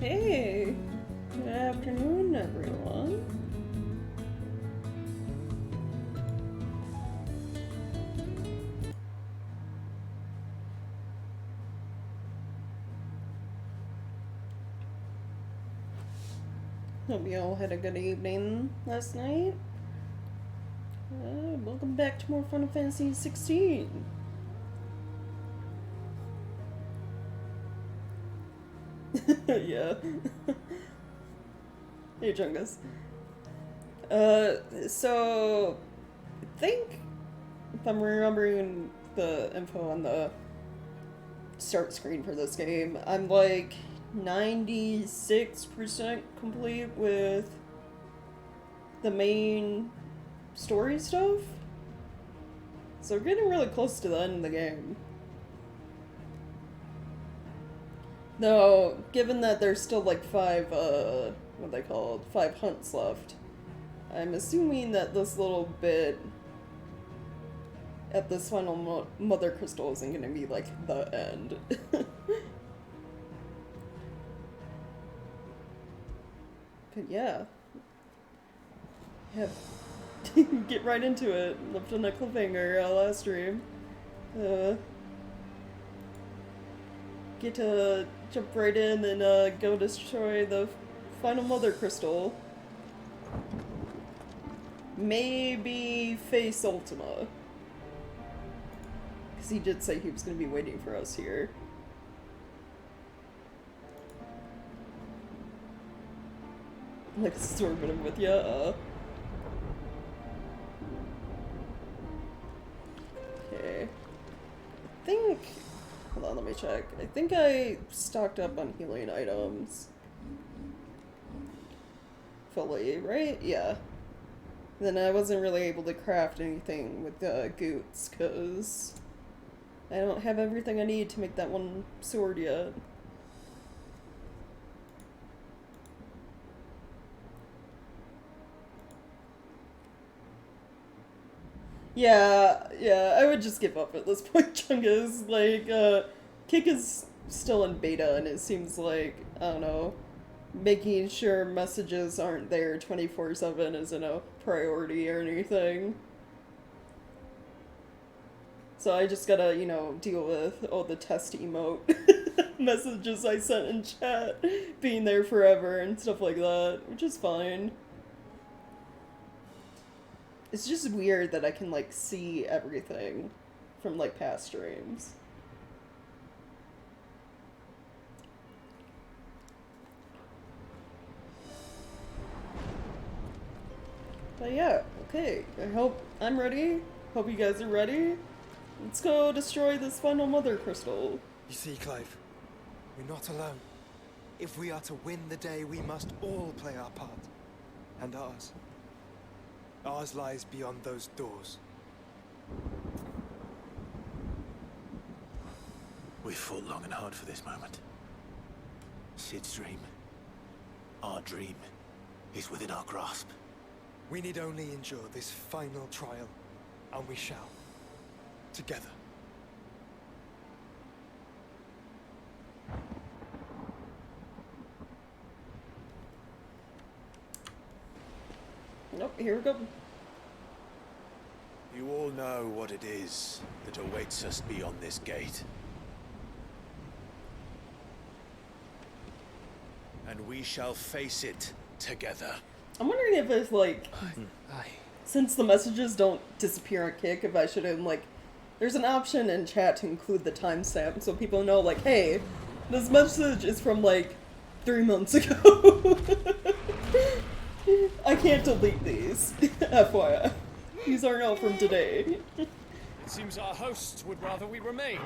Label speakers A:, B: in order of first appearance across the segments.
A: Hey, good afternoon, everyone. Hope you all had a good evening last night. Welcome back to more Final Fantasy XVI. Yeah. Hey, Chungus. So, I think, if I'm remembering the info on the start screen for this game, I'm like 96% complete with the main story stuff. So we're getting really close to the end of the game. Though, given that there's still like five hunts left, I'm assuming that this little bit at this final Mother Crystal isn't gonna be like the end. But yeah. Get right into it. Left on a cliffhanger last stream. Get to jump right in and go destroy the final Mother Crystal. Maybe face Ultima. Because he did say he was going to be waiting for us here. Like sorbing with ya. Okay. I think... Hold on, let me check. I think I stocked up on healing items. Fully, right? Yeah. Then I wasn't really able to craft anything with the goots, because I don't have everything I need to make that one sword yet. Yeah, I would just give up at this point, Chungus. Like, Kick is still in beta, and it seems like, I don't know, making sure messages aren't there 24/7 isn't a priority or anything. So I just gotta, deal with all the test emote messages I sent in chat being there forever and stuff like that, which is fine. It's just weird that I can, like, see everything from, like, past streams. But yeah, okay. I hope I'm ready. Hope you guys are ready. Let's go destroy this final Mother Crystal.
B: You see, Clive, we're not alone. If we are to win the day, we must all play our part. And ours. Ours lies beyond those doors.
C: We've fought long and hard for this moment. Sid's dream, our dream, is within our grasp.
B: We need only endure this final trial, and we shall. Together.
A: Nope, here we go.
C: You all know what it is that awaits us beyond this gate. And we shall face it together.
A: I'm wondering if it's like, since the messages don't disappear on Kick, if I should have, like, there's an option in chat to include the timestamp so people know, like, hey, this message is from, like, 3 months ago. I can't delete these, FYI. These aren't all from today.
D: It seems our hosts would rather we remain.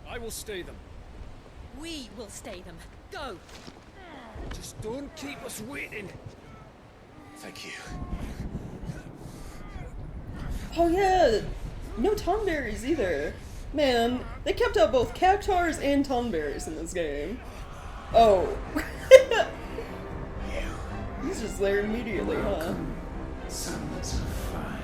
D: I will stay them.
E: We will stay them. Go!
D: Just don't keep us waiting.
C: Thank you.
A: Oh yeah, no Tonberries either. Man, they kept out both Cactars and Tonberries in this game. Oh. He's just there immediately, huh?
F: Sons of fire.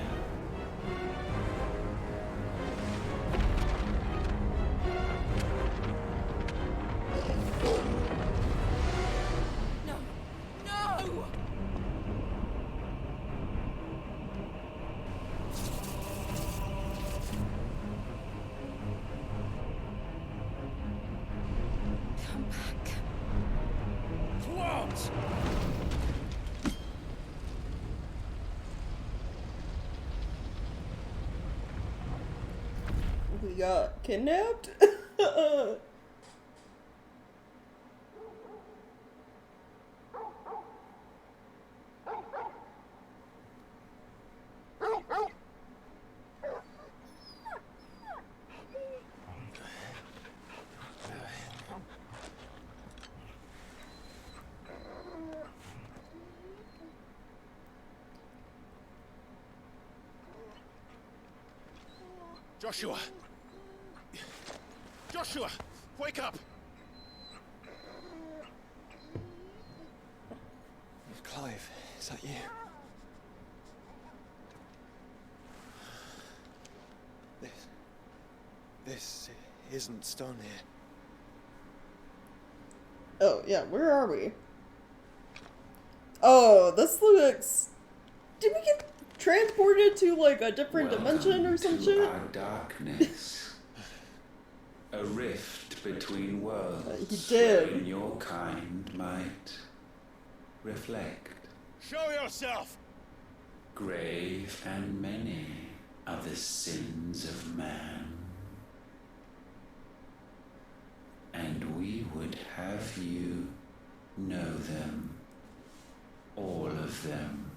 A: We got kidnapped?
C: Joshua! Joshua! Wake up!
B: Clive, is that you? This isn't Stone here.
A: Oh, yeah, where are we? Oh, this looks... Did we get transported to, like, a different dimension or some shit?
F: Our darkness. A rift between worlds.
A: He did.
F: Wherein your kind might reflect.
C: Show yourself!
F: Grave and many are the sins of man. And we would have you know them. All of them.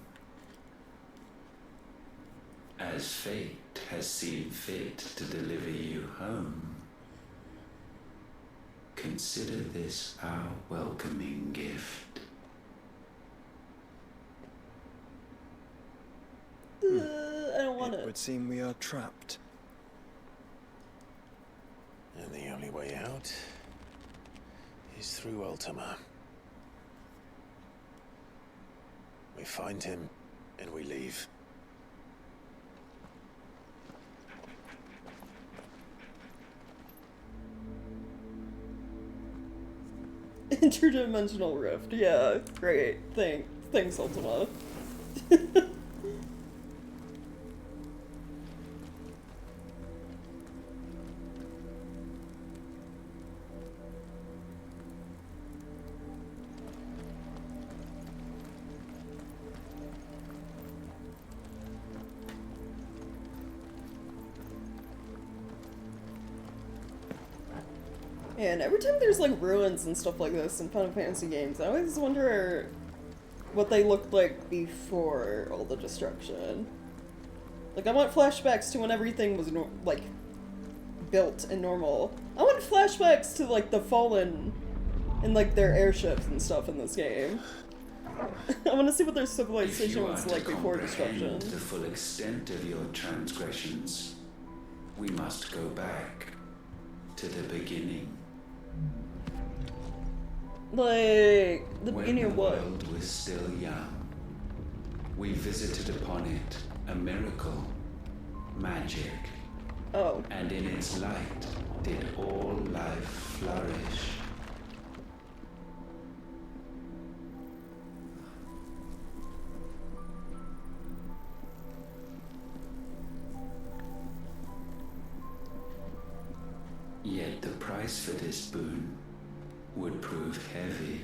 F: As fate has seen fit to deliver you home, consider this our welcoming gift.
A: I don't want
B: It
A: it.
B: would seem we are trapped.
C: And the only way out is through Ultima. We find him and we leave.
A: Interdimensional rift. Yeah, great. Thanks, Ultima. And every time there's like ruins and stuff like this in Final Fantasy games, I always wonder what they looked like before all the destruction. Like, I want flashbacks to when everything was like built and normal. I want flashbacks to like the Fallen and like their airships and stuff in this game. I want to see what their civilization was like before destruction.
F: The full extent of your transgressions, we must go back to the beginning.
A: Like, the beginning of what?
F: When the world was still young, we visited upon it a miracle, magic,
A: Oh.
F: and in its light did all life flourish. Yet the price for this boon would prove heavy.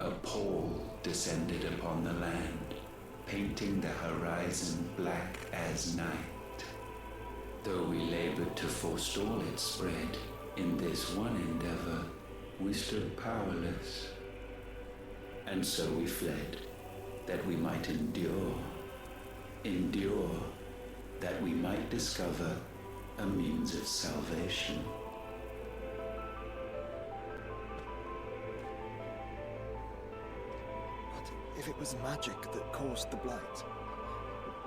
F: A pall descended upon the land, painting the horizon black as night. Though we labored to forestall its spread, in this one endeavor, we stood powerless. And so we fled, that we might endure, that we might discover a means of salvation.
B: But if it was magic that caused the blight,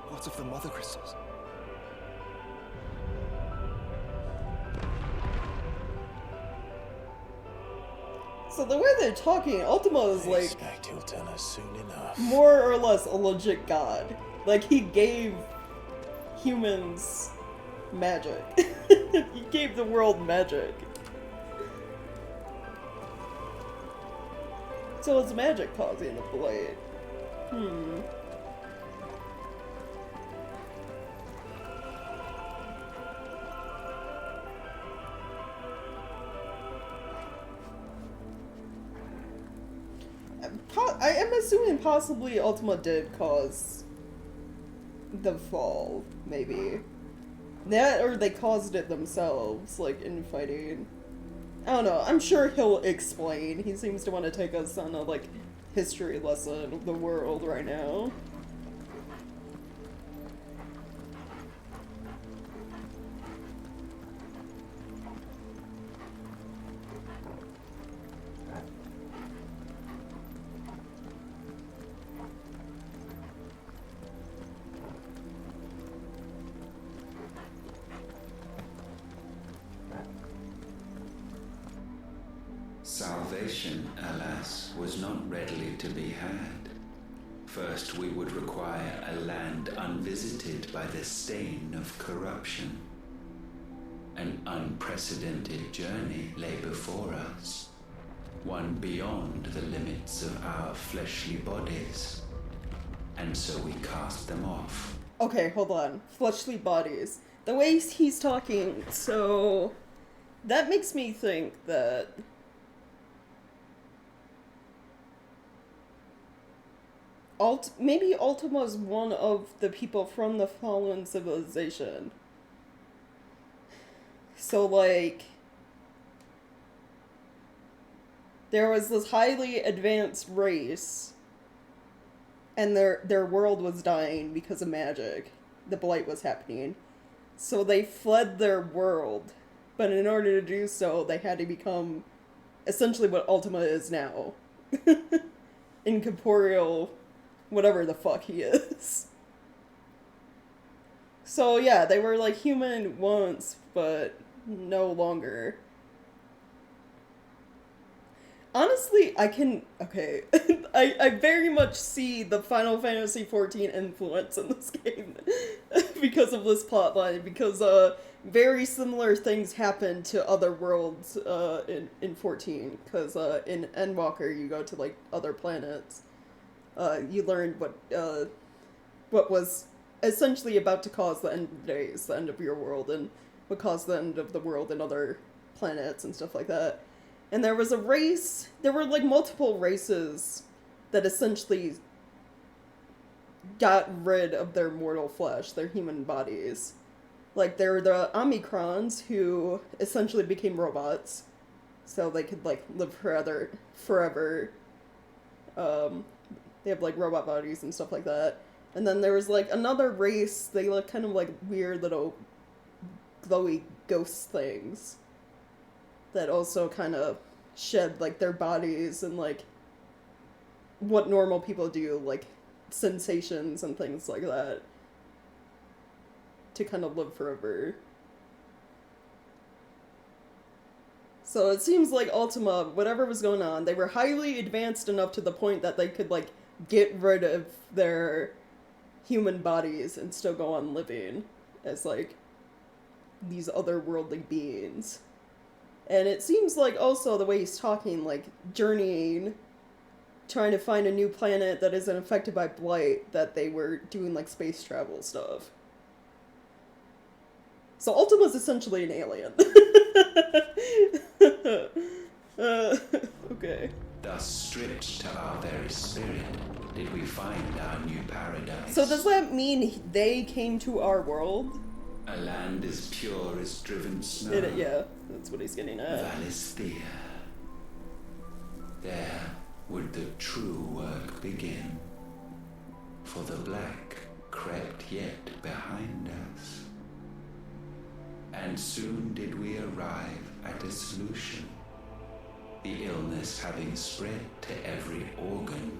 B: what of the mother crystals?
A: So the way they're talking, Ultima is
C: I
A: like
C: expect he'll tell us soon enough.
A: more or less a legit god. Like, he gave humans magic. He gave the world magic. So it's magic causing the blight. I am assuming possibly Ultima did cause the fall, maybe. That, or they caused it themselves, like, in fighting. I don't know. I'm sure he'll explain. He seems to want to take us on a, like, history lesson of the world right now.
F: Salvation, alas, was not readily to be had. First, we would require a land unvisited by the stain of corruption. An unprecedented journey lay before us, one beyond the limits of our fleshly bodies. And so we cast them off.
A: Okay, hold on. Fleshly bodies. The way he's talking, so... that makes me think that... maybe Ultima's one of the people from the fallen civilization. So, like... there was this highly advanced race, and their world was dying because of magic. The blight was happening. So they fled their world, but in order to do so, they had to become essentially what Ultima is now. Incorporeal, whatever the fuck he is. So yeah, they were like human once, but no longer. Honestly, okay, I very much see the Final Fantasy XIV influence in this game because of this plotline, because very similar things happen to other worlds in 14, because in Endwalker you go to like other planets. You learned what was essentially about to cause the end of days, the end of your world, and what caused the end of the world in other planets and stuff like that. And there was a race, there were like multiple races that essentially got rid of their mortal flesh, their human bodies. Like there were the Omicrons, who essentially became robots, so they could like live forever. They have like robot bodies and stuff like that. And then there was like another race, they look kind of like weird little glowy ghost things that also kind of shed like their bodies and like what normal people do, like sensations and things like that, to kind of live forever. So it seems like Ultima, whatever was going on, they were highly advanced enough to the point that they could like get rid of their human bodies and still go on living as like these otherworldly beings. And it seems like also the way he's talking, like journeying, trying to find a new planet that isn't affected by blight, that they were doing like space travel stuff. So Ultima's essentially an alien. Okay.
F: Thus stripped to our very spirit did we find our new paradise.
A: So does that mean they came to our world?
F: A land as pure as driven snow.
A: Yeah, that's what he's getting at.
F: Valisthea. There would the true work begin. For the black crept yet behind us. And soon did we arrive at a solution. The illness having spread to every organ,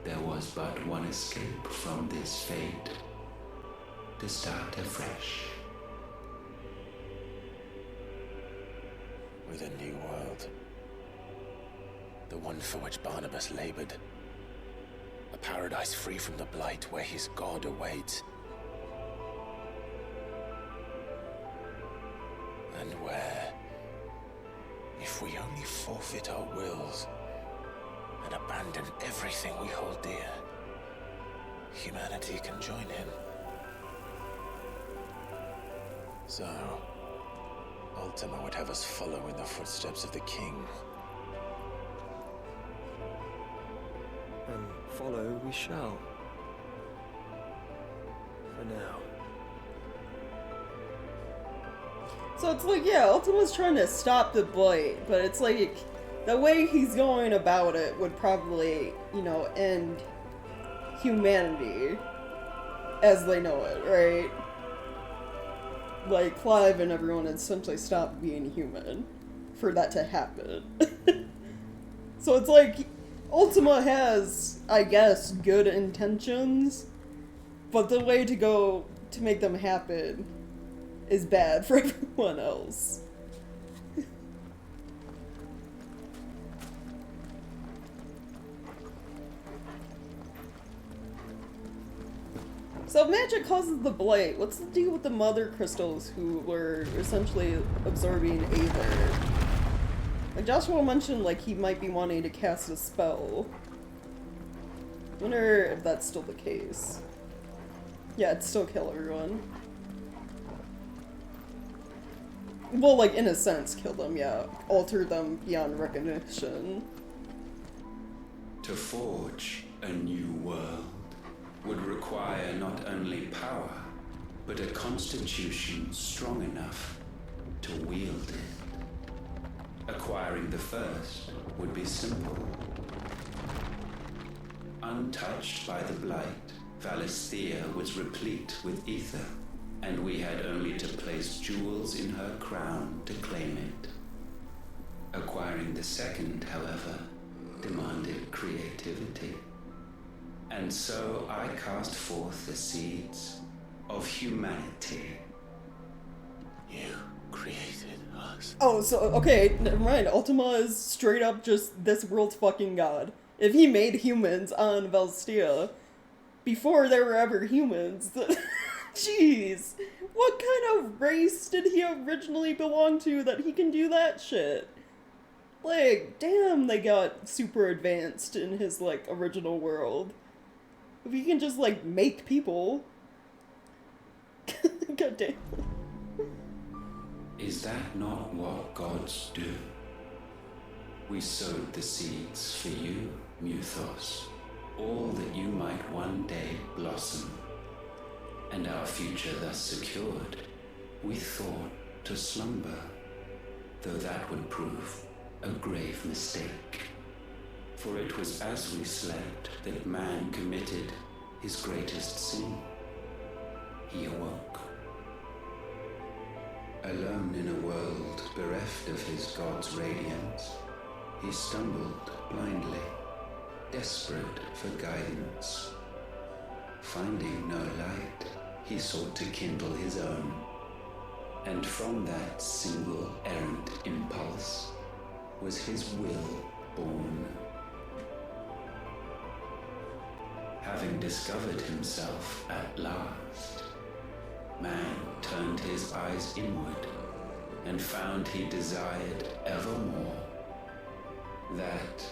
F: there was but one escape from this fate. To start afresh.
C: With a new world. The one for which Barnabas labored. A paradise free from the blight where his God awaits. And where, if we only forfeit our wills and abandon everything we hold dear, humanity can join him. So, Ultima would have us follow in the footsteps of the king.
B: And follow we shall. For now.
A: So it's like, yeah, Ultima's trying to stop the blight, but it's like, the way he's going about it would probably, you know, end humanity as they know it, right? Like, Clive and everyone would essentially stop being human for that to happen. So it's like, Ultima has, I guess, good intentions, but the way to go to make them happen is bad for everyone else. So if magic causes the blight, what's the deal with the mother crystals who were essentially absorbing Aether? Like Joshua mentioned, like he might be wanting to cast a spell. Wonder if that's still the case. Yeah, it'd still kill everyone. Well, like, in a sense, kill them, yeah. Alter them beyond recognition.
F: To forge a new world would require not only power, but a constitution strong enough to wield it. Acquiring the first would be simple. Untouched by the blight, Valisthea was replete with ether, and we had only to place jewels in her crown to claim it. Acquiring the second, however, demanded creativity. And so I cast forth the seeds of humanity.
C: You created us.
A: Oh, so, okay, never mind. Ultima is straight up just this world's fucking god. If he made humans on Valisthea before there were ever humans, jeez, what kind of race did he originally belong to that he can do that shit? Like, damn, they got super advanced in his, like, original world. If he can just, like, make people. God damn.
F: Is that not what gods do? We sowed the seeds for you, Muthos, all that you might one day blossom. And our future thus secured, we thought to slumber, though that would prove a grave mistake. For it was as we slept that man committed his greatest sin. He awoke. Alone in a world bereft of his god's radiance, he stumbled blindly, desperate for guidance. Finding no light, he sought to kindle his own. And from that single errant impulse was his will born. Having discovered himself at last, man turned his eyes inward and found he desired evermore that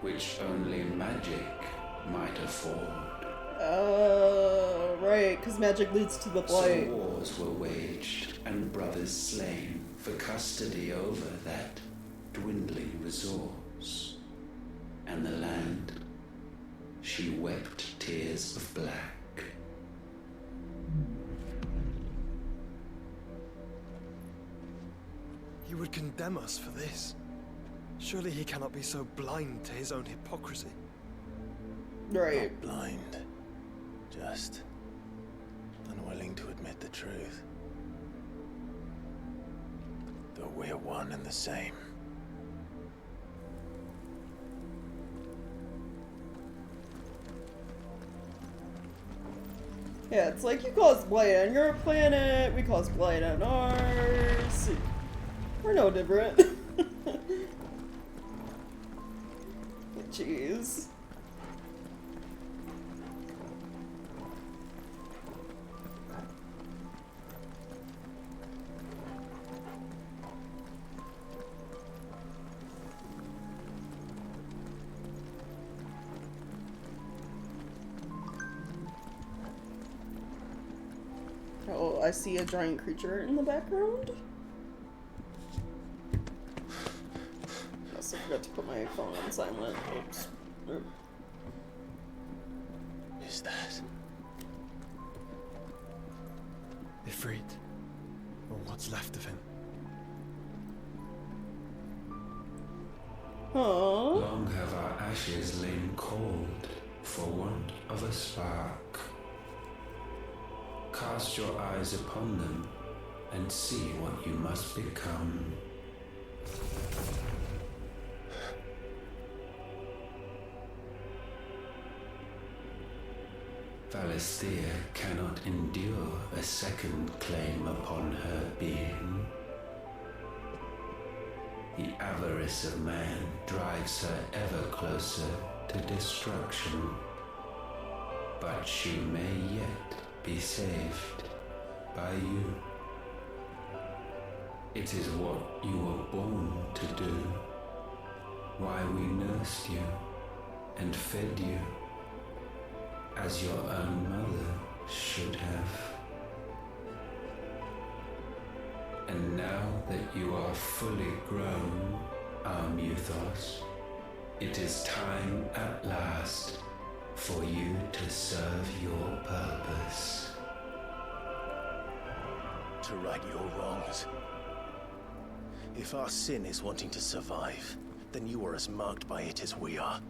F: which only magic might afford.
A: Right, because magic leads to the blight.
F: So wars were waged and brothers slain for custody over that dwindling resource. And the land, she wept tears of black.
B: He would condemn us for this. Surely he cannot be so blind to his own hypocrisy.
A: Right.
C: Not blind. Just unwilling to admit the truth. Though we're one and the same.
A: Yeah, it's like you cause blight on your planet, we cause blight on ours. We're no different. Jeez. Oh, I see a giant creature in the background. I also forgot to put my phone on silent. Oops.
C: Is that?
B: Ifrit, or what's left of him.
A: Huh?
F: Long have our ashes lain cold for want of a spark. Cast your eyes upon them and see what you must become. Valisthea cannot endure a second claim upon her being. The avarice of man drives her ever closer to destruction. But she may yet be saved by you. It is what you were born to do, why we nursed you and fed you, as your own mother should have. And now that you are fully grown, our Muthos, it is time at last for you to serve your purpose.
C: To right your wrongs. If our sin is wanting to survive, then you are as marked by it as we are.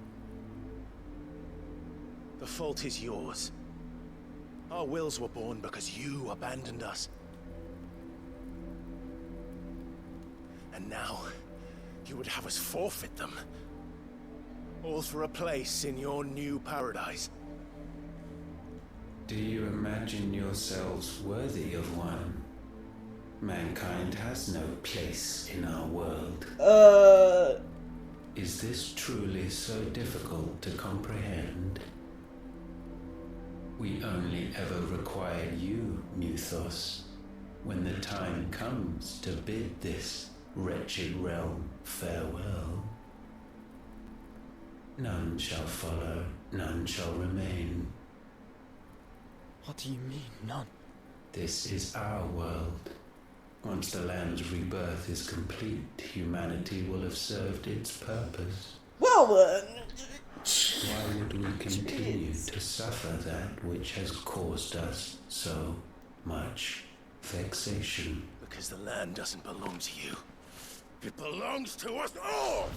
C: The fault is yours. Our wills were born because you abandoned us. And now, you would have us forfeit them. All for a place in your new paradise.
F: Do you imagine yourselves worthy of one? Mankind has no place in our world. Is this truly so difficult to comprehend? We only ever require you, Muthos, when the time comes to bid this wretched realm farewell. None shall follow, none shall remain.
B: What do you mean, none?
F: This is our world. Once the land's rebirth is complete, humanity will have served its purpose.
A: Well then.
F: Why would we continue to suffer that which has caused us so much vexation?
C: Because the land doesn't belong to you. It belongs to us all!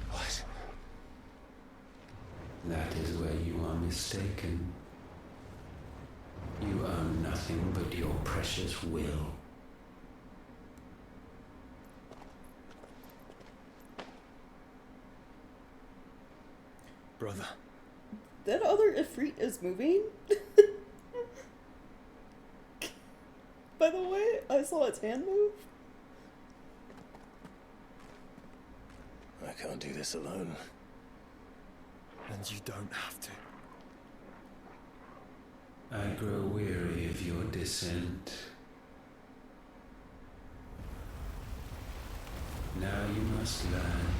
C: What?
F: That is where you are mistaken. You own nothing but your precious will.
B: Brother.
A: That other Ifrit is moving? By the way, I saw its hand move.
C: I can't do this alone.
B: And you don't have to.
F: I grow weary of your dissent. Now you must learn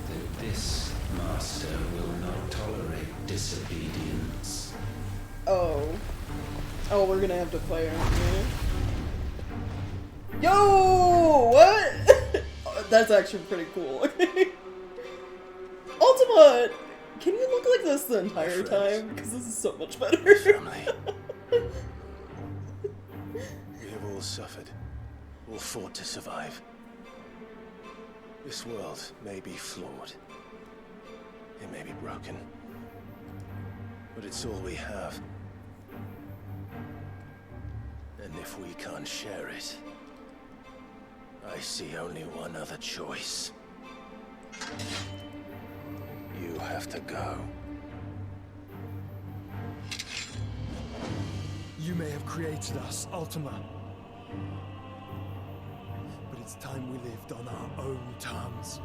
F: that this master will not tolerate disobedience.
A: Oh. Oh, we're gonna have to play, aren't we? Yo! What? Oh, that's actually pretty cool. Ultima! Can you look like this the entire time? Because this is so much better.
C: Family. We have all suffered, all fought to survive. This world may be flawed. It may be broken. But it's all we have. And if we can't share it, I see only one other choice. You have to go.
B: You may have created us, Ultima. But it's time we lived on our own terms.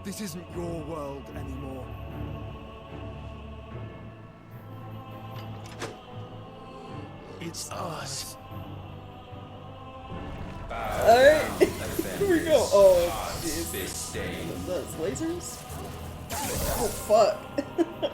B: This isn't your world anymore. It's ours.
A: Alright. Here we go. Oh, jeez. That's lasers? Oh, fuck. Okay.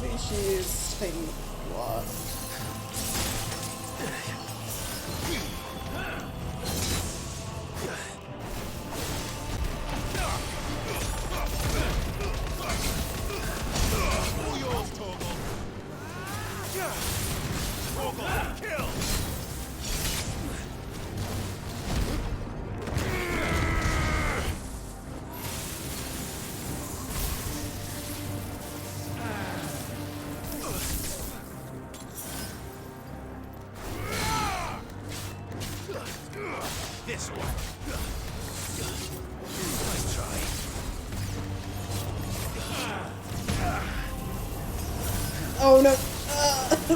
A: Maybe she's taking a lot.
C: This one. Nice try.
A: Oh no!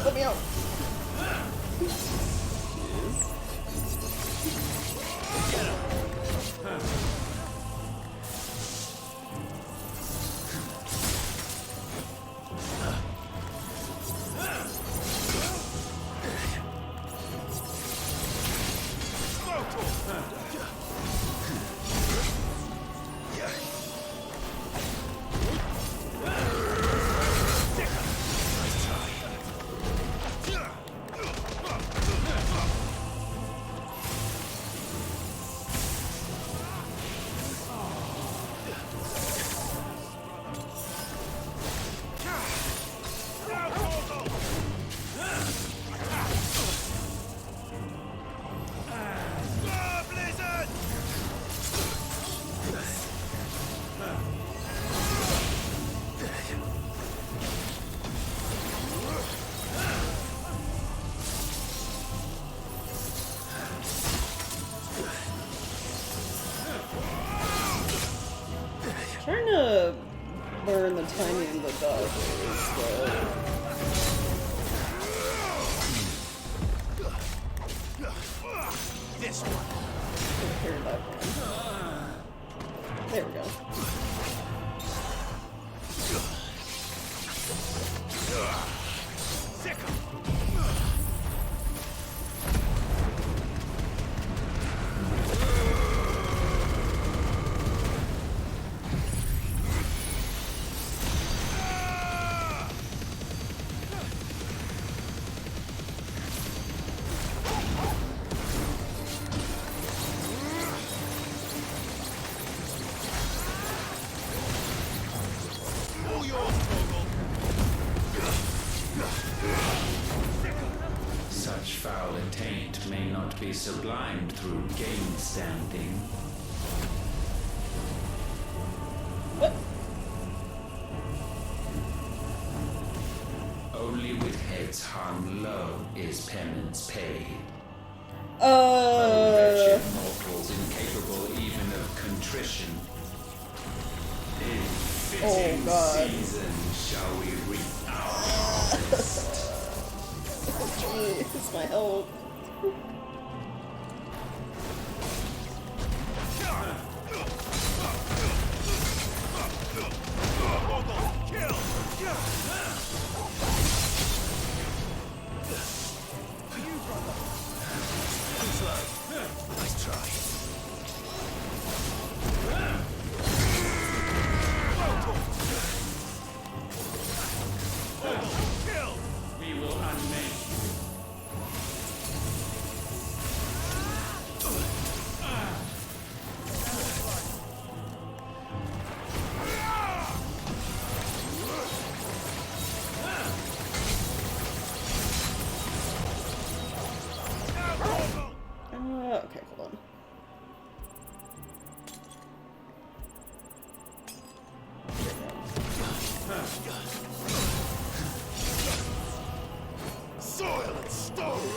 A: Let me out. Trying to learn the timing and the dodges, but...
C: This one.
A: Here, that one. There we go.
F: Such foul attaint may not be sublimed through game standing.
A: What?
F: Only with heads hung low is penance paid. Wretched mortals incapable even of contrition. In fitting season shall we reap our harvest.
A: Jeez, my health.
C: Nice try.
F: We will unmake you.
A: Okay, hold on.
C: Soil and stone.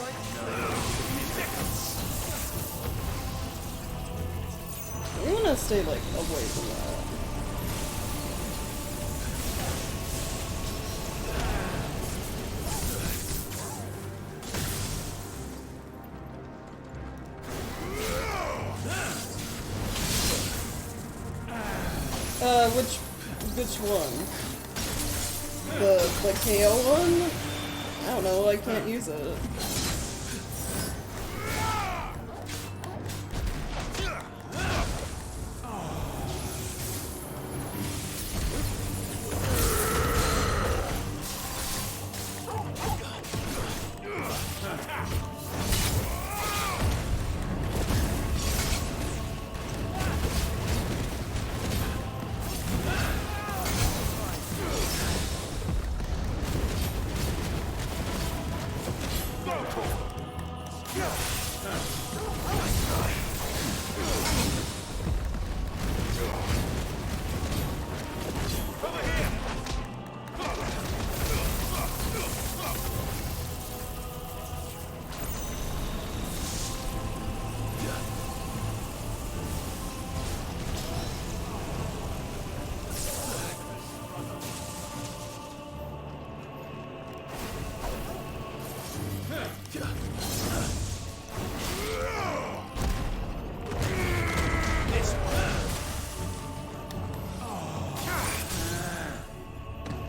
A: We want to stay, like, away from that. Which one? The KO one? I don't know, I can't use it.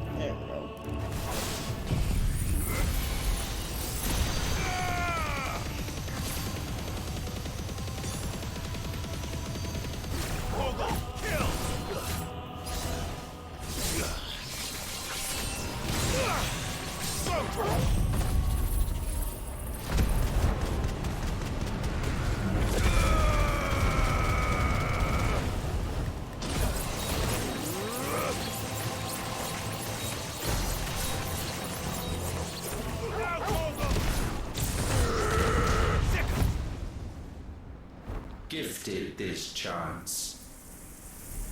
A: There we go.
F: Gifted this chance,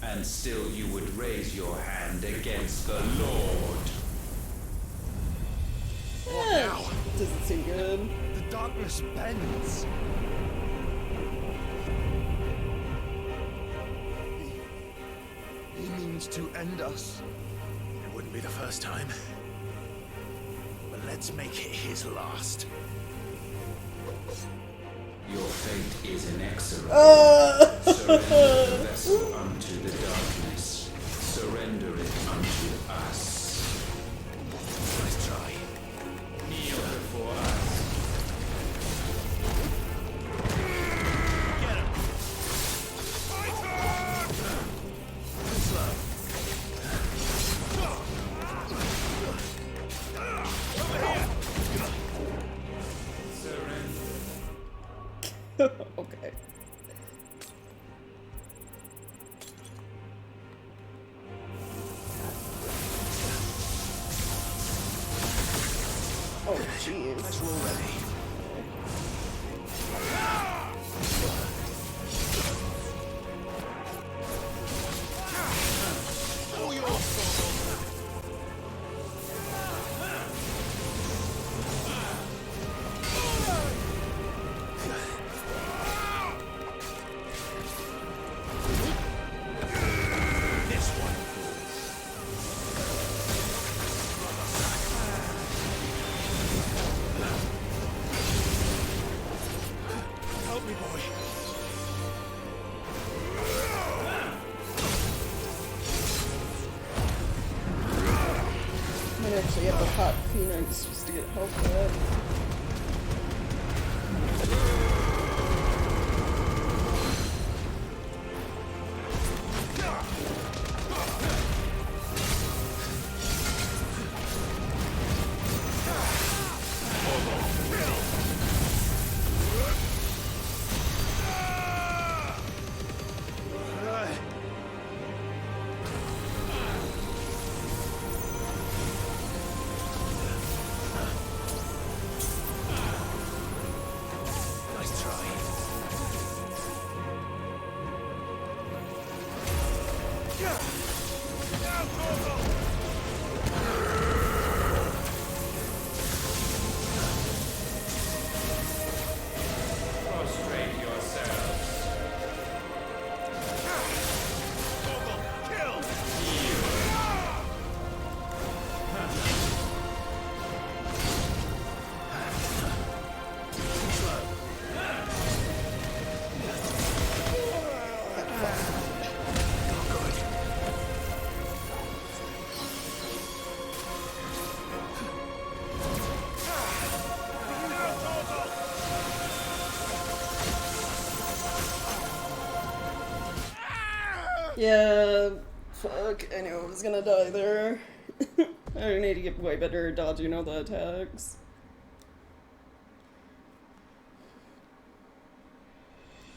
F: and still you would raise your hand against the Lord.
A: Doesn't seem good.
B: The darkness bends. He means to end us.
C: It wouldn't be the first time. But let's make it his last.
F: Your fate is inexorable. Surrender the vessel unto the darkness. Surrender it unto us.
C: Nice try.
F: Kneel before us.
A: Okay. Oh, jeez.
C: Let's roll ready.
B: Help me, boy.
A: I might actually have a hot phoenix just to get help with that.
C: Nice
A: Yeah, fuck, I knew I was gonna die there. I need to get way better at dodging all the attacks.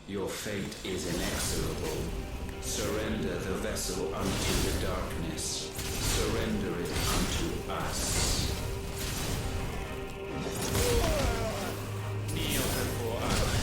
F: Your fate is inexorable. Surrender the vessel unto the darkness. Surrender it unto us. Kneel before us.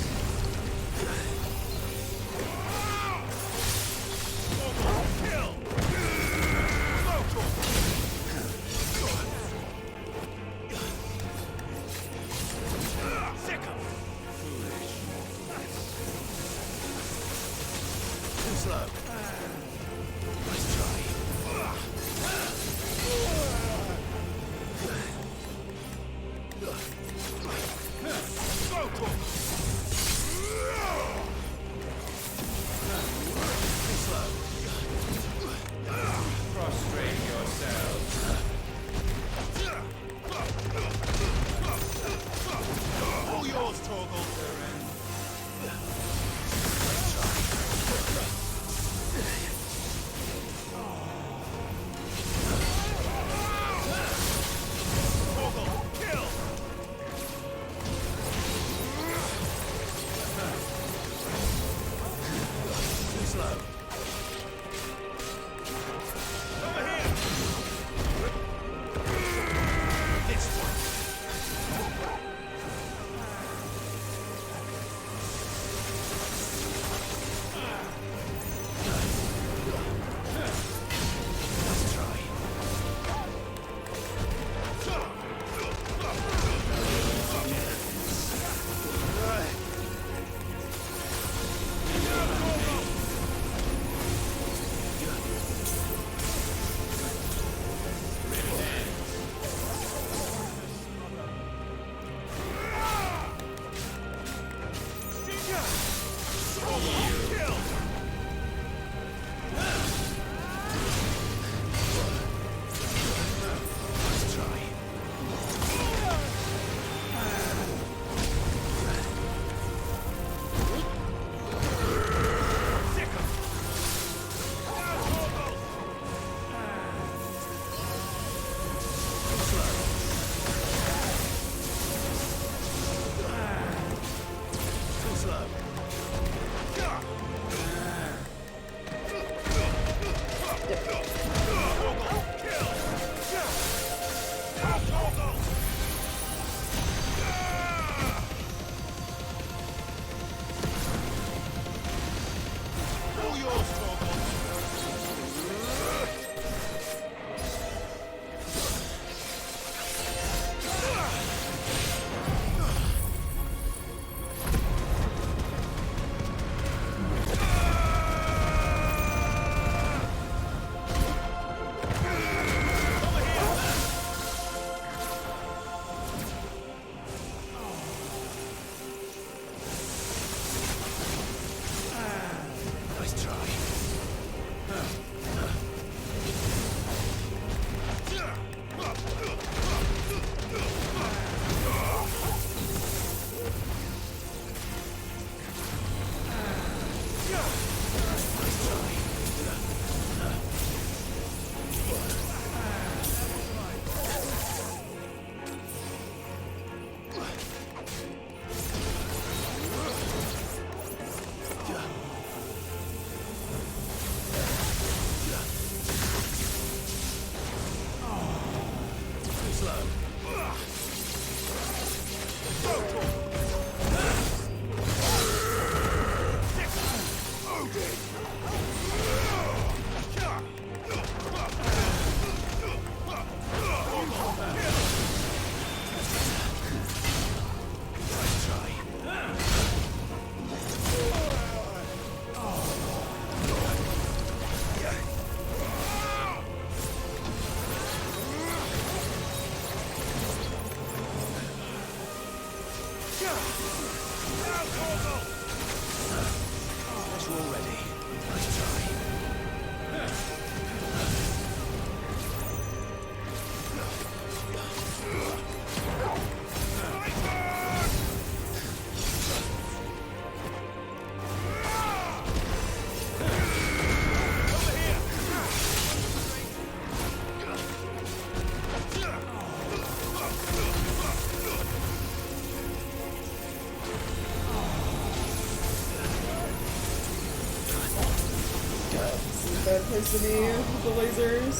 A: poisony with the lasers.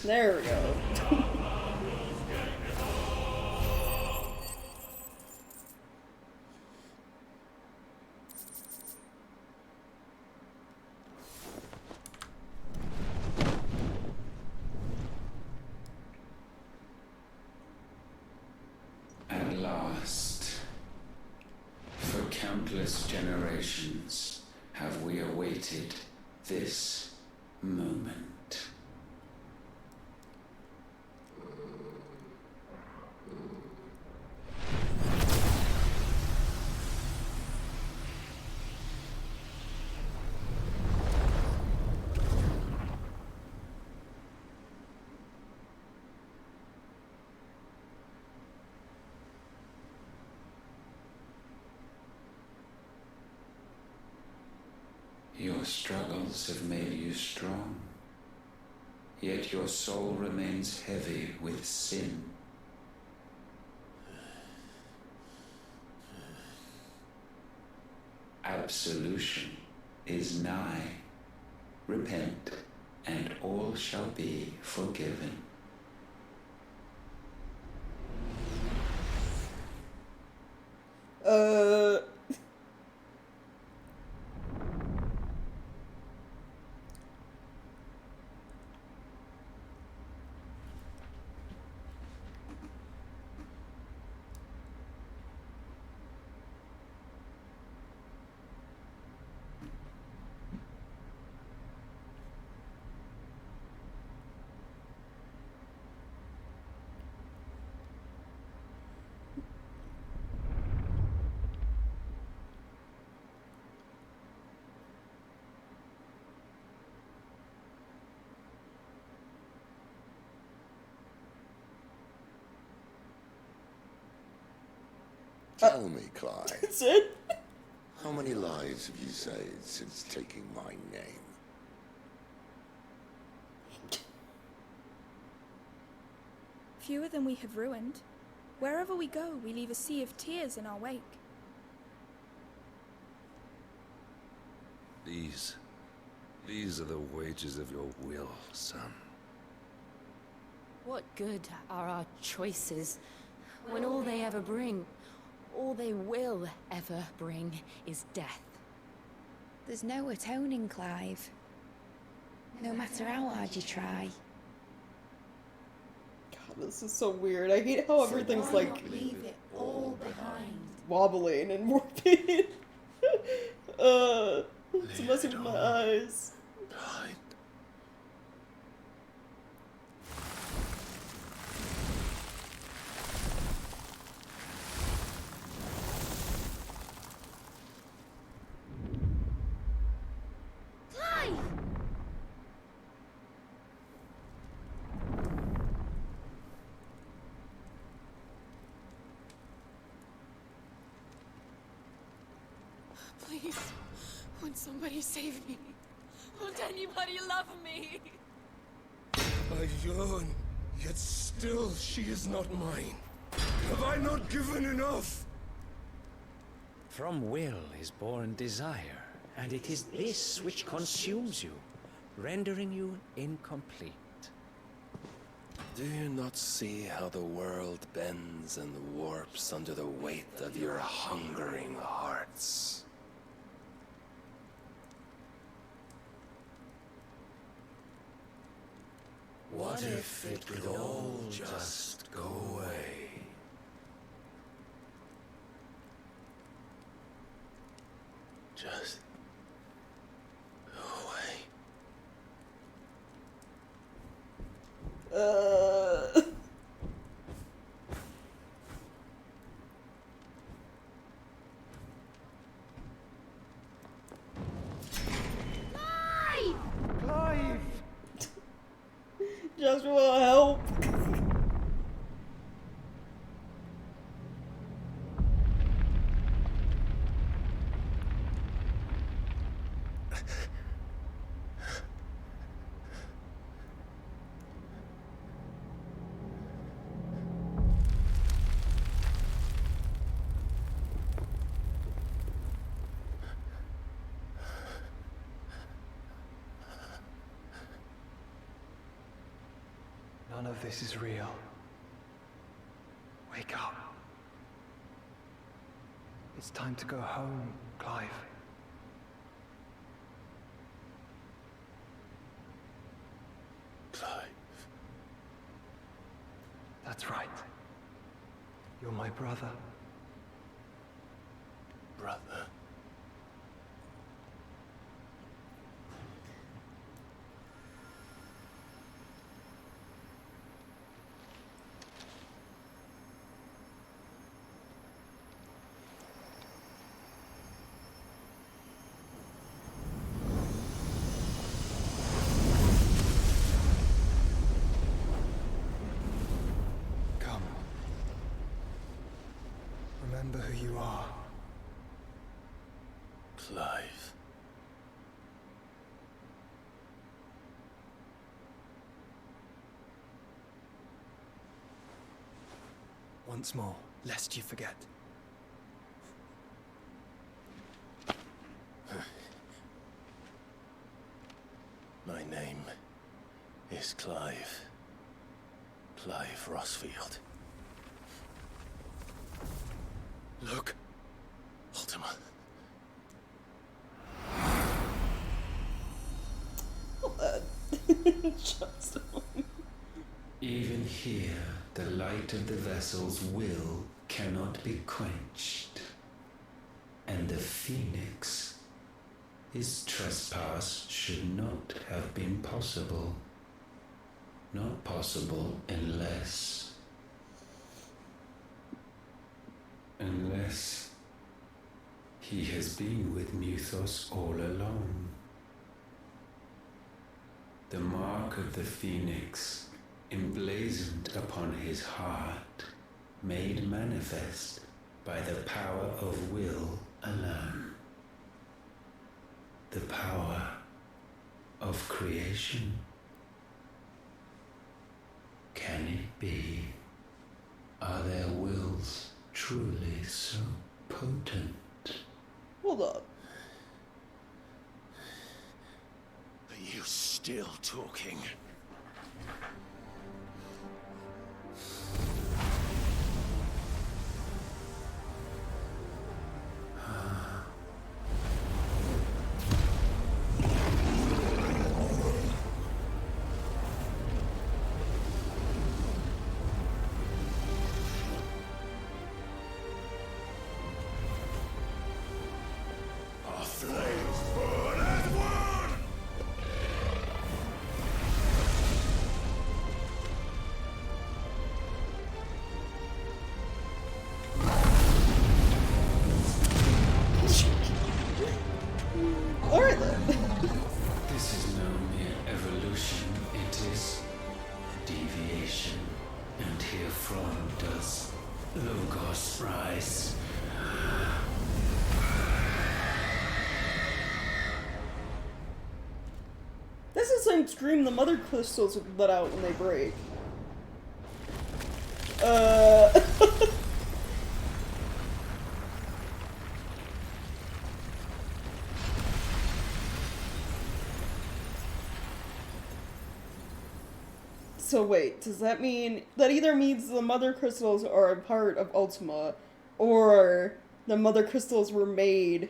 A: There we go.
F: At last, for countless generations, have we awaited this moment. Your struggles have made you strong, yet your soul remains heavy with sin. Absolution is nigh. Repent, and all shall be forgiven.
G: Tell me, Clive,
A: That's it?
G: how many lives have you saved since taking my name?
H: Fewer than we have ruined. Wherever we go, we leave a sea of tears in our wake.
I: These are the wages of your will, son.
E: What good are our choices when all they ever bring, all they will ever bring, is death?
J: There's no atoning, Clive. No matter how hard you try.
A: God, this is so weird. I hate how everything's like
J: Leave it all behind.
A: wobbling and warping. It's messing with my eyes.
C: Behind.
E: Please, won't somebody save me? Won't anybody love me?
I: I yearn, yet still she is not mine. Have I not given enough?
K: From will is born desire, and it is this which consumes you, rendering you incomplete.
C: Do you not see how the world bends and warps under the weight of your hungering hearts? What if it could all just go away? Just go away.
B: Clive!
A: Joshua, help!
B: None of this is real. Wake up. It's time to go home, Clive.
C: Clive.
B: That's right. You're my brother.
C: Brother.
B: Come. Remember who you are.
C: Clive.
B: Once more, lest you forget.
C: My name is Clive. Clive Rossfield.
B: Look.
C: Ultima.
A: Just
F: Even here, the light of the vessel's will cannot be quenched. And the Phoenix, his trespass should not have been possible. Not possible unless he has been with Mythos all along. The mark of the Phoenix, emblazoned upon his heart, made manifest by the power of will alone. The power of creation. Can it be? Are their wills truly so potent?
A: hold up.
C: Are you still talking?
F: This is no mere evolution, it is deviation. And herefrom does Logos rise.
A: That's the same stream the mother crystals let out when they break. So wait, does that mean... That either means the mother crystals are a part of Ultima, or the mother crystals were made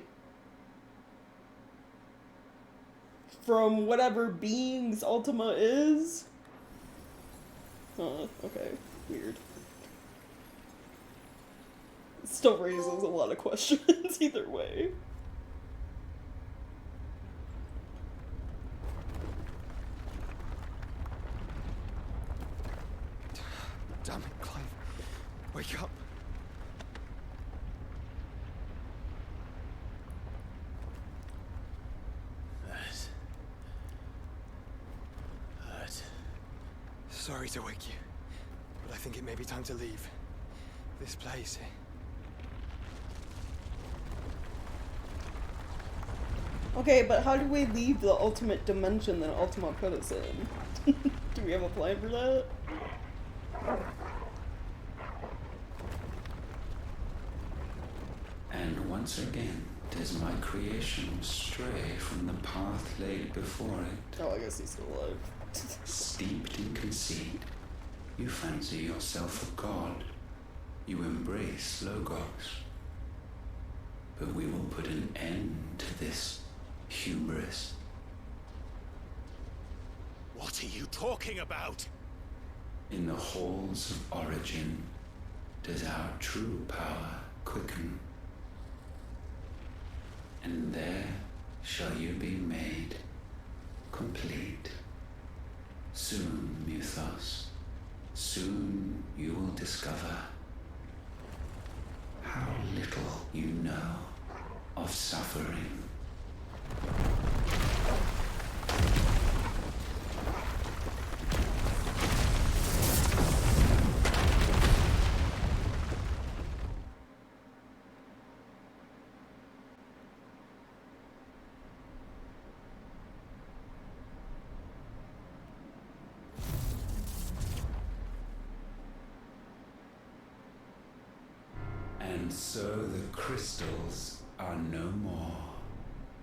A: from whatever beings Ultima is? Huh, okay. Weird. Still raises a lot of questions either way.
B: Damn it, Clive. Wake up.
C: Hurt.
B: Sorry to wake you, but I think it may be time to leave. This place.
A: Okay, but how do we leave the ultimate dimension that Ultima put us in? Do we have a plan for that?
F: And once again, does my creation stray from the path laid before it?
A: Oh, I guess he's still alive.
F: Steeped in conceit, You fancy yourself a god. You embrace Logos. But we will put an end to this hubris.
I: What are you talking about?
F: In the halls of origin does our true power quicken. And there shall you be made complete. Soon, Mythos, soon you will discover how little you know of suffering. And so the crystals are no more.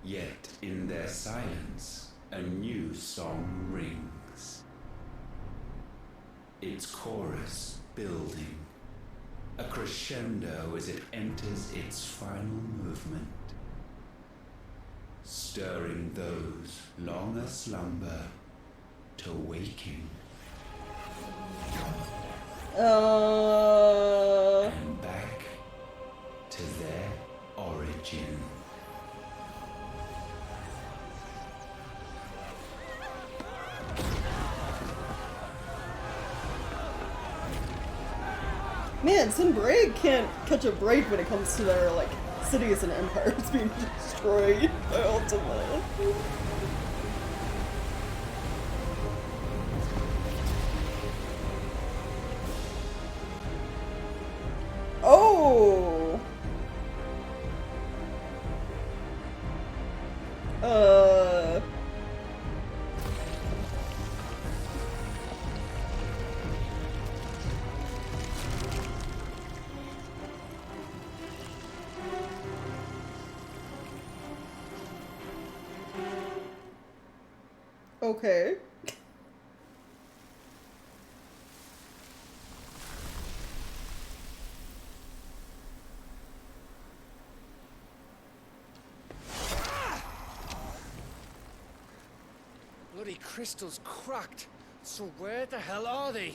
F: Yet in their silence, a new song rings. Its chorus building, a crescendo as it enters its final movement, stirring those long aslumber to waking. And back to their origin.
A: Man, Sunbreak can't catch a break when it comes to their, like, cities and empires being destroyed by Ultima. Oh! Okay.
D: Bloody crystal's cracked. So where the hell are they?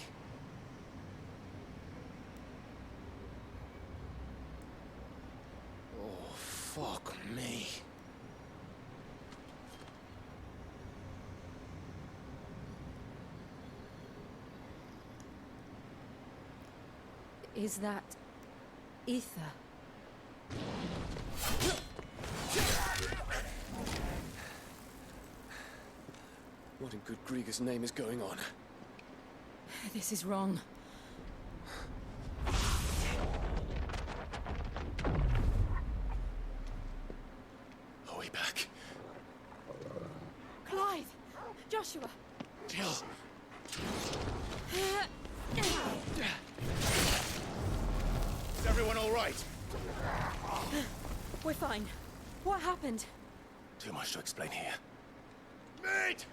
I: Oh, fuck me.
E: Is that ether?
I: What in good Grieger's name is going on?
E: This is wrong.
I: Are we back?
E: Clive! Joshua!
I: Jill!
D: Is everyone all right?
E: We're fine. What happened?
I: Too much to explain here.
D: Mate!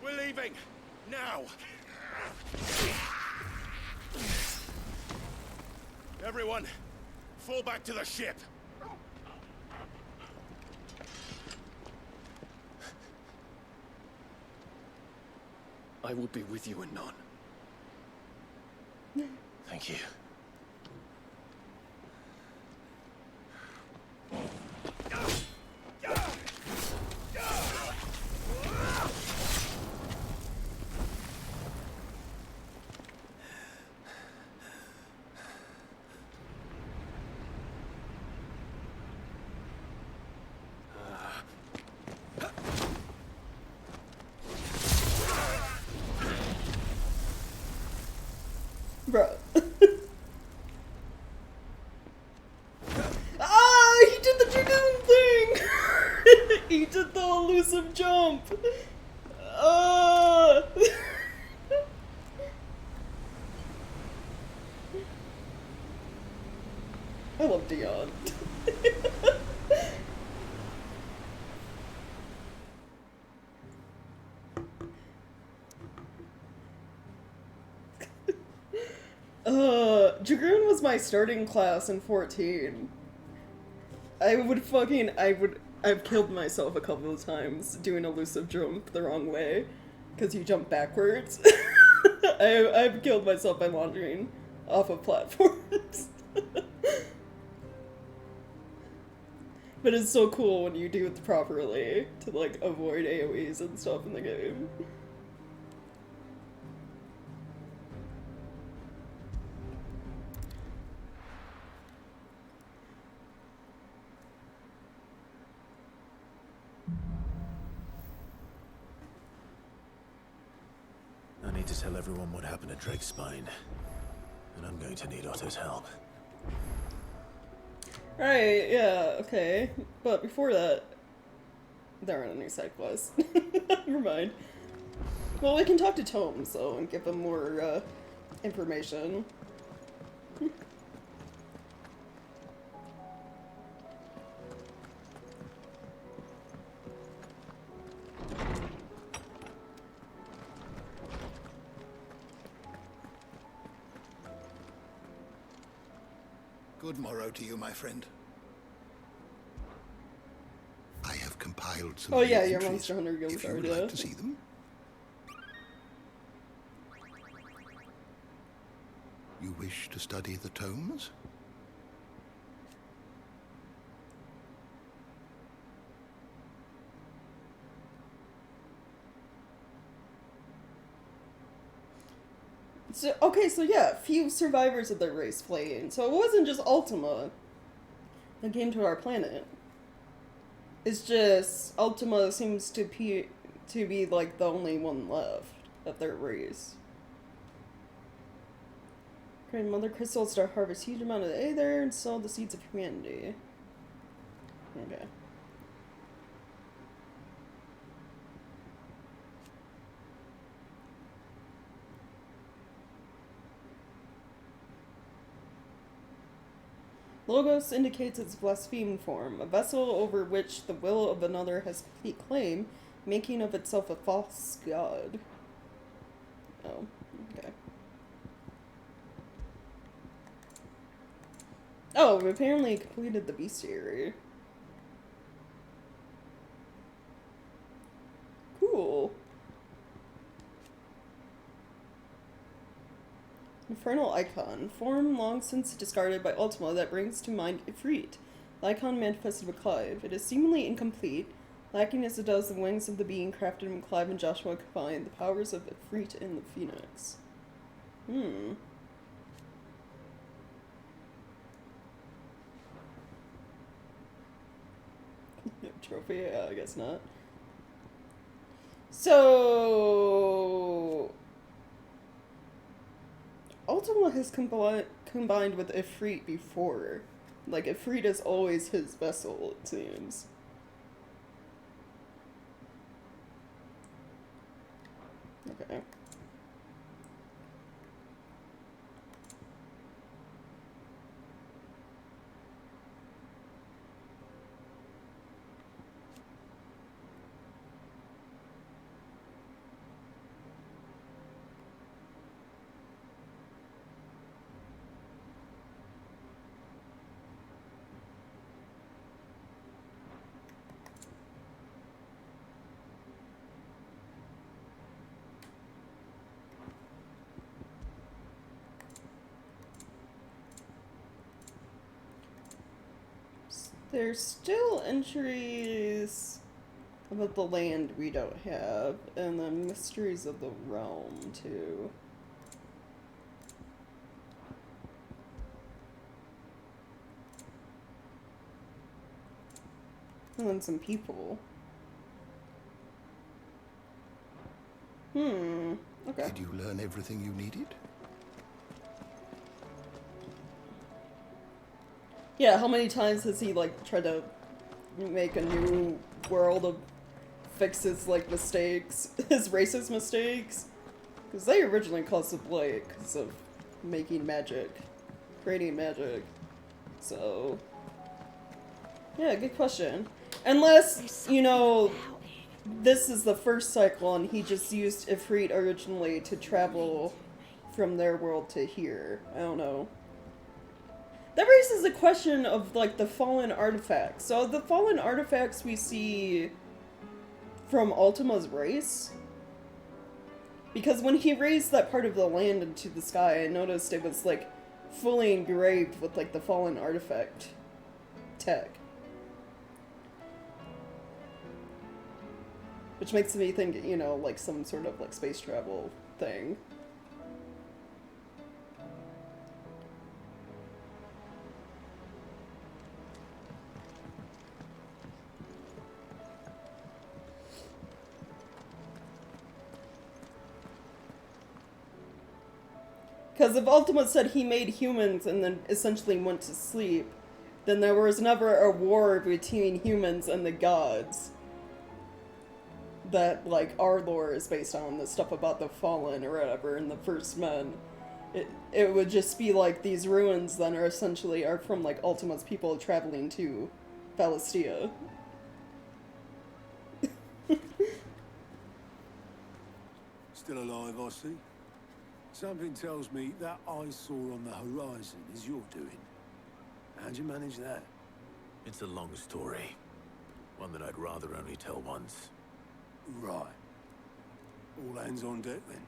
D: We're leaving! Now! Everyone, fall back to the ship!
I: I will be with you anon. Thank you.
A: Bro. Ah, he did the Dragoon thing! He did the elusive jump! I love Dion. Dragoon was my starting class in 14. I've killed myself a couple of times doing elusive jump the wrong way, because you jump backwards. I've killed myself by wandering off of platforms. But it's so cool when you do it properly to like avoid AoEs and stuff in the game.
C: I need to tell everyone what happened at Drake's Spine, and I'm going to need Otto's help.
A: Right, yeah, okay. But before that, there aren't any side quests. Never mind. Well, we can talk to Tomes, though, and give him more, information.
L: Good morrow to you, my friend. I have compiled some.
A: Oh yeah, your
L: entries.
A: Monster Hunter Guild
L: If you
A: card,
L: would
A: yeah.
L: like to see them. You wish to study the tomes?
A: So, okay, so yeah, few survivors of the race playing. So it wasn't just Ultima that came to our planet. It's just Ultima seems to be like the only one left of their race. Create mother crystals to harvest huge amount of aether and sow the seeds of humanity. Okay. Logos indicates its blasphemed form, a vessel over which the will of another has complete claim, making of itself a false god. Oh, okay. Oh, we apparently completed the bestiary. Cool. Infernal Icon. Form long since discarded by Ultima that brings to mind Ifrit. The icon manifested with Clive. It is seemingly incomplete, lacking as it does the wings of the being crafted when Clive and Joshua combined the powers of Ifrit and the Phoenix. Trophy? Yeah, I guess not. So... Ultima has combined with Ifrit before. Like, Ifrit is always his vessel, it seems. Okay. There's still entries about the land we don't have, and the mysteries of the realm, too. And then some people. Okay.
L: Did you learn everything you needed?
A: Yeah, how many times has he, like, tried to make a new world of fix his, like, mistakes, his racist mistakes? Because they originally caused the blight because of making magic, creating magic. So, yeah, good question. Unless, you know, this is the first cycle and he just used Ifrit originally to travel from their world to here. I don't know. That raises the question of, like, the fallen artifacts. So the fallen artifacts we see from Ultima's race? Because when he raised that part of the land into the sky, I noticed it was, like, fully engraved with, like, the fallen artifact tech. Which makes me think, you know, like some sort of, like, space travel thing. Because if Ultima said he made humans and then essentially went to sleep, then there was never a war between humans and the gods. That, like, our lore is based on, the stuff about the Fallen or whatever, and the First Men. It would just be like these ruins then are essentially are from, like, Ultima's people traveling to Valistia.
M: Still alive, I see. Something tells me that eyesore on the horizon is your doing. How'd you manage that?
C: It's a long story. One that I'd rather only tell once.
M: Right. All hands on deck, then.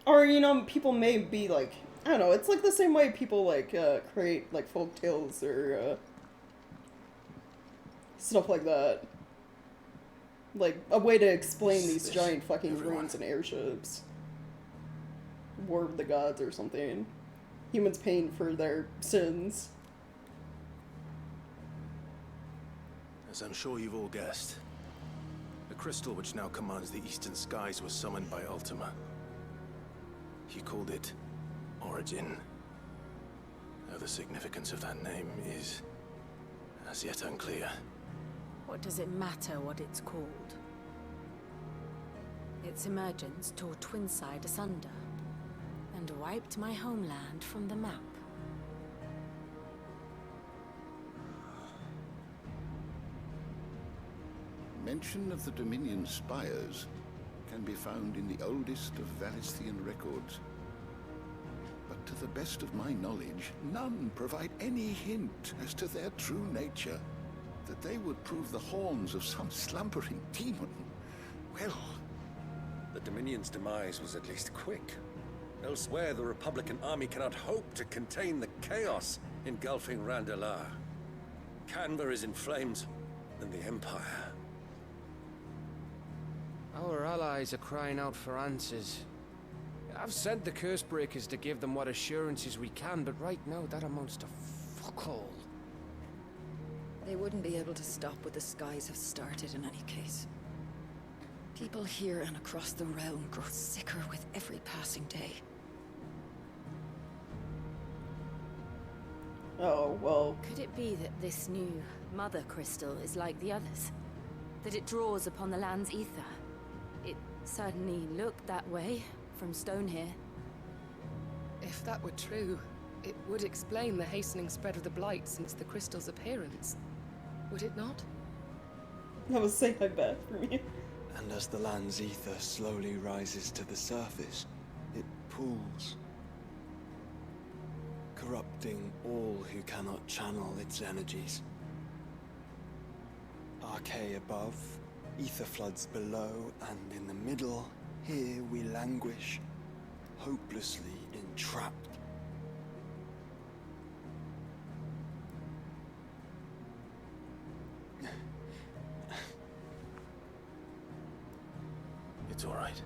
A: Or, you know, people may be like, I don't know, it's like the same way people, like, create, like, folk tales or, stuff like that. Like, a way to explain these giant fucking ruins and airships. War of the Gods or something. Humans paying for their sins.
C: As I'm sure you've all guessed, the crystal which now commands the eastern skies was summoned by Ultima. He called it Origin. Though the significance of that name is as yet unclear.
E: What does it matter what it's called? Its emergence tore Twinside asunder, and wiped my homeland from the map.
L: Mention of the Dominion spires can be found in the oldest of Valistian records. But to the best of my knowledge, none provide any hint as to their true nature. That they would prove the horns of some slumbering demon. Well...
N: The Dominion's demise was at least quick. Elsewhere, the Republican army cannot hope to contain the chaos engulfing Randalar. Canberra is in flames, and the Empire.
K: Our allies are crying out for answers. I've sent the Cursebreakers to give them what assurances we can, but right now that amounts to fuck all.
O: They wouldn't be able to stop what the skies have started in any case. People here and across the realm grow sicker with every passing day.
A: Oh, well...
E: Could it be that this new Mother Crystal is like the others? That it draws upon the land's ether? It certainly looked that way from stone here.
P: If that were true, it would explain the hastening spread of the Blight since the crystal's appearance. Would it not?
A: That was say I bet for me.
Q: And as the land's ether slowly rises to the surface, it pools, corrupting all who cannot channel its energies. Archay above, ether floods below, and in the middle, here we languish, hopelessly entrapped.
C: It's all right.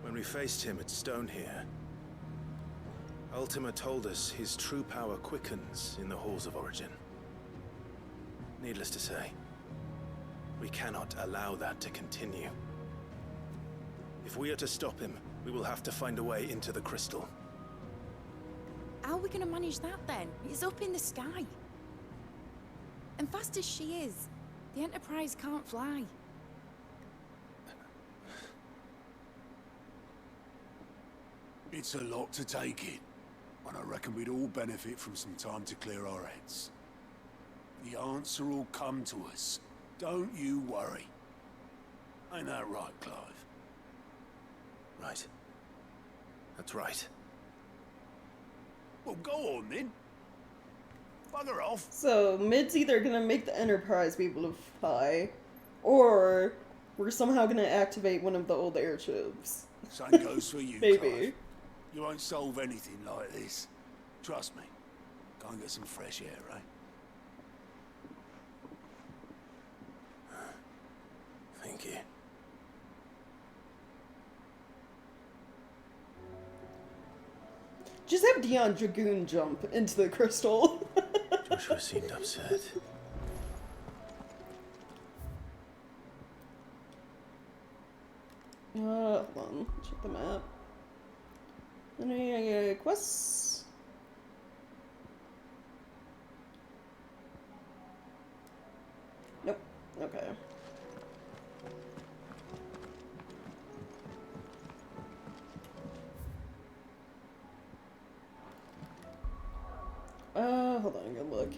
C: When we faced him at Stone here, Ultima told us his true power quickens in the halls of Origin. Needless to say, we cannot allow that to continue. If we are to stop him, we will have to find a way into the crystal.
J: How are we gonna manage that then? It's up in the sky. And fast as she is, the Enterprise can't fly.
M: It's a lot to take in, and I reckon we'd all benefit from some time to clear our heads. The answer will come to us. Don't you worry. Ain't that right, Clive?
C: Right. That's right.
M: Well, go on then. Bugger off.
A: So, Mid's either gonna make the Enterprise be able to fly, or we're somehow gonna activate one of the old airships.
M: Same goes for you,
A: Maybe.
M: Clive. You won't solve anything like this. Trust me. Go and get some fresh air, eh?
C: Thank you.
A: Just have Dion Dragoon jump into the crystal.
C: Joshua seemed upset.
A: Hold on. Check the map. Any quests? Nope. Okay. Hold on, good look.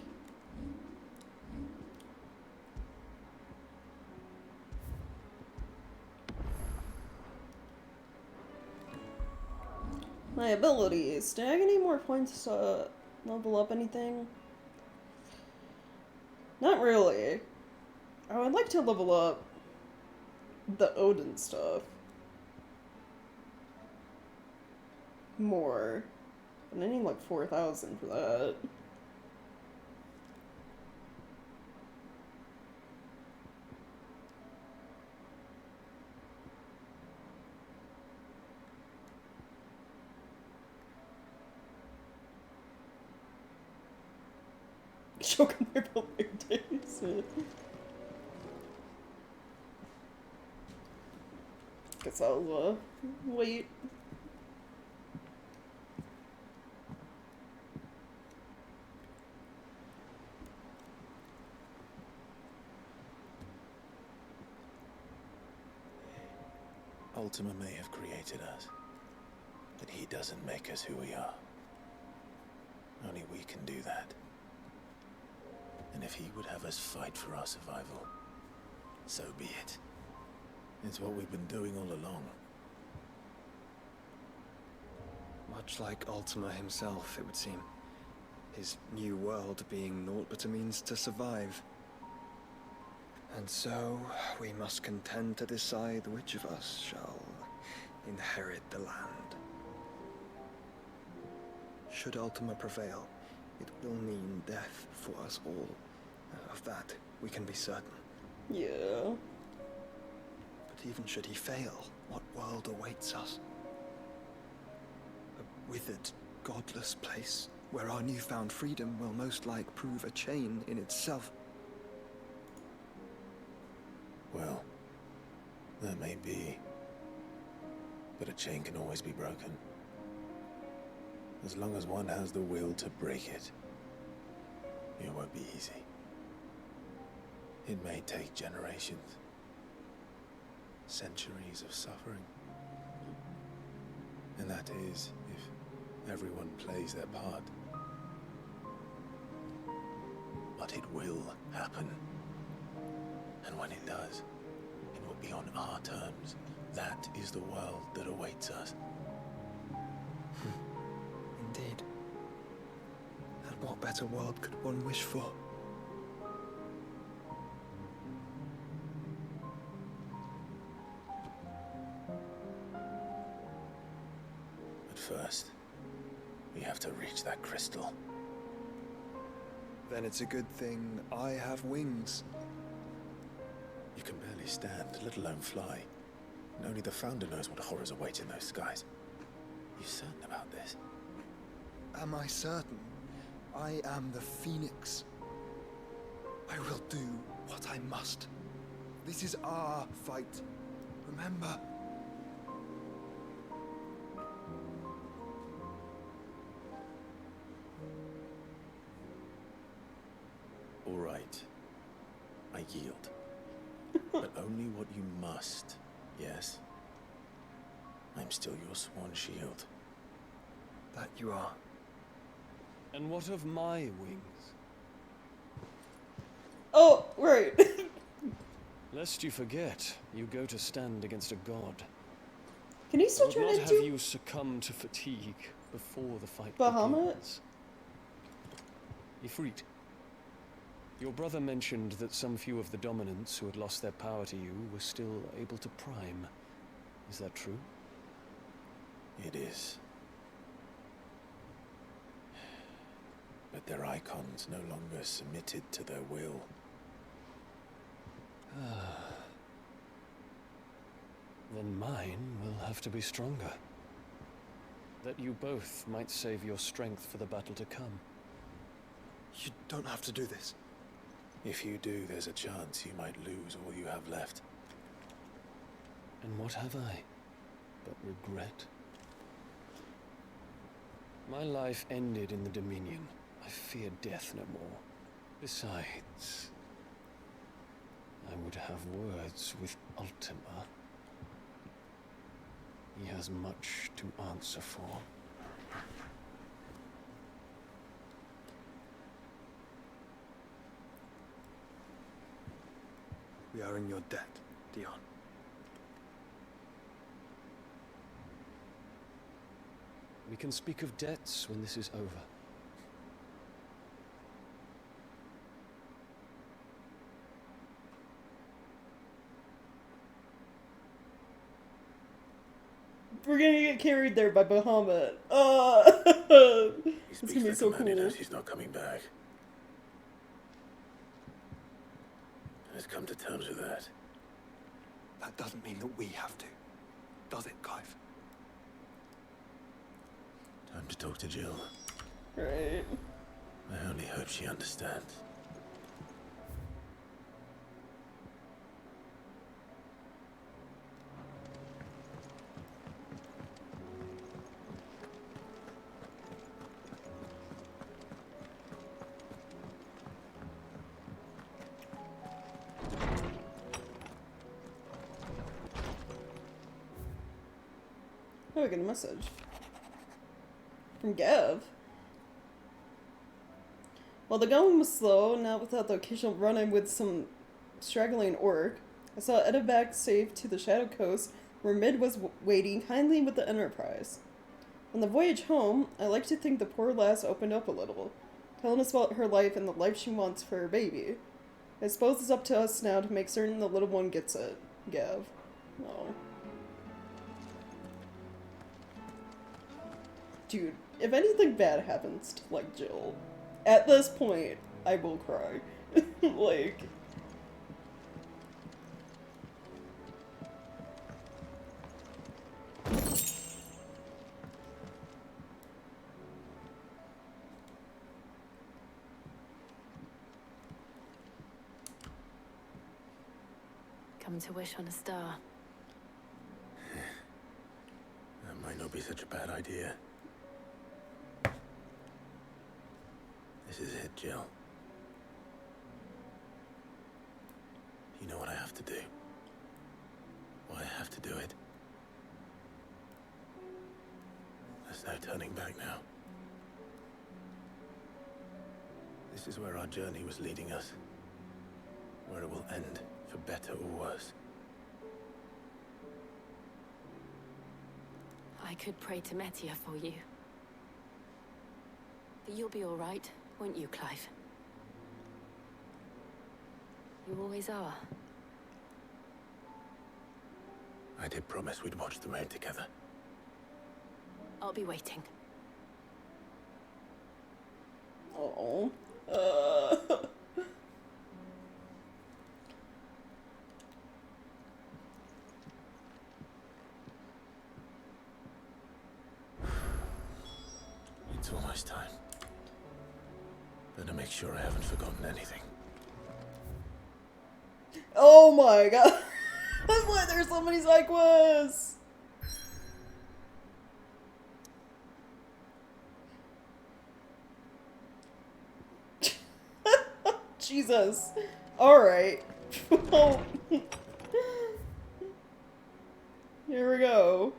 A: My abilities. Do I get any more points to level up anything? Not really. I would like to level up the Odin stuff more. But I need like 4,000 for that. Choking my big days. Guess I'll wait.
C: Ultima may have created us, but he doesn't make us who we are. Only we can do that. And if he would have us fight for our survival, so be it. It's what we've been doing all along.
Q: Much like Ultima himself, it would seem. His new world being naught but a means to survive. And so, we must contend to decide which of us shall inherit the land. Should Ultima prevail, it will mean death for us all. Of that, we can be certain.
A: Yeah.
Q: But even should he fail, what world awaits us? A withered, godless place, where our newfound freedom will most like prove a chain in itself.
C: Well, that may be. But a chain can always be broken. As long as one has the will to break it, it won't be easy. It may take generations, centuries of suffering. And that is if everyone plays their part. But it will happen. And when it does, it will be on our terms. That is the world that awaits us.
Q: Indeed. And what better world could one wish for?
C: But first, we have to reach that crystal.
Q: Then it's a good thing I have wings.
C: You can barely stand, let alone fly. And only the Founder knows what horrors await in those skies. You certain about this?
Q: Am I certain? I am the Phoenix. I will do what I must. This is our fight. Remember?
C: All right. I yield. But only what you must, yes? I'm still your sworn shield.
Q: That you are.
K: And what of my wings?
A: Oh, right.
K: Lest you forget, you go to stand against a god.
A: Can you still
R: would
A: turn
R: not
A: into
R: have you succumb to fatigue before the fight
A: Bahamut?
R: begins. Ifrit, your brother mentioned that some few of the dominants who had lost their power to you were still able to prime. Is that true?
C: It is. But their icons no longer submitted to their will.
R: Then mine will have to be stronger. That you both might save your strength for the battle to come.
Q: You don't have to do this.
C: If you do, there's a chance you might lose all you have left.
R: And what have I but regret? My life ended in the Dominion. I fear death no more. Besides, I would have words with Ultima. He has much to answer for.
Q: We are in your debt, Dion.
R: We can speak of debts when this is over.
A: We're gonna get carried there by Bahamut. It's gonna be so cool.
C: He's not coming back. Let's come to terms with that.
Q: That doesn't mean that we have to, does it, Clive?
C: Time to talk to Jill.
A: Right.
C: I only hope she understands.
A: Oh, I get a message. From Gav. While the going was slow, not without the occasional run-in with some straggling orc, I saw Edevac safe to the Shadow Coast, where Mid was waiting kindly with the Enterprise. On the voyage home, I like to think the poor lass opened up a little, telling us about her life and the life she wants for her baby. I suppose it's up to us now to make certain the little one gets it. Gav. Oh. Dude, if anything bad happens to, like, Jill, at this point, I will cry. Like...
E: Come to wish on a star.
C: That might not be such a bad idea. This is it, Jill. You know what I have to do. Why I have to do it. There's no turning back now. This is where our journey was leading us. Where it will end, for better or worse.
E: I could pray to Metia for you. But you'll be all right, won't you, Clive? You always are.
C: I did promise we'd watch the road together.
E: I'll be waiting.
A: Oh.
C: It's almost time. Better make sure I haven't forgotten anything.
A: Oh my god! That's why there's so many side quests! Jesus. Alright. Here we go.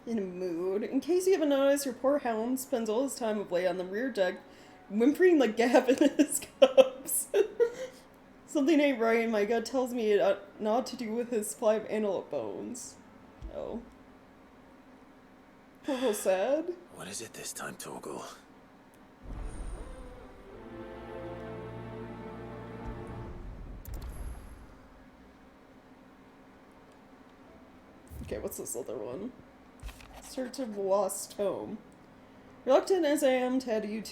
A: in a mood. In case you haven't noticed, your poor hound spends all his time of late on the rear deck, whimpering like Gavin in his cups. Something ain't right, and my gut tells me it not to do with his supply of antelope bones. Oh. Poor sad.
C: What is it this time, Torgal?
A: Okay, what's this other one? Search of Lost Tome. Reluctant as I am to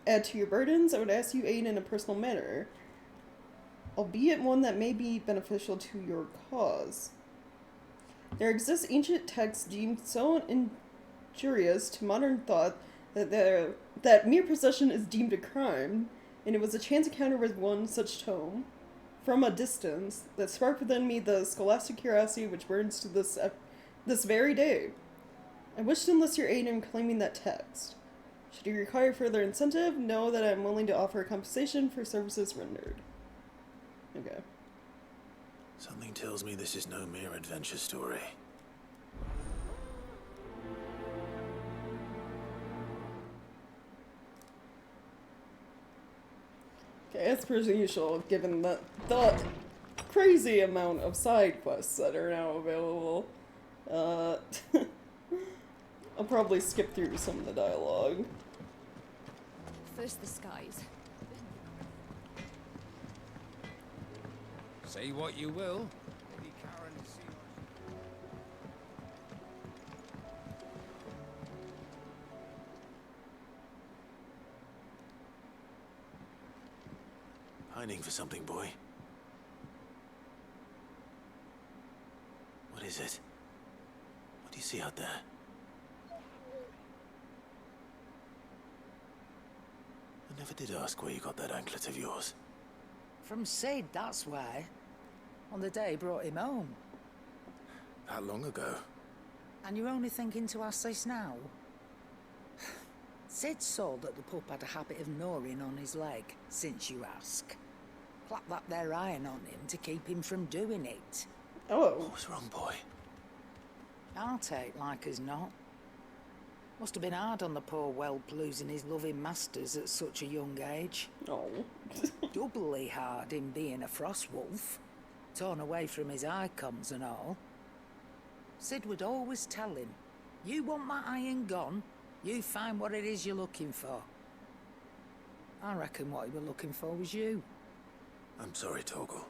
A: add to your burdens, I would ask you aid in a personal manner, albeit one that may be beneficial to your cause. There exists ancient texts deemed so injurious to modern thought that mere possession is deemed a crime, and it was a chance encounter with one such tome, from a distance, that sparked within me the scholastic curiosity which burns to this very day. I wish to enlist your aid in claiming that text. Should you require further incentive, know that I am willing to offer compensation for services rendered. Okay.
C: Something tells me this is no mere adventure story.
A: Okay, as per usual, given the crazy amount of side quests that are now available, I'll probably skip through some of the dialogue.
E: First the skies.
K: Say what you will. Lady Karen seems...
C: Pining for something, boy. What is it? What do you see out there? I never did ask where you got that anklet of yours.
S: From Sid, that's why. On the day he brought him home.
C: That long ago?
S: And you're only thinking to ask this now? Sid saw that the pup had a habit of gnawing on his leg, since you ask. Clap that there iron on him to keep him from doing it.
A: Oh.
C: What was wrong, boy?
S: I'll take like as not. Must have been hard on the poor whelp losing his loving masters at such a young age.
A: Oh.
S: Doubly hard in being a frost wolf, torn away from his icons and all. Sid would always tell him, you want that iron gone, you find what it is you're looking for. I reckon what he was looking for was you.
C: I'm sorry, Torgal.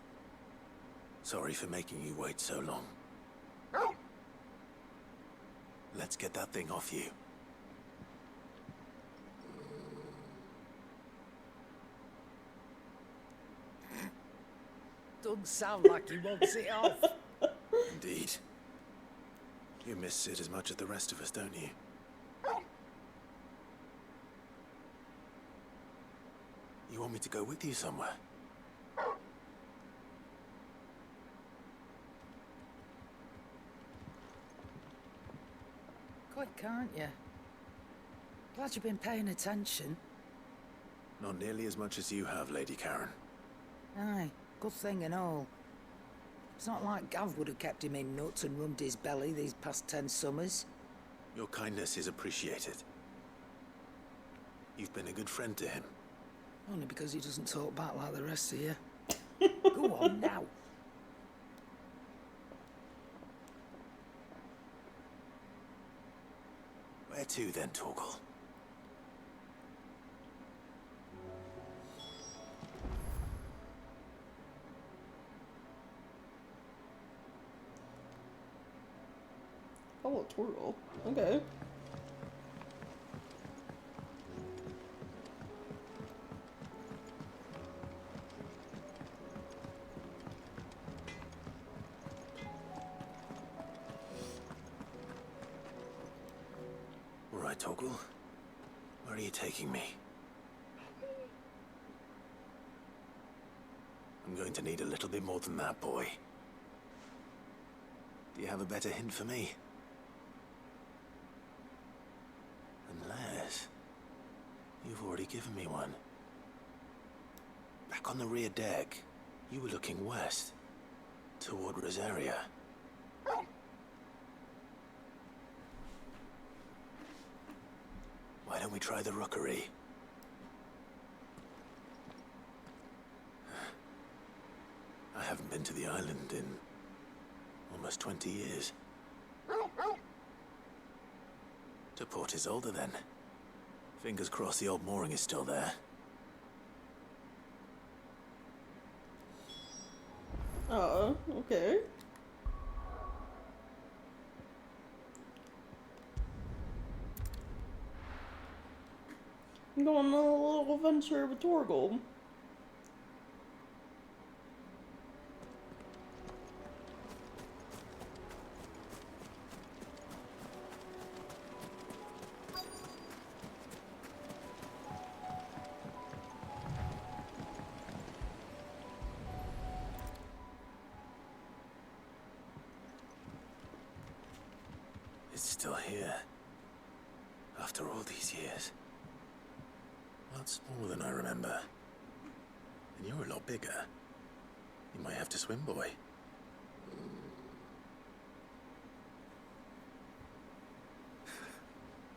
C: Sorry for making you wait so long. Let's get that thing off you.
S: Doesn't sound like he wants it off.
C: Indeed. You miss Sid as much as the rest of us, don't you? You want me to go with you somewhere?
S: Quick, aren't you? Glad you've been paying attention.
C: Not nearly as much as you have, Lady Karen.
S: Aye, good thing and all. It's not like Gav would have kept him in nuts and rubbed his belly these past 10 summers.
C: Your kindness is appreciated. You've been a good friend to him.
S: Only because he doesn't talk back like the rest of you. Go on now.
C: Where to then, Torgal?
A: Oh, a turtle. Okay.
C: All right, Torgal. Where are you taking me? I'm going to need a little bit more than that, boy. Do you have a better hint for me? Unless... you've already given me one. Back on the rear deck, you were looking west, toward Rosaria. Why don't we try the rookery? I haven't been to the island in almost 20 years. To Port Isolde, then. Fingers crossed the old mooring is still there.
A: Okay. I'm going on a little adventure with Torgal.
C: It's still here. After all these years. A lot smaller than I remember. And you're a lot bigger. You might have to swim, boy.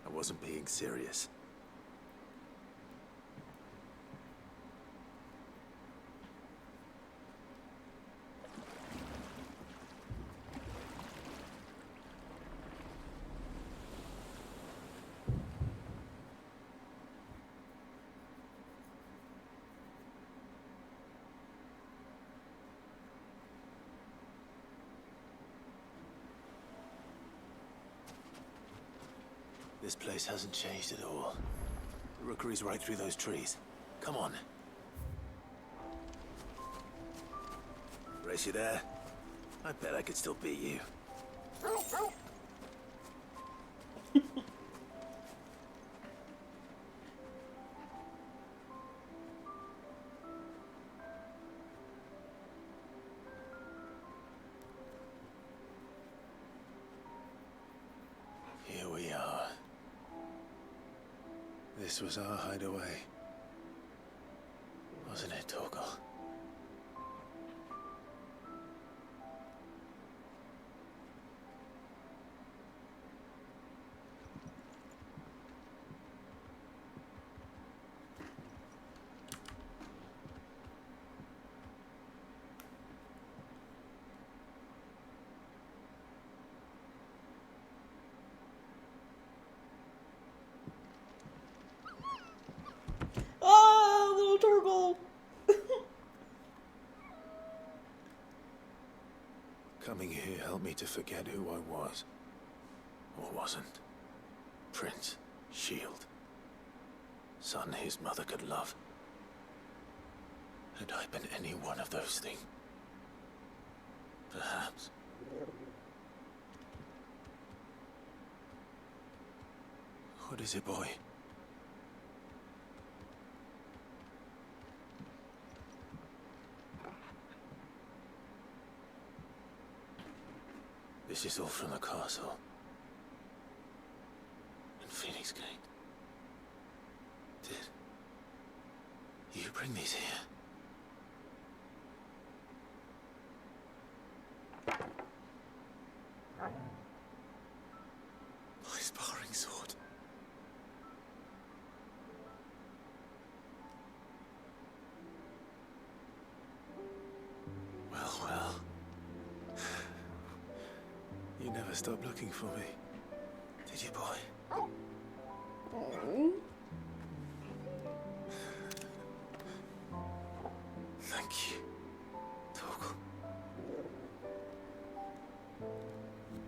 C: I wasn't being serious. This place hasn't changed at all. The rookery's right through those trees. Come on. Race you there? I bet I could still beat you. Here we are. This was our hideaway. Wasn't it, Torgal?
A: Little Torgal!
C: Coming here helped me to forget who I was. Or wasn't. Prince, shield. Son his mother could love. Had I been any one of those things? Perhaps. What is it, boy? This is all from the castle. In Phoenix Gate. Did you bring these here? My sparring sword. Well. You never stopped looking for me, did you, boy?
A: Oh.
C: Thank you, Torgal.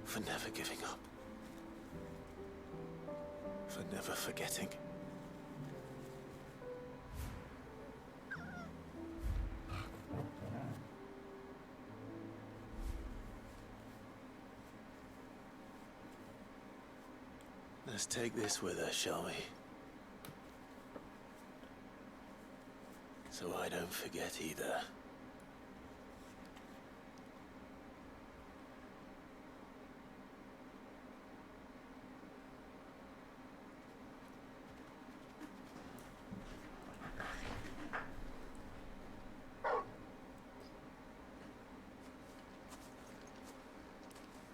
C: For never giving up. For never forgetting. Let's take this with us, shall we? So I don't forget either.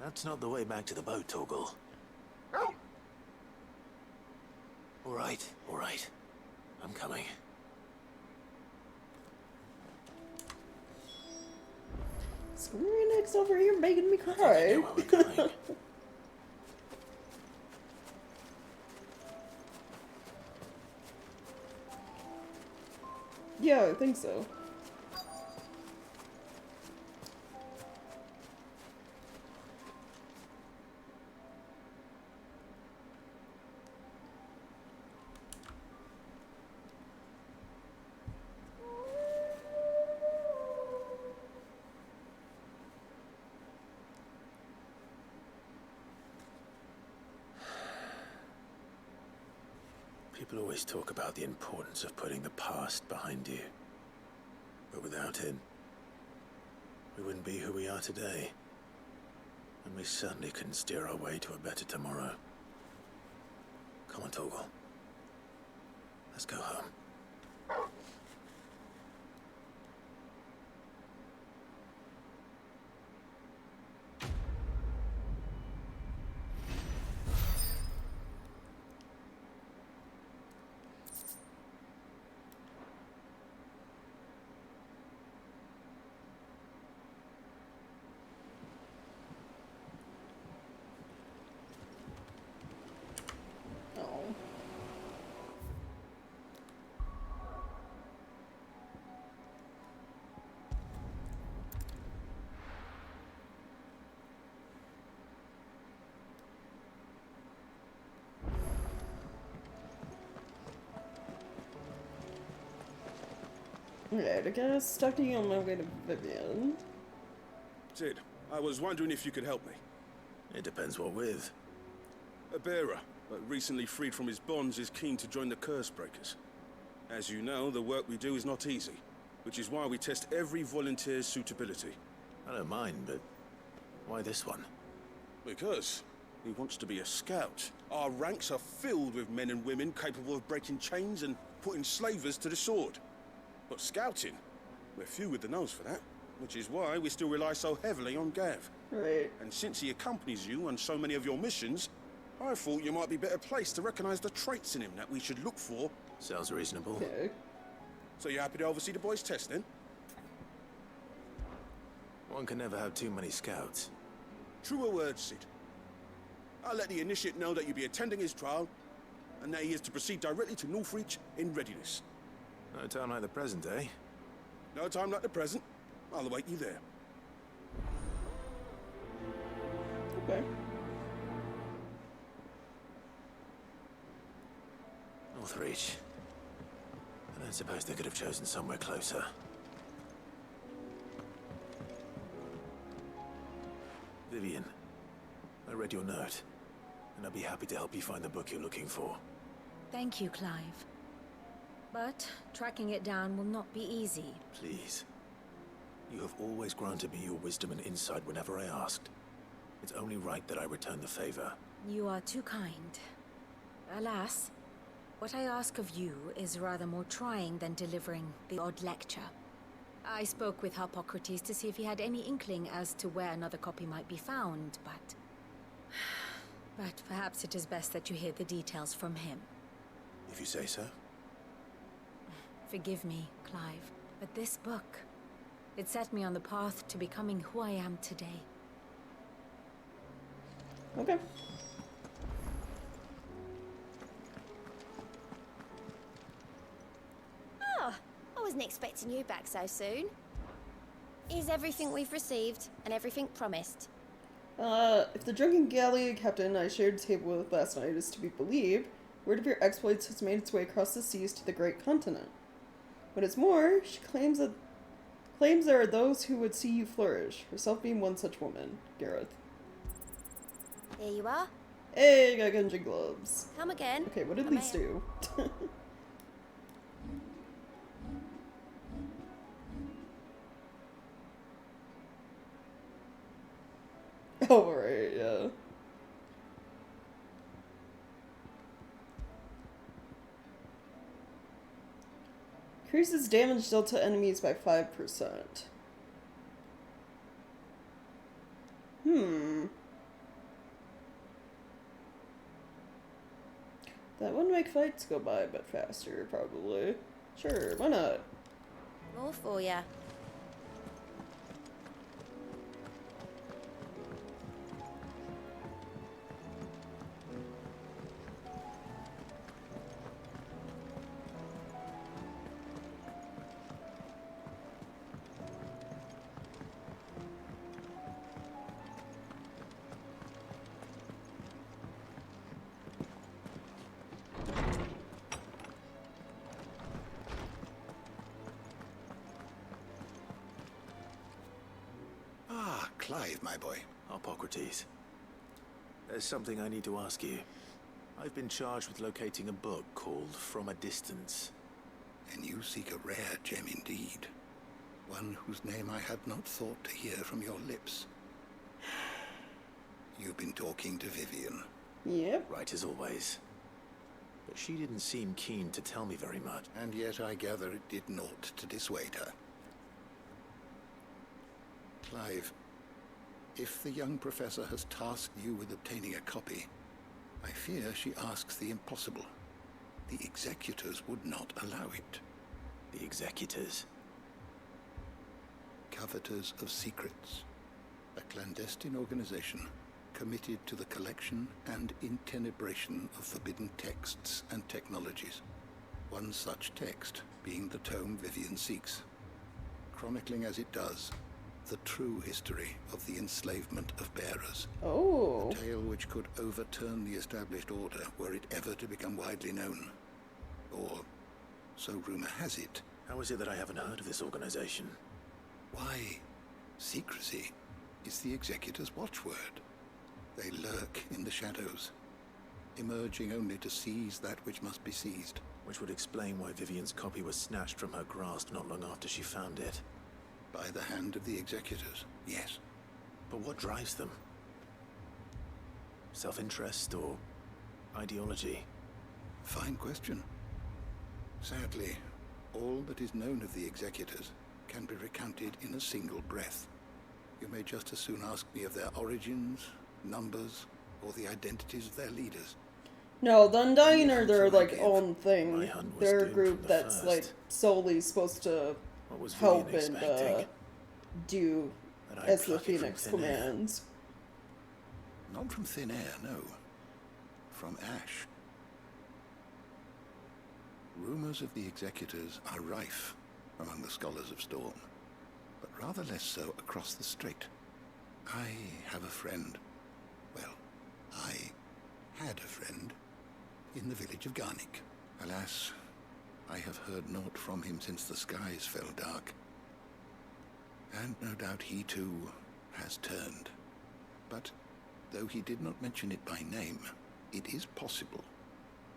C: That's not the way back to the boat, Torgal. Or all right. I'm coming.
A: Square Enix over here making me cry.
C: I know where we're going.
A: Yeah, I think so.
C: People always talk about the importance of putting the past behind you. But without it, we wouldn't be who we are today. And we certainly couldn't steer our way to a better tomorrow. Come on, Torgal. Let's go home. Alright, I guess studying on my way to Vivian.
T: Sid, I was wondering if you could help me.
C: It depends what with.
T: A bearer, but recently freed from his bonds, is keen to join the Cursebreakers. As you know, the work we do is not easy, which is why we test every volunteer's suitability.
C: I don't mind, but why this one?
T: Because he wants to be a scout. Our ranks are filled with men and women capable of breaking chains and putting slavers to the sword. But scouting, we're few with the nose for that, which is why we still rely so heavily on Gav.
A: Right.
T: And since he accompanies you on so many of your missions, I thought you might be better placed to recognize the traits in him that we should look for.
C: Sounds reasonable.
A: Okay.
T: So you're happy to oversee the boys' test, then?
C: One can never have too many scouts.
T: Truer words, Sid. I'll let the initiate know that you'll be attending his trial, and that he is to proceed directly to Northreach in readiness.
C: No time like the present, eh?
T: No time like the present. I'll await you there.
A: Okay.
C: Northreach. I don't suppose they could have chosen somewhere closer. Vivian, I read your note, and I'll be happy to help you find the book you're looking for.
U: Thank you, Clive. But tracking it down will not be easy.
C: Please. You have always granted me your wisdom and insight whenever I asked. It's only right that I return the favor.
U: You are too kind. Alas, what I ask of you is rather more trying than delivering the odd lecture. I spoke with Harpocrates to see if he had any inkling as to where another copy might be found, but... But perhaps it is best that you hear the details from him.
C: If you say so.
U: Forgive me, Clive, but this book, it set me on the path to becoming who I am today.
A: Okay.
V: Oh, I wasn't expecting you back so soon. Is everything we've received and everything promised?
A: If the drunken galley captain I shared a table with last night is to be believed, word of your exploits has made its way across the seas to the great continent. What is more, she claims there are those who would see you flourish, herself being one such woman, Gareth.
V: Here you are.
A: Hey, got Gungeon gloves.
V: Come again.
A: Okay, what did
V: Come
A: these do? Oh, right, yeah. Increases damage dealt to enemies by 5%. That would make fights go by a bit faster, probably. Sure, why not?
U: More for ya.
C: Clive, my boy. Hippocrates. There's something I need to ask you. I've been charged with locating a book called From a Distance.
L: And you seek a rare gem indeed. One whose name I had not thought to hear from your lips. You've been talking to Vivian.
A: Yep.
C: Right as always. But she didn't seem keen to tell me very much.
L: And yet I gather it did naught to dissuade her. Clive, if the young professor has tasked you with obtaining a copy, I fear she asks the impossible. The executors would not allow it.
C: The executors?
L: Coveters of secrets. A clandestine organization committed to the collection and intenebration of forbidden texts and technologies. One such text being the tome Vivian seeks, chronicling as it does the true history of the enslavement of bearers.
A: Oh.
L: A tale which could overturn the established order were it ever to become widely known. Or, so rumor has it.
C: How is it that I haven't heard of this organization?
L: Why, secrecy is the executor's watchword. They lurk in the shadows, emerging only to seize that which must be seized.
C: Which would explain why Vivian's copy was snatched from her grasp not long after she found it.
L: By the hand of the executors, yes.
C: But what drives them? Self-interest or ideology?
L: Fine question. Sadly, all that is known of the executors can be recounted in a single breath. You may just as soon ask me of their origins, numbers, or the identities of their leaders.
A: No, the Undying are their, like, own thing. They're a group that's, like, solely supposed to help and, do as the Phoenix commands.
L: Not from thin air, no. From ash. Rumors of the executors are rife among the scholars of Storm, but rather less so across the strait. I have a friend. Well, I had a friend in the village of Garnick. Alas, I have heard naught from him since the skies fell dark. And no doubt he too has turned. But though he did not mention it by name, it is possible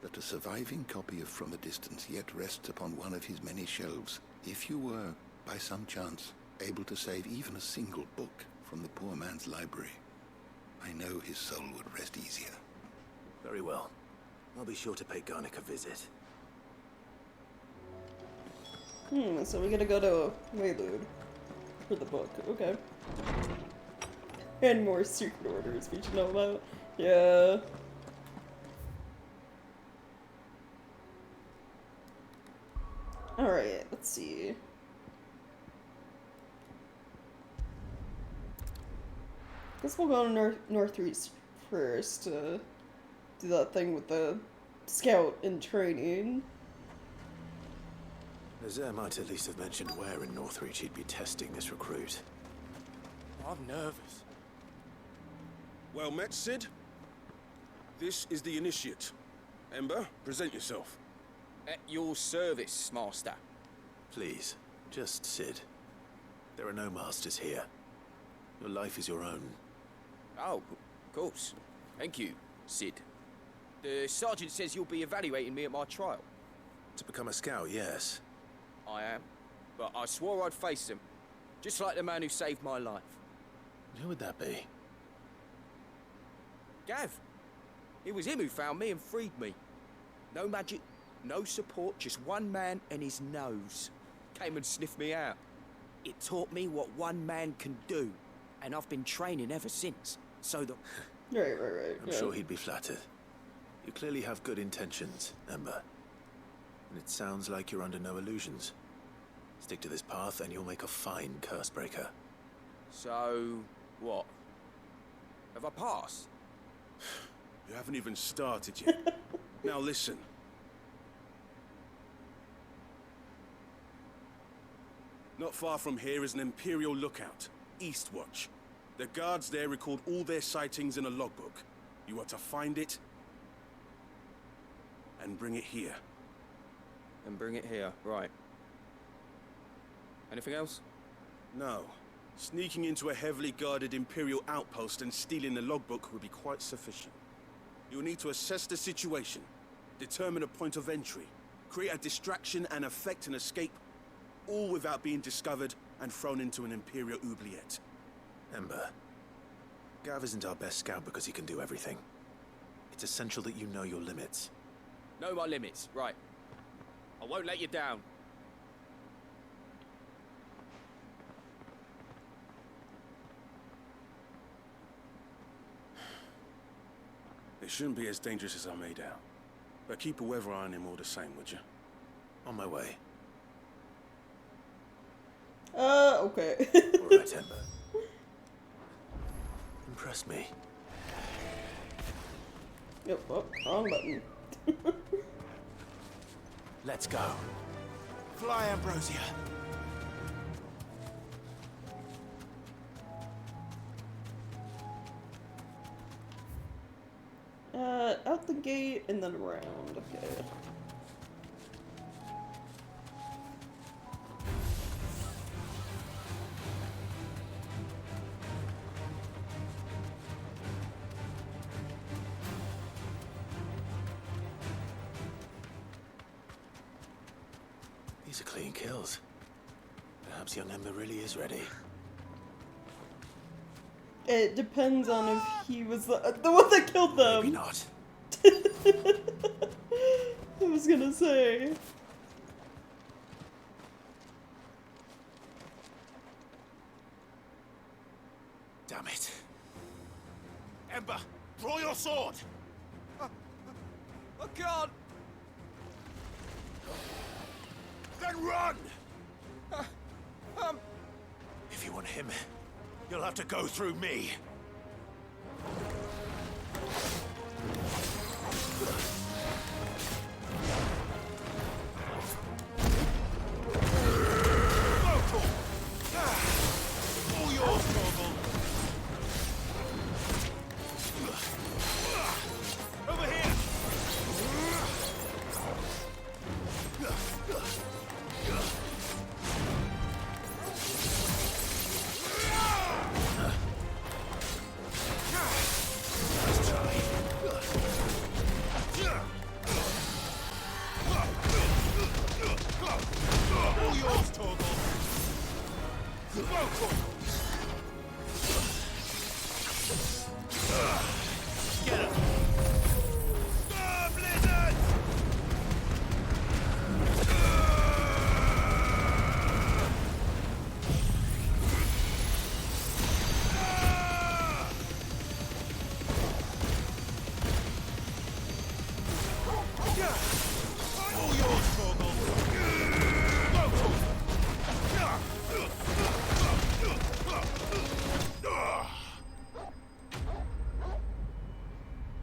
L: that a surviving copy of From a Distance yet rests upon one of his many shelves. If you were, by some chance, able to save even a single book from the poor man's library, I know his soul would rest easier.
C: Very well. I'll be sure to pay Garnick a visit.
A: So we gotta go to Waylude for the book. Okay. And more secret orders we should know about. Yeah. Alright, let's see. Guess we'll go to Northeast first to do that thing with the scout in training.
C: Nazaire might at least have mentioned where in Northreach he'd be testing this recruit.
D: I'm nervous.
T: Well met, Sid. This is the Initiate. Ember, present yourself.
D: At your service, Master.
C: Please, just Sid. There are no masters here. Your life is your own.
D: Oh, of course. Thank you, Sid. The sergeant says you'll be evaluating me at my trial.
C: To become a scout, yes.
D: I am. But I swore I'd face him. Just like the man who saved my life.
C: Who would that be?
D: Gav. It was him who found me and freed me. No magic, no support, just one man and his nose. Came and sniffed me out. It taught me what one man can do. And I've been training ever since. So that...
A: Right.
C: I'm sure he'd be flattered. You clearly have good intentions, Ember. And it sounds like you're under no illusions. Stick to this path and you'll make a fine Cursebreaker.
D: So, what? Have I passed?
T: You haven't even started yet. Now listen. Not far from here is an Imperial lookout, Eastwatch. The guards there record all their sightings in a logbook. You are to find it and bring it here.
D: And bring it here, right. Anything else?
T: No. Sneaking into a heavily guarded Imperial outpost and stealing the logbook would be quite sufficient. You'll need to assess the situation, determine a point of entry, create a distraction and effect an escape, all without being discovered and thrown into an Imperial oubliette.
C: Ember, Gav isn't our best scout because he can do everything. It's essential that you know your limits.
D: Know my limits, right. I won't let you down.
T: It shouldn't be as dangerous as I made out. But keep a weather eye on him all the same, would you?
C: On my way.
A: Okay.
C: Alright, Ember. Impress me.
A: Yep, oh, wrong button.
C: Let's go.
B: Fly, Ambrosia.
A: Out the gate and then around, okay.
C: These are clean kills. Perhaps young Ember really is ready.
A: It depends on if he was the one that killed them.
C: Maybe not.
A: I was gonna say.
C: Damn it. Ember, draw your sword!
D: I can't!
C: Then run! If you want him, you'll have to go through me. All yours, Torgal. Over here! Nice try. All yours, Torgal. Get him! Blizzard! All yours, Torgal.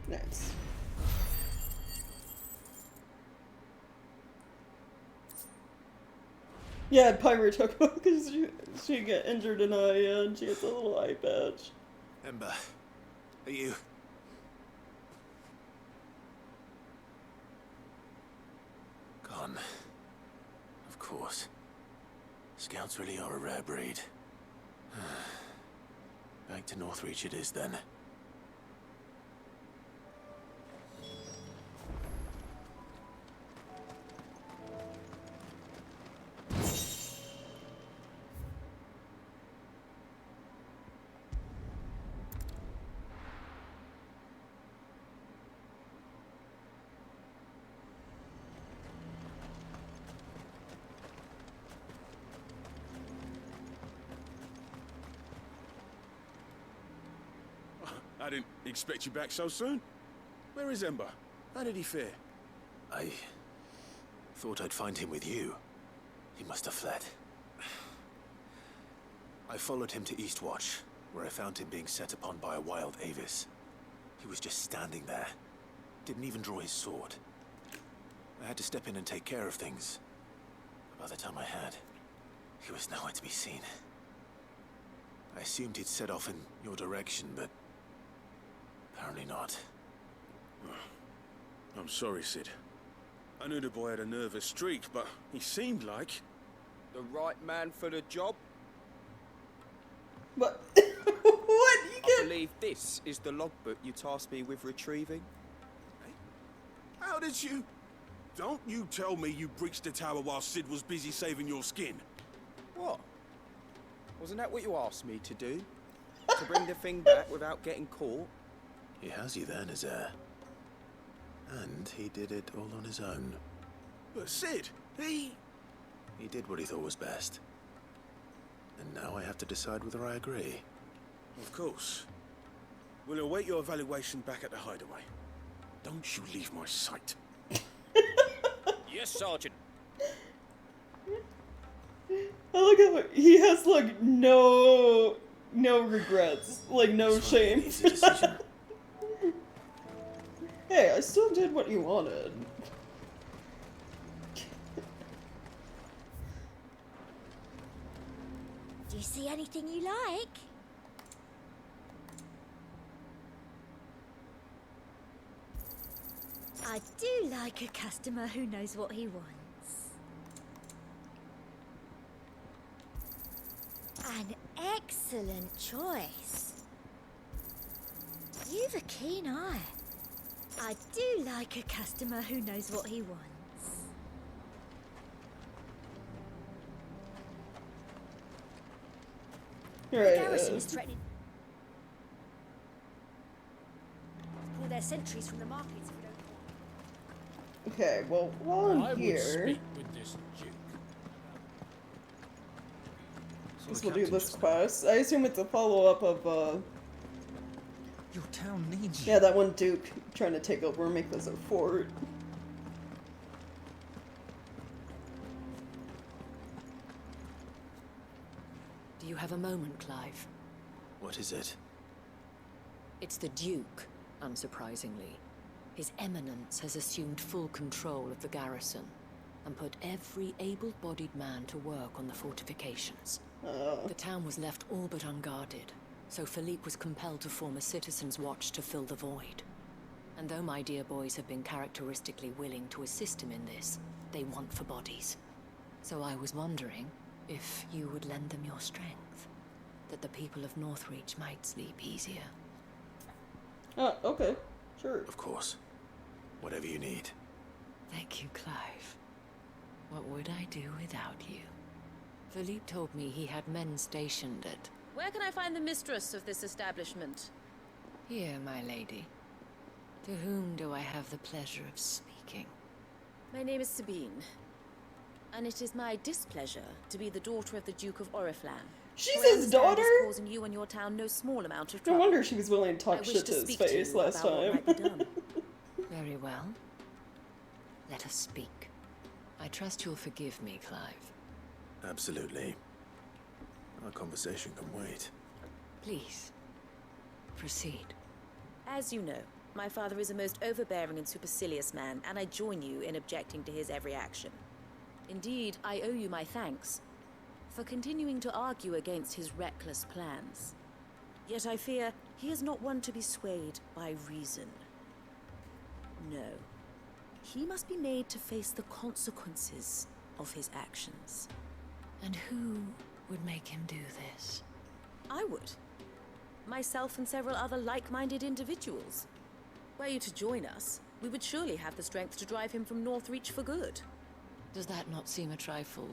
A: Nice. Yeah, Pyro took her because she got injured in eye and she has a little eye patch.
C: Ember, are you... Gone. Of course. Scouts really are a rare breed. Back to Northreach it is then.
T: I didn't expect you back so soon. Where is Ember? How did he fare?
C: I thought I'd find him with you. He must have fled. I followed him to Eastwatch, where I found him being set upon by a wild Avis. He was just standing there. Didn't even draw his sword. I had to step in and take care of things. By the time I had, he was nowhere to be seen. I assumed he'd set off in your direction, but apparently not.
T: I'm sorry, Sid. I knew the boy had a nervous streak, but he seemed like...
D: The right man for the job?
A: What? What?
D: I believe this is the logbook you tasked me with retrieving.
T: How did you... Don't you tell me you breached the tower while Sid was busy saving your skin.
D: What? Wasn't that what you asked me to do? To bring the thing back without getting caught?
C: He has you there, Nazaire. And he did it all on his own.
T: But Sid, he
C: did what he thought was best. And now I have to decide whether I agree.
T: Of course. We'll await your evaluation back at the hideaway. Don't you leave my sight.
D: Yes, Sergeant.
A: I like how he has like no regrets, like no shame. Hey, I still did what you wanted.
U: Do you see anything you like? I do like a customer who knows what he wants. An excellent choice. You've a keen eye. I do like a customer who knows what he wants.
A: The
U: garrison is threatening to pull their sentries from the markets if we don't.
A: Okay, well, while I'm here, guess we'll do this quest. I assume it's a follow-up of,
G: Your town needs
A: yeah, that one Duke trying to take over and make this a fort.
O: Do you have a moment, Clive?
C: What is it?
O: It's the Duke, unsurprisingly. His Eminence has assumed full control of the garrison and put every able-bodied man to work on the fortifications. The town was left all but unguarded, so Philippe was compelled to form a citizens' watch to fill the void. And though my dear boys have been characteristically willing to assist him in this, they want for bodies. So I was wondering if you would lend them your strength, that the people of Northreach might sleep easier.
A: Okay. Sure.
C: Of course. Whatever you need.
O: Thank you, Clive. What would I do without you? Philippe told me he had men stationed at...
E: Where can I find the mistress of this establishment?
O: Here, my lady. To whom do I have the pleasure of speaking?
E: My name is Sabine. And it is my displeasure to be the daughter of the Duke of Oriflamme.
A: She's his daughter?
E: Causing you and your town no small amount of
A: No
E: trouble.
A: wonder she was willing to talk shit to his face last time.
O: Very well. Let us speak. I trust you'll forgive me, Clive.
C: Absolutely. Our conversation can wait.
O: Please, proceed.
E: As you know, my father is a most overbearing and supercilious man, and I join you in objecting to his every action. Indeed, I owe you my thanks for continuing to argue against his reckless plans. Yet I fear he is not one to be swayed by reason. No. He must be made to face the consequences of his actions.
O: And who would make him do this?
E: I would. Myself and several other like-minded individuals. Were you to join us, we would surely have the strength to drive him from Northreach for good.
O: Does that not seem a trifle...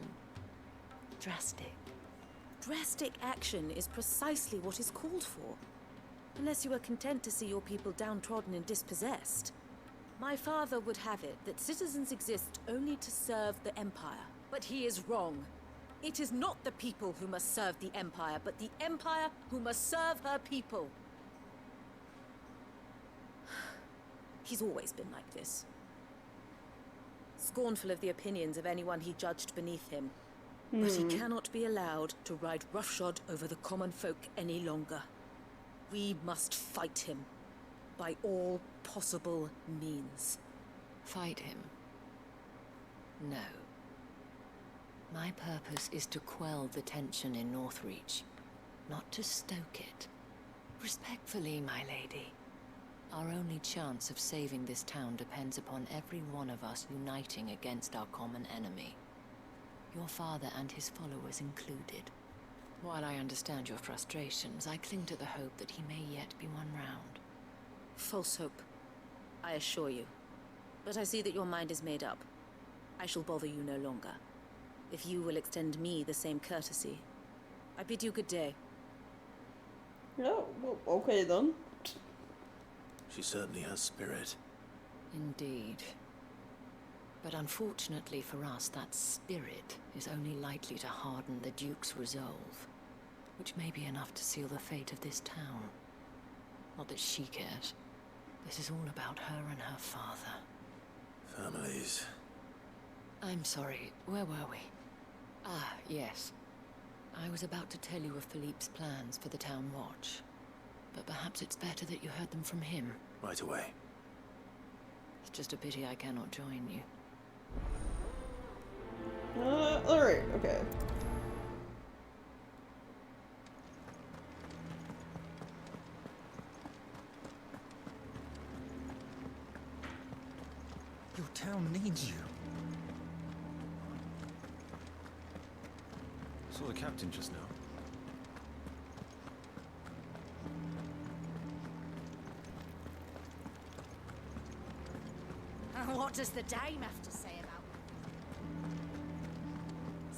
O: drastic?
E: Drastic action is precisely what is called for. Unless you are content to see your people downtrodden and dispossessed. My father would have it that citizens exist only to serve the Empire. But he is wrong. It is not the people who must serve the Empire, but the Empire who must serve her people. He's always been like this. Scornful of the opinions of anyone he judged beneath him. But he cannot be allowed to ride roughshod over the common folk any longer. We must fight him by all possible means.
O: Fight him? No. My purpose is to quell the tension in Northreach, not to stoke it. Respectfully, my lady. Our only chance of saving this town depends upon every one of us uniting against our common enemy. Your father and his followers included. While I understand your frustrations, I cling to the hope that he may yet be won round.
E: False hope, I assure you. But I see that your mind is made up. I shall bother you no longer. If you will extend me the same courtesy, I bid you good day.
A: Oh, well, okay then.
C: She certainly has spirit.
O: Indeed. But unfortunately for us, that spirit is only likely to harden the Duke's resolve, which may be enough to seal the fate of this town. Not that she cares. This is all about her and her father.
C: Families.
O: I'm sorry, where were we? Ah, yes. I was about to tell you of Philippe's plans for the town watch. But perhaps it's better that you heard them from him.
C: Right away.
O: It's just a pity I cannot join you.
A: Alright, okay.
G: Your town needs you.
Q: Saw the captain just now.
U: What does the dame have to say about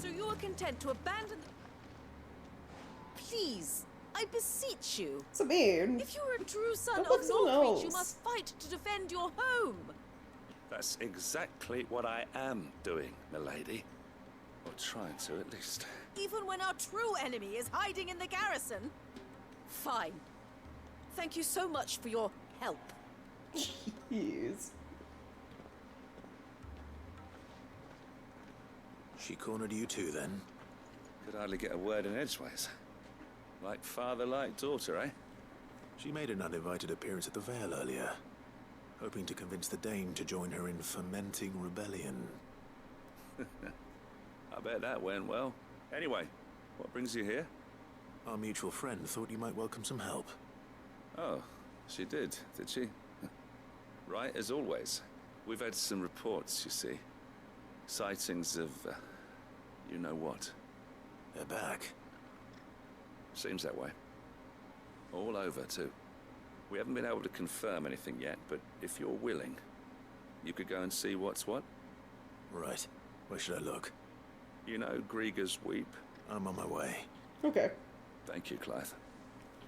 E: So you are content to abandon the... Please, I beseech you.
A: What's it mean?
E: If you are a true son
A: Don't
E: of
A: look someone
E: Northreach,
A: else.
E: you must fight to defend your home.
N: That's exactly what I am doing, milady. Or trying to, at least.
E: Even when our true enemy is hiding in the garrison? Fine. Thank you so much for your help.
A: Jeez.
C: She cornered you too, then?
N: Could hardly get a word in edgeways. Like father, like daughter, eh?
C: She made an uninvited appearance at the Vale earlier, hoping to convince the Dame to join her in fomenting rebellion.
N: I bet that went well. Anyway, what brings you here?
C: Our mutual friend thought you might welcome some help.
N: Oh, she did she? Right, as always. We've had some reports, you see. Sightings of, you know what.
C: They're back.
N: Seems that way. All over, too. We haven't been able to confirm anything yet, but if you're willing, you could go and see what's what.
C: Right. Where should I look?
N: You know Grieger's Weep?
C: I'm on my way.
A: Okay.
N: Thank you, Clive.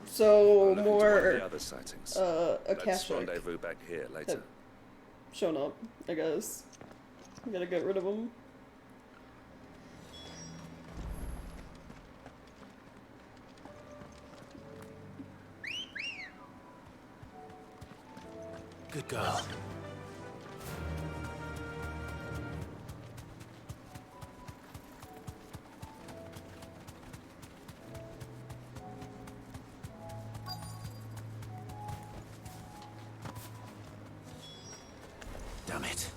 A: So,
N: I'll
A: more,
N: the other sightings.
A: Let's
N: Let's rendezvous back here later.
A: have shown up, I guess. We gotta get rid of them.
C: Good girl. Damn it.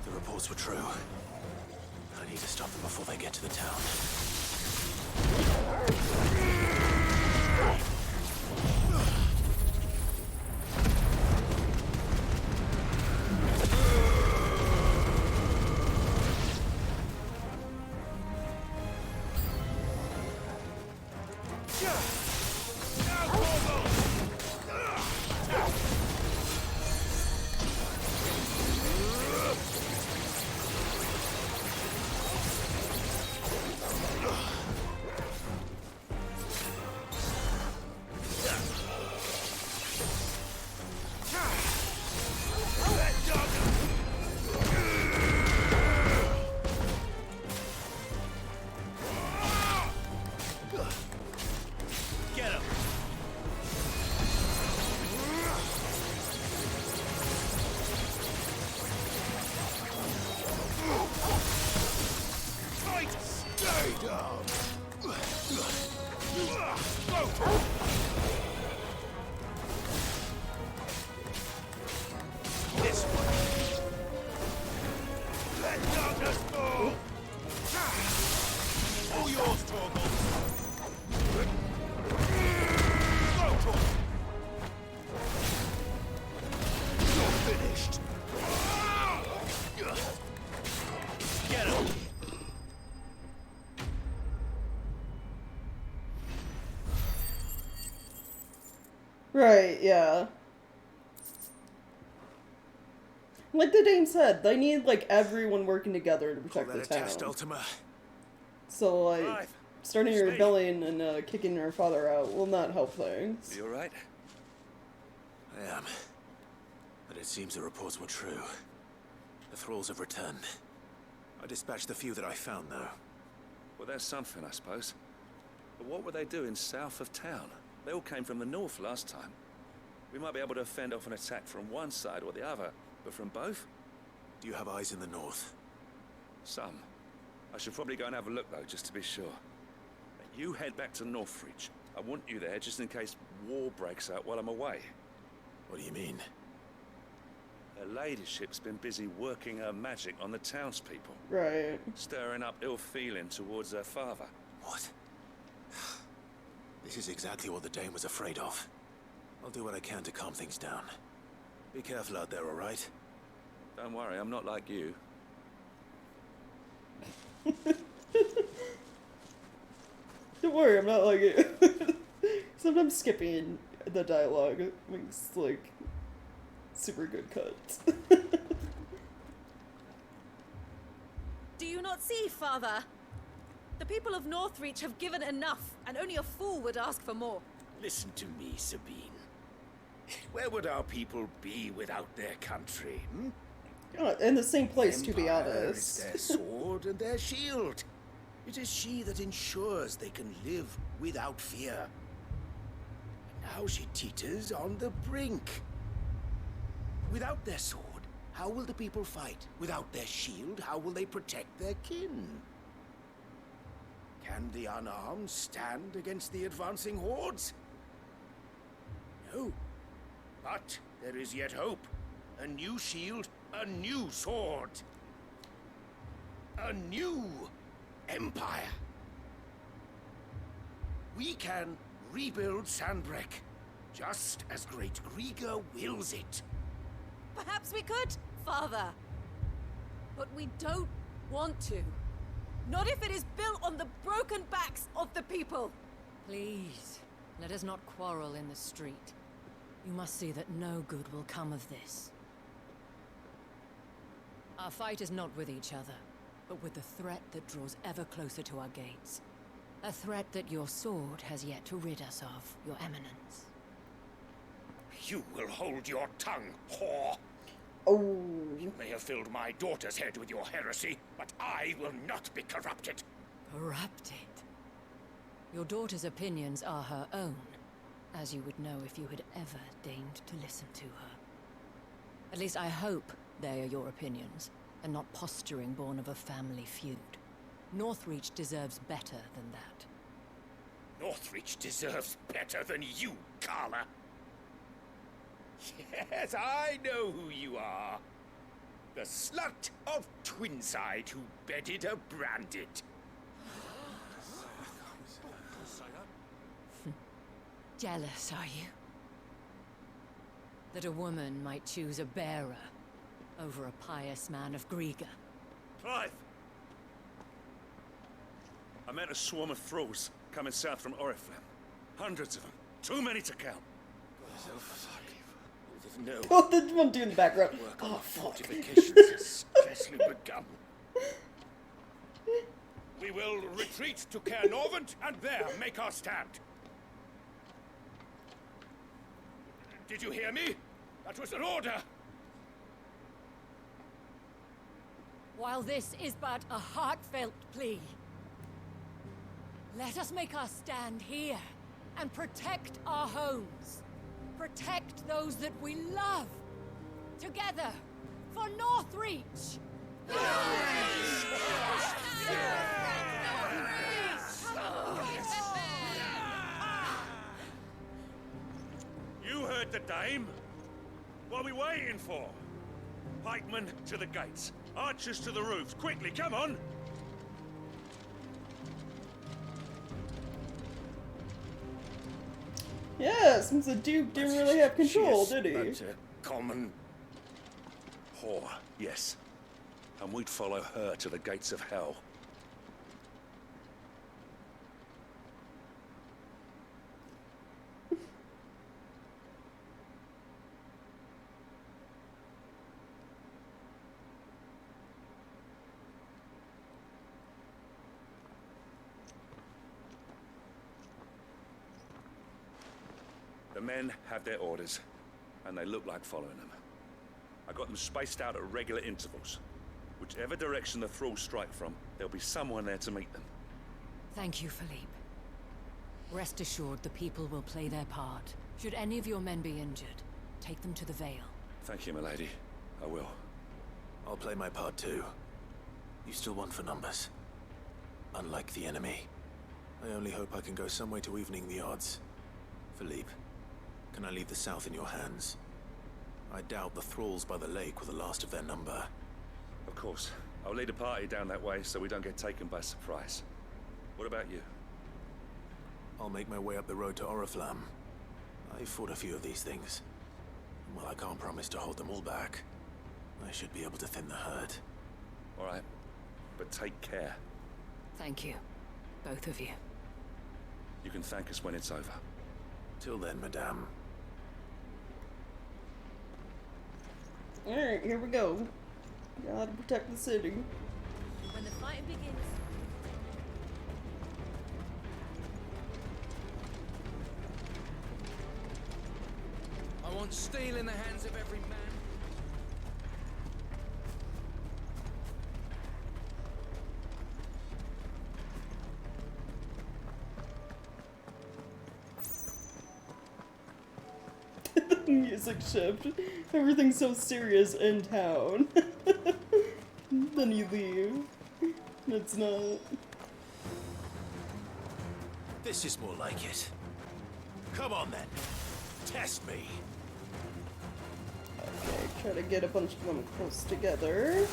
C: The reports were true. I need to stop them before they get to the town.
A: Right, yeah. Like the Dame said, they need, like, everyone working together to protect the town.
B: Ultima.
A: So, like, starting a rebellion and kicking your father out will not help things.
N: You alright?
C: I am. But it seems the reports were true. The thralls have returned. I dispatched the few that I found, though.
N: Well, there's something, I suppose. But what were they doing south of town? They all came from the north last time. We might be able to fend off an attack from one side or the other, but from both?
C: Do you have eyes in the north?
N: Some. I should probably go and have a look, though, just to be sure. You head back to Northreach. I want you there just in case war breaks out while I'm away.
C: What do you mean?
N: Her ladyship's been busy working her magic on the townspeople.
A: Right.
N: Stirring up ill feeling towards her father.
C: What? This is exactly what the Dame was afraid of. I'll do what I can to calm things down. Be careful out there, all right?
N: Don't worry, I'm not like you.
A: Don't worry, I'm not like you. Sometimes skipping the dialogue makes, like, super good cuts.
E: Do you not see, Father? The people of Northreach have given enough, and only a fool would ask for more.
F: Listen to me, Sabine. Where would our people be without their country, hmm?
A: In the same place, to be
F: Empire
A: honest.
F: is their sword and their shield. It is she that ensures they can live without fear. And now she teeters on the brink. Without their sword, how will the people fight? Without their shield, how will they protect their kin? Can the unarmed stand against the advancing hordes? No. But there is yet hope. A new shield, a new sword. A new empire. We can rebuild Sandbreck, just as great Grieger wills it.
E: Perhaps we could, Father. But we don't want to. Not if it is built on the broken backs of the people.
O: Please, let us not quarrel in the street. You must see that no good will come of this. Our fight is not with each other, but with the threat that draws ever closer to our gates. A threat that your sword has yet to rid us of, Your Eminence.
F: You will hold your tongue, whore.
A: Oh.
F: You may have filled my daughter's head with your heresy, but I will not be corrupted.
O: Corrupted? Your daughter's opinions are her own, as you would know if you had ever deigned to listen to her. At least I hope they are your opinions, and not posturing born of a family feud. Northreach deserves better than that.
F: Northreach deserves better than you, Carla. Yes, I know who you are. The slut of Twinside who bedded a branded.
O: Jealous, are you? That a woman might choose a bearer over a pious man of Grieger.
N: Clive! I met a swarm of thralls coming south from Oriflame. Hundreds of them. Too many to count.
F: No.
A: Oh, the one dude in the background.
F: Work
A: Oh,
F: on
A: fuck.
F: fortifications has scarcely begun. We will retreat to Caer Norvent and there make our stand. Did you hear me? That was an order.
O: While this is but a heartfelt plea, let us make our stand here and protect our homes. Protect those that we love. Together, for Northreach!
N: You heard the dame. What are we waiting for? Pikemen to the gates. Archers to the roofs. Quickly, come on!
A: Yeah, since the Duke didn't really have control,
F: She is
A: did he?
F: but a common
N: Whore, yes. And we'd follow her to the gates of hell.
H: The men have their orders, and they look like following them. I got them spaced out at regular intervals. Whichever direction the thralls strike from, there'll be someone there to meet them.
O: Thank you, Philippe. Rest assured the people will play their part. Should any of your men be injured, take them to the Vale.
H: Thank you, milady. I will.
C: I'll play my part too. You still want for numbers. Unlike the enemy. I only hope I can go some way to evening the odds. Philippe, can I leave the south in your hands? I doubt the thralls by the lake were the last of their number.
H: Of course. I'll lead a party down that way so we don't get taken by surprise. What about you?
C: I'll make my way up the road to Oriflamme. I've fought a few of these things. And while I can't promise to hold them all back, I should be able to thin the herd.
H: All right. But take care.
O: Thank you. Both of you.
H: You can thank us when it's over.
C: Till then, madame.
A: Alright, here we go. Gotta protect the city.
E: When the fighting begins.
K: I want steel in the hands of every man.
A: The music shift. Everything's so serious in town. Then you leave. It's not.
C: This is more like it. Come on then. Test me.
A: Okay, try to get a bunch of them close together.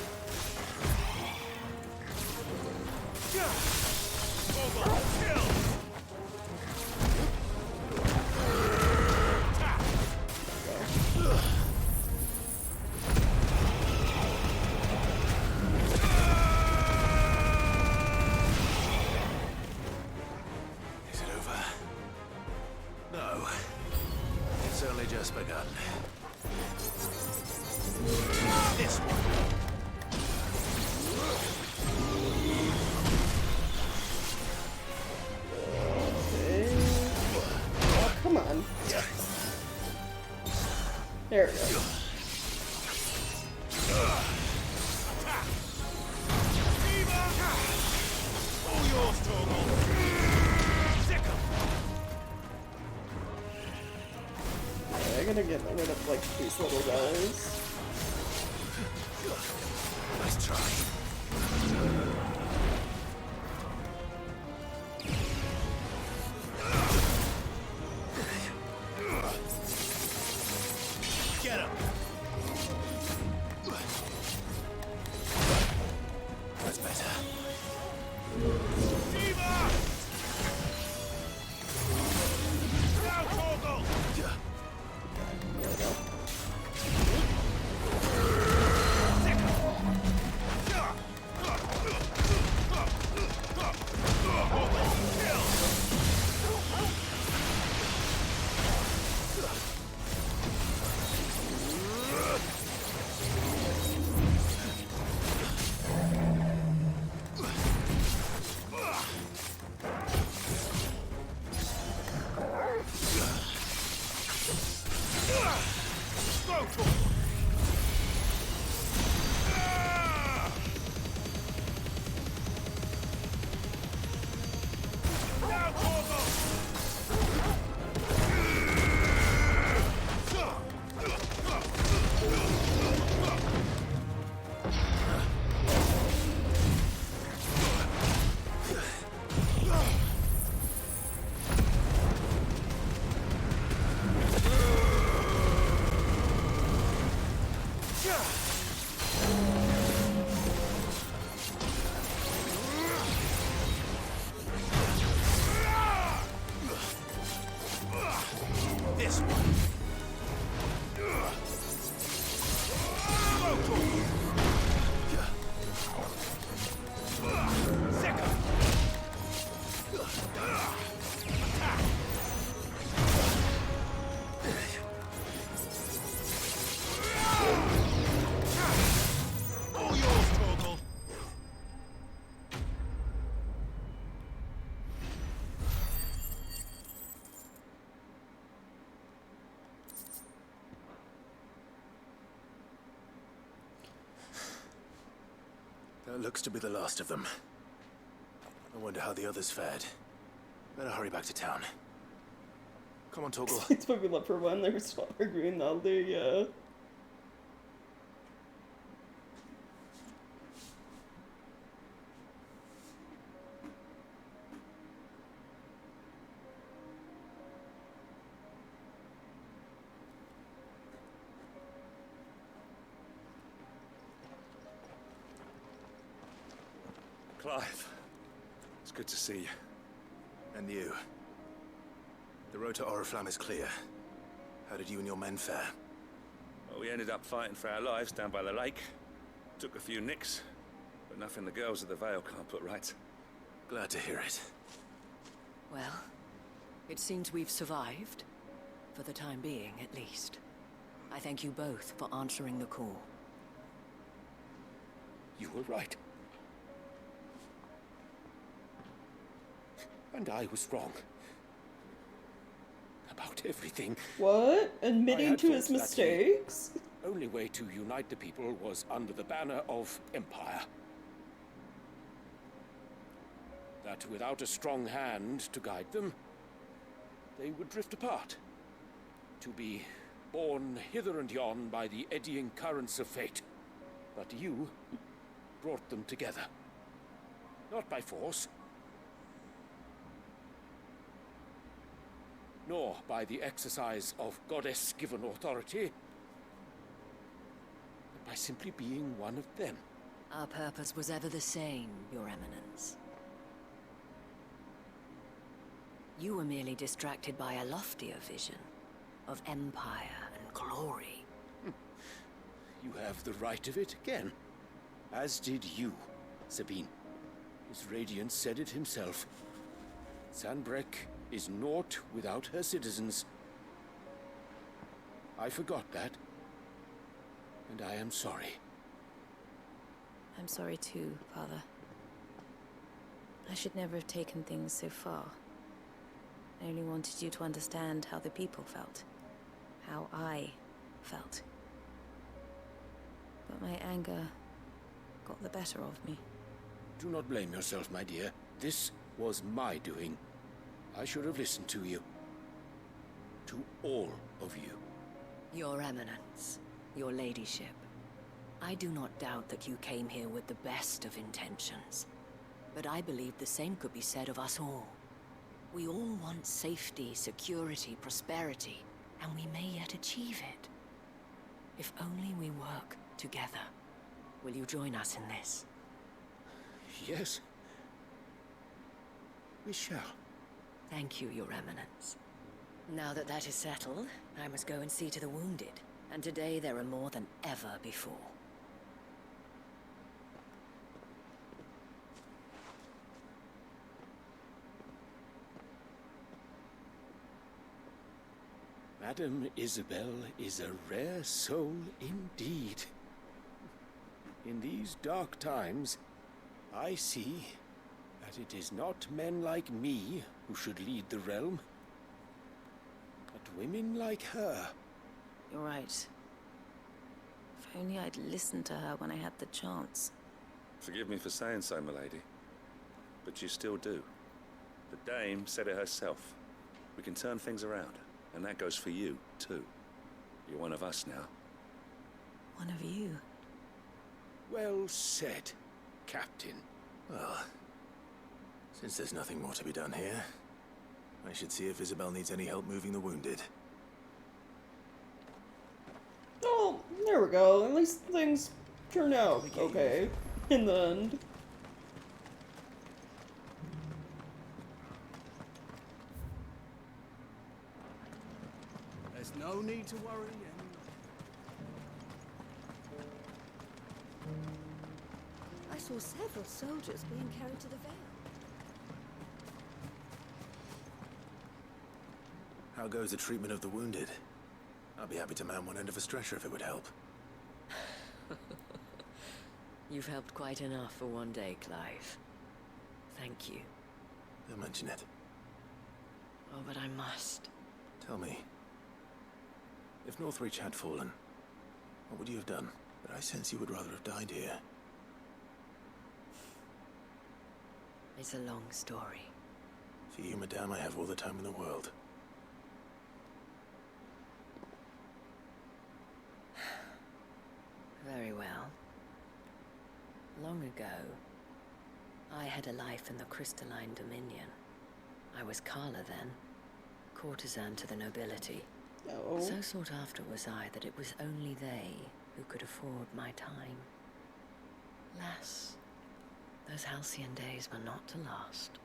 C: Is it over? No. It's only just begun. This one.
A: Okay. Oh, come on. There we go. I gotta get rid of like these little guys.
C: Nice try. Get him. That's better. Now, Torgal!
A: There we go.
C: This one. That looks to be the last of them. I wonder how the others fared. Better hurry back to town. Come on, Torgal.
A: It's probably not for one. They were still arguing all day, yeah.
H: Clive, it's good to see you.
C: And you. The road to Oriflamme is clear. How did you and your men fare?
H: Well, we ended up fighting for our lives down by the lake. Took a few nicks, but nothing the girls of the Vale can't put right.
C: Glad to hear it.
O: Well, it seems we've survived. For the time being, at least. I thank you both for answering the call.
F: You were right. And I was wrong. About everything.
A: What? Admitting to his mistakes?
F: The only way to unite the people was under the banner of Empire. That without a strong hand to guide them, they would drift apart. To be borne hither and yon by the eddying currents of fate. But you brought them together. Not by force, nor by the exercise of goddess-given authority, but by simply being one of them.
O: Our purpose was ever the same, Your Eminence. You were merely distracted by a loftier vision of empire and glory.
F: You have the right of it again. As did you, Sabine. His Radiance said it himself. Sanbreque is naught without her citizens. I forgot that. And I am sorry.
E: I'm sorry too, Father. I should never have taken things so far. I only wanted you to understand how the people felt. How I felt. But my anger got the better of me.
F: Do not blame yourself, my dear. This was my doing. I should have listened to you. To all of you.
O: Your Eminence, your Ladyship. I do not doubt that you came here with the best of intentions. But I believe the same could be said of us all. We all want safety, security, prosperity, and we may yet achieve it. If only we work together. Will you join us in this?
F: Yes. We shall.
O: Thank you, Your Eminence. Now that that is settled, I must go and see to the wounded. And today there are more than ever before.
F: Madame Isabel is a rare soul indeed. In these dark times, I see that it is not men like me who should lead the realm, but women like her.
E: You're right. If only I'd listened to her when I had the chance.
H: Forgive me for saying so, milady, but you still do. The Dame said it herself. We can turn things around, and that goes for you, too. You're one of us now.
E: One of you?
F: Well said, Captain.
C: Well, since there's nothing more to be done here, I should see if Isabel needs any help moving the wounded.
A: Oh, there we go. At least things turn out okay in the end.
M: There's no need to worry.
I: I saw several soldiers being carried to the Vale.
C: How goes the treatment of the wounded? I'd be happy to man one end of a stretcher if it would help.
O: You've helped quite enough for one day, Clive. Thank you.
C: Don't mention it.
O: Oh, but I must.
C: Tell me, if Northreach had fallen, what would you have done? But I sense you would rather have died here.
O: It's a long story.
C: For you, madame, I have all the time in the world.
O: Very well. Long ago, I had a life in the Crystalline Dominion. I was Carla then, courtesan to the nobility.
A: Oh.
O: So sought after was I that it was only they who could afford my time. Lass, those halcyon days were not to last.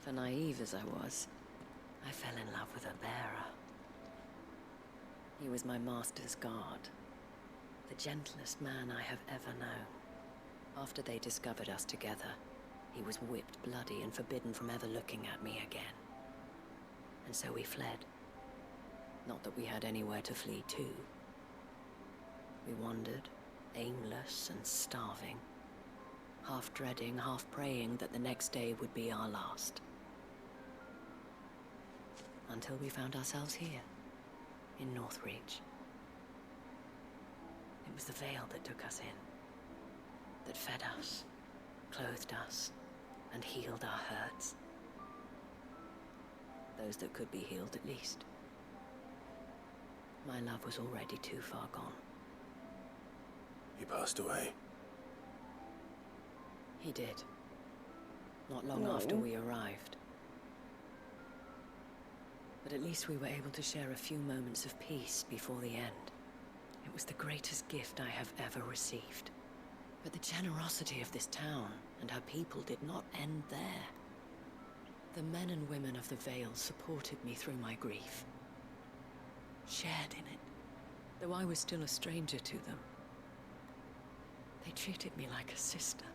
O: For naive as I was, I fell in love with a bearer. He was my master's guard, the gentlest man I have ever known. After they discovered us together, he was whipped bloody and forbidden from ever looking at me again. And so we fled. Not that we had anywhere to flee to. We wandered, aimless and starving, half dreading, half praying that the next day would be our last. Until we found ourselves here, in Northreach. It was the veil that took us in, that fed us, clothed us, and healed our hurts. Those that could be healed, at least. My love was already too far gone.
C: He passed away.
O: He did. Not long after we arrived. But at least we were able to share a few moments of peace before the end. It was the greatest gift I have ever received. But the generosity of this town and her people did not end there. The men and women of the Vale supported me through my grief. Shared in it, though I was still a stranger to them. They treated me like a sister.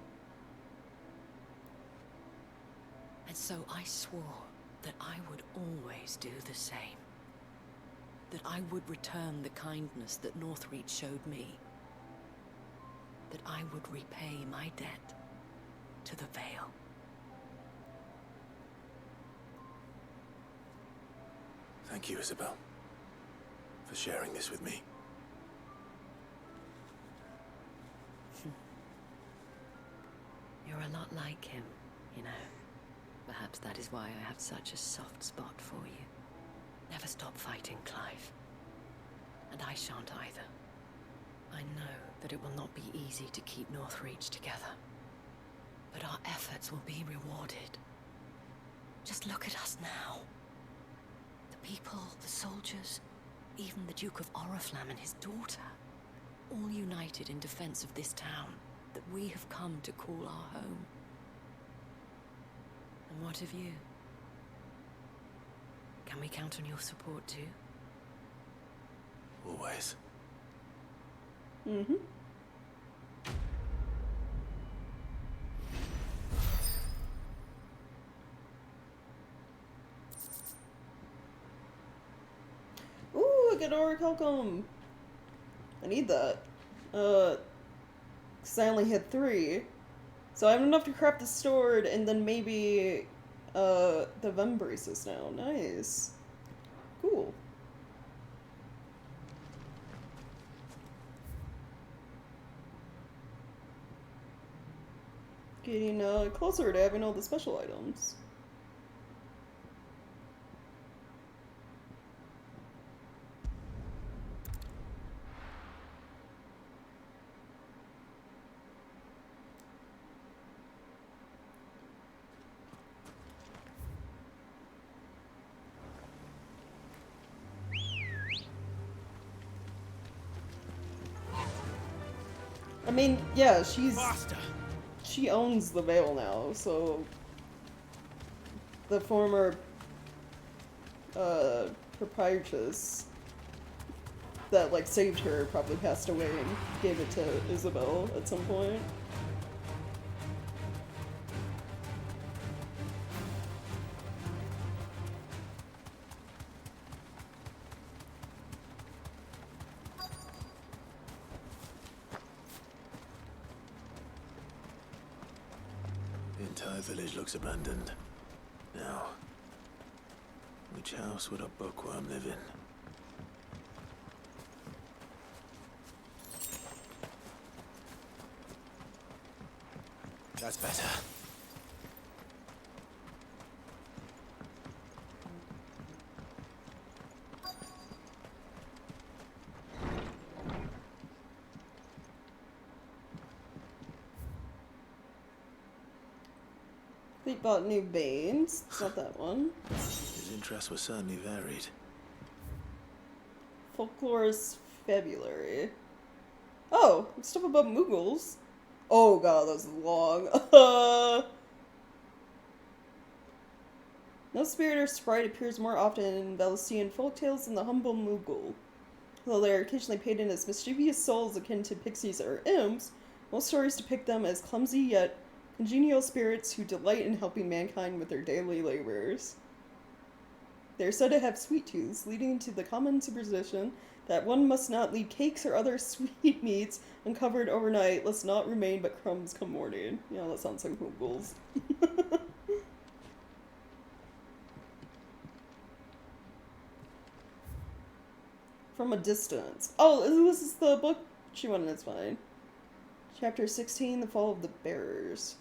O: And so I swore that I would always do the same. That I would return the kindness that Northreach showed me. That I would repay my debt to the Vale.
C: Thank you, Isabel, for sharing this with me.
O: You're a lot like him, you know. Perhaps that is why I have such a soft spot for you. Never stop fighting, Clive. And I shan't either. I know that it will not be easy to keep Northreach together. But our efforts will be rewarded. Just look at us now. The people, the soldiers, even the Duke of Oriflamme and his daughter. All united in defense of this town that we have come to call our home. And what of you? Can we count on your support too?
C: Always.
A: Mm-hmm. Ooh, I get Orichalcum. I need that. 'Cause I only had 3. So I have enough to craft the sword and then maybe the Vem braces now. Nice. Cool. Getting closer to having all the special items. I mean, yeah, she owns the Vale now, so the former proprietress that like saved her probably passed away and gave it to Isabel at some point.
C: The entire village looks abandoned. Now, which house would a bookworm live in? That's better.
A: They bought new Banes. It's not that one.
C: His interests were certainly varied.
A: Folklorist Fabulary. Oh, stuff about Muggles. Oh god, that was long. No spirit or sprite appears more often in Valesian folktales than the humble Moogle. Though they are occasionally painted as mischievous souls akin to pixies or imps, most stories depict them as clumsy yet congenial spirits who delight in helping mankind with their daily labors. They are said to have sweet tooths, leading to the common superstition that one must not leave cakes or other sweetmeats uncovered overnight, lest naught remain but crumbs come morning. Yeah, that sounds like Moogles. From a distance. Oh, this is the book she wanted, it's fine. Chapter 16, The Fall of the Bearers.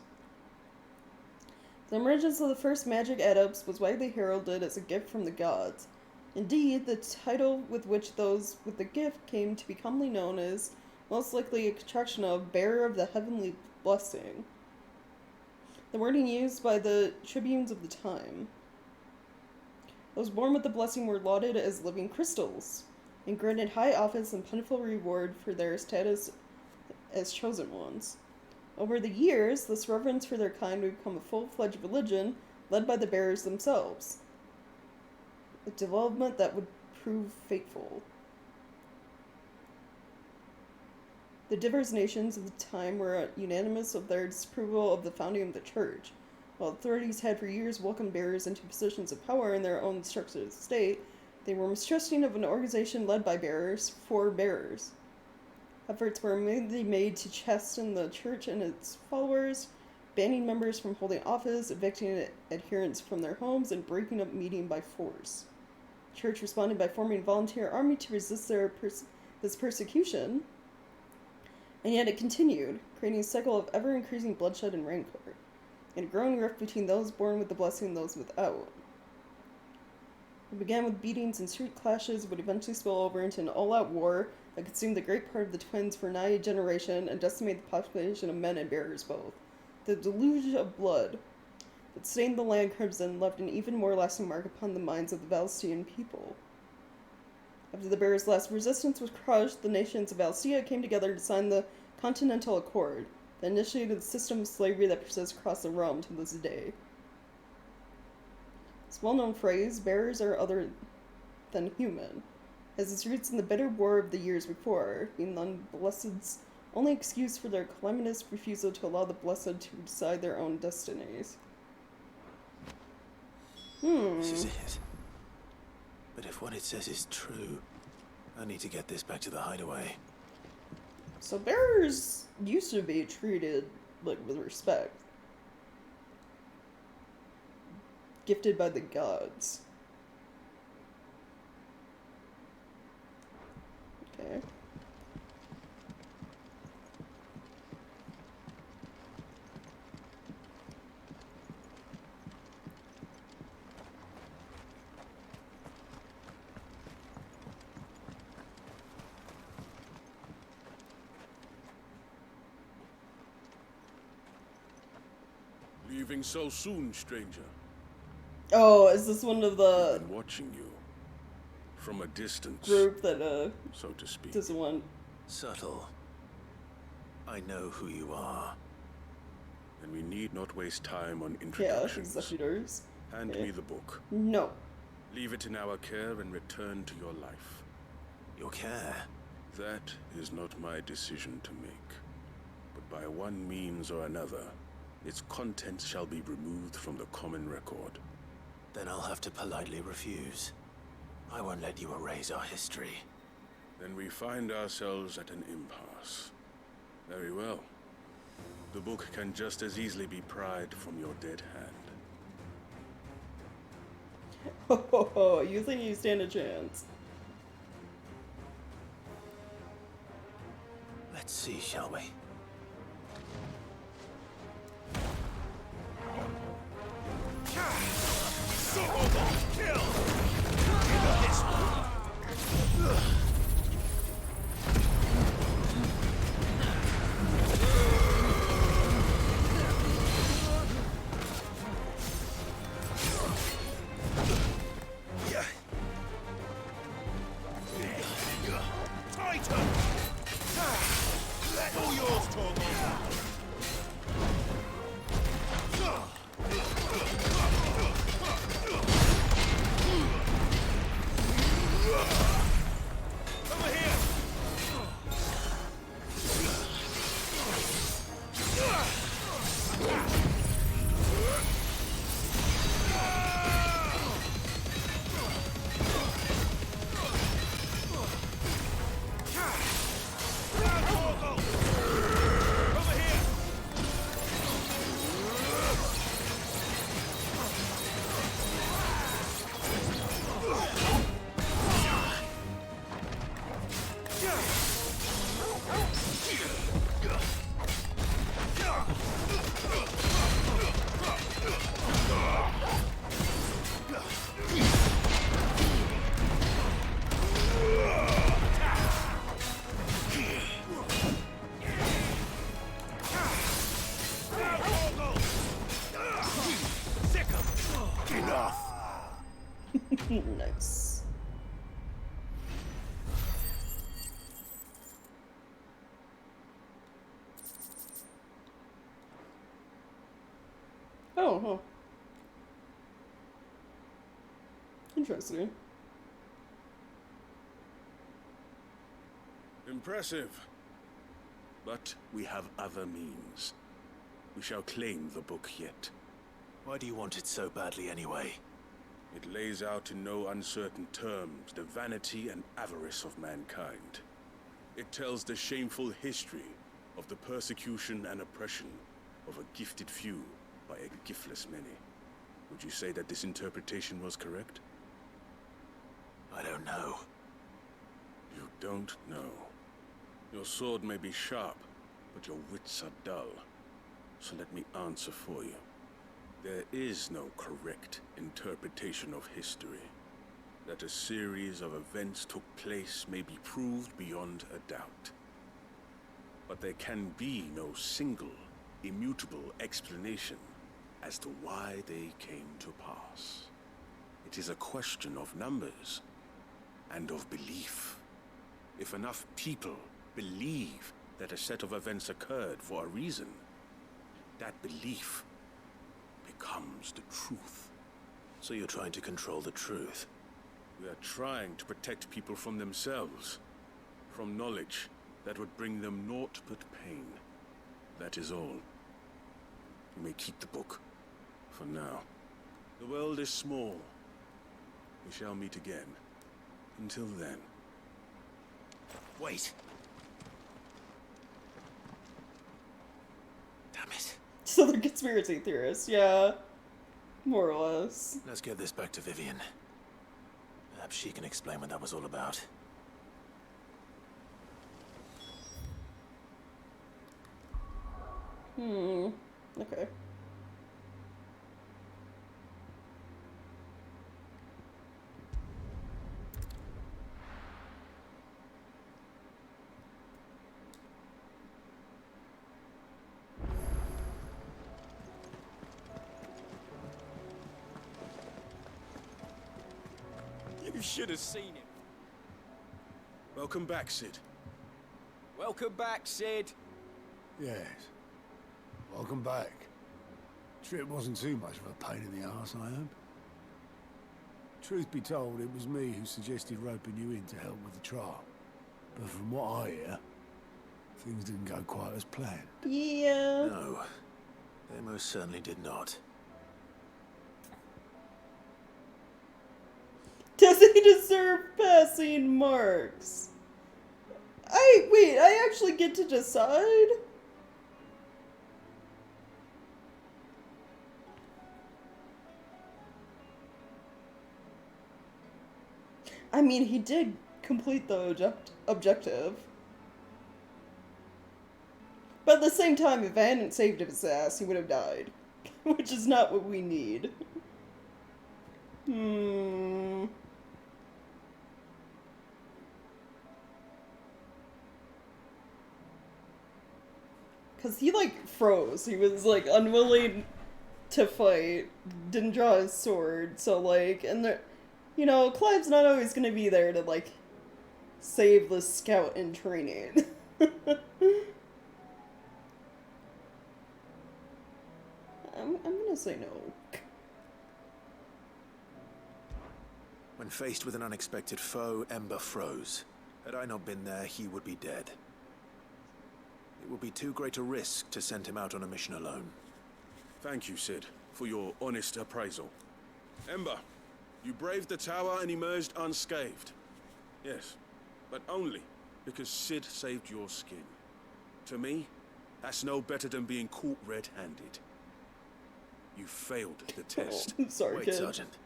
A: The emergence of the first magic adepts was widely heralded as a gift from the gods. Indeed, the title with which those with the gift came to be commonly known is most likely a contraction of Bearer of the Heavenly Blessing, the wording used by the tribunes of the time. Those born with the blessing were lauded as living crystals, and granted high office and plentiful reward for their status as chosen ones. Over the years, this reverence for their kind would become a full-fledged religion led by the bearers themselves, a development that would prove fateful. The diverse nations of the time were unanimous of their disapproval of the founding of the church. While authorities had for years welcomed bearers into positions of power in their own structured state, they were mistrusting of an organization led by bearers for bearers. Efforts were immediately made to chasten the church and its followers, banning members from holding office, evicting adherents from their homes, and breaking up meeting by force. The church responded by forming a volunteer army to resist this persecution, and yet it continued, creating a cycle of ever-increasing bloodshed and rancor, and a growing rift between those born with the blessing and those without. It began with beatings and street clashes, would eventually spill over into an all-out war that consumed the great part of the twins for nigh a generation and decimated the population of men and bearers both. The deluge of blood that stained the land crimson left an even more lasting mark upon the minds of the Valestian people. After the bearers' last resistance was crushed, the nations of Valestia came together to sign the Continental Accord that initiated the system of slavery that persists across the realm to this day. This well-known phrase, bearers are other than human, has its roots in the bitter war of the years before, being the unblessed's only excuse for their calamitous refusal to allow the blessed to decide their own destinies.
C: This is it. But if what it says is true, I need to get this back to the hideaway.
A: So bearers used to be treated, like, with respect. Gifted by the gods. Okay.
T: Leaving so soon, stranger?
A: Oh, is this one of the...
T: I've been watching you. From a distance.
A: Group that,
T: so to speak.
A: doesn't want...
C: Subtle. I know who you are.
T: And we need not waste time on introductions.
A: Yeah, executors.
T: Hand me the book.
A: No.
T: Leave it in our care and return to your life.
C: Your care?
T: That is not my decision to make. But by one means or another, its contents shall be removed from the common record.
C: Then I'll have to politely refuse. I won't let you erase our history.
T: Then we find ourselves at an impasse. Very well. The book can just as easily be pried from your dead hand.
A: Oh, you think you stand a chance?
C: Let's see, shall we?
A: Nice. Oh, huh. Interesting.
T: Impressive. But we have other means. We shall claim the book yet.
C: Why do you want it so badly anyway?
T: It lays out in no uncertain terms the vanity and avarice of mankind. It tells the shameful history of the persecution and oppression of a gifted few by a giftless many. Would you say that this interpretation was correct?
C: I don't know.
T: You don't know. Your sword may be sharp, but your wits are dull. So let me answer for you. There is no correct interpretation of history. That a series of events took place may be proved beyond a doubt. But there can be no single, immutable explanation as to why they came to pass. It is a question of numbers and of belief. If enough people believe that a set of events occurred for a reason, that belief becomes the truth.
C: So you're trying to control the truth?
T: We are trying to protect people from themselves, from knowledge that would bring them naught but pain. That is all. You may keep the book, for now. The world is small. We shall meet again. Until then.
C: Wait. Damn it.
A: So they're conspiracy theorists, yeah. More or less.
C: Let's get this back to Vivian. Perhaps she can explain what that was all about.
A: Okay.
D: You should have seen him.
T: Welcome back, Sid.
D: Welcome back, Sid.
M: Yes. Welcome back. Trip wasn't too much of a pain in the arse, I hope. Truth be told, it was me who suggested roping you in to help with the trial. But from what I hear, things didn't go quite as planned.
A: Yeah.
C: No, they most certainly did not.
A: Does he deserve passing marks? Wait, I actually get to decide? I mean, he did complete the objective. But at the same time, if I hadn't saved his ass, he would have died. Which is not what we need. Hmm. Because he, like, froze. He was, like, unwilling to fight. Didn't draw his sword. So, like, and there... You know, Clive's not always gonna be there to, like, save the scout in training. I'm gonna say no.
C: When faced with an unexpected foe, Ember froze. Had I not been there, he would be dead. It would be too great a risk to send him out on a mission alone.
T: Thank you, Cid, for your honest appraisal. Ember, you braved the tower and emerged unscathed. Yes, but only because Cid saved your skin. To me, that's no better than being caught red-handed. You failed the test.
A: Oh, sorry,
C: Wait,
A: kid.
C: Sergeant.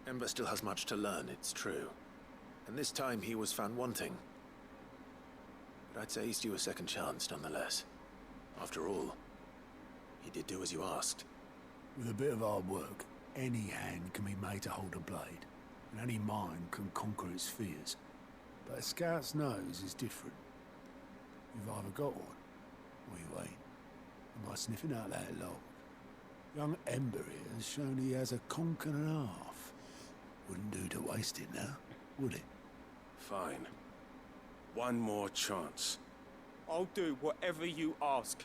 C: Ember still has much to learn, it's true. And this time he was found wanting. But I'd say he's due a second chance, nonetheless. After all, he did do as you asked.
M: With a bit of hard work, any hand can be made to hold a blade, and any mind can conquer its fears. But a scout's nose is different. You've either got one, or you ain't. And by sniffing out that log, young Ember here has shown he has a conk and a half. Wouldn't do to waste it now, would it?
T: Fine. One more chance.
D: I'll do whatever you ask.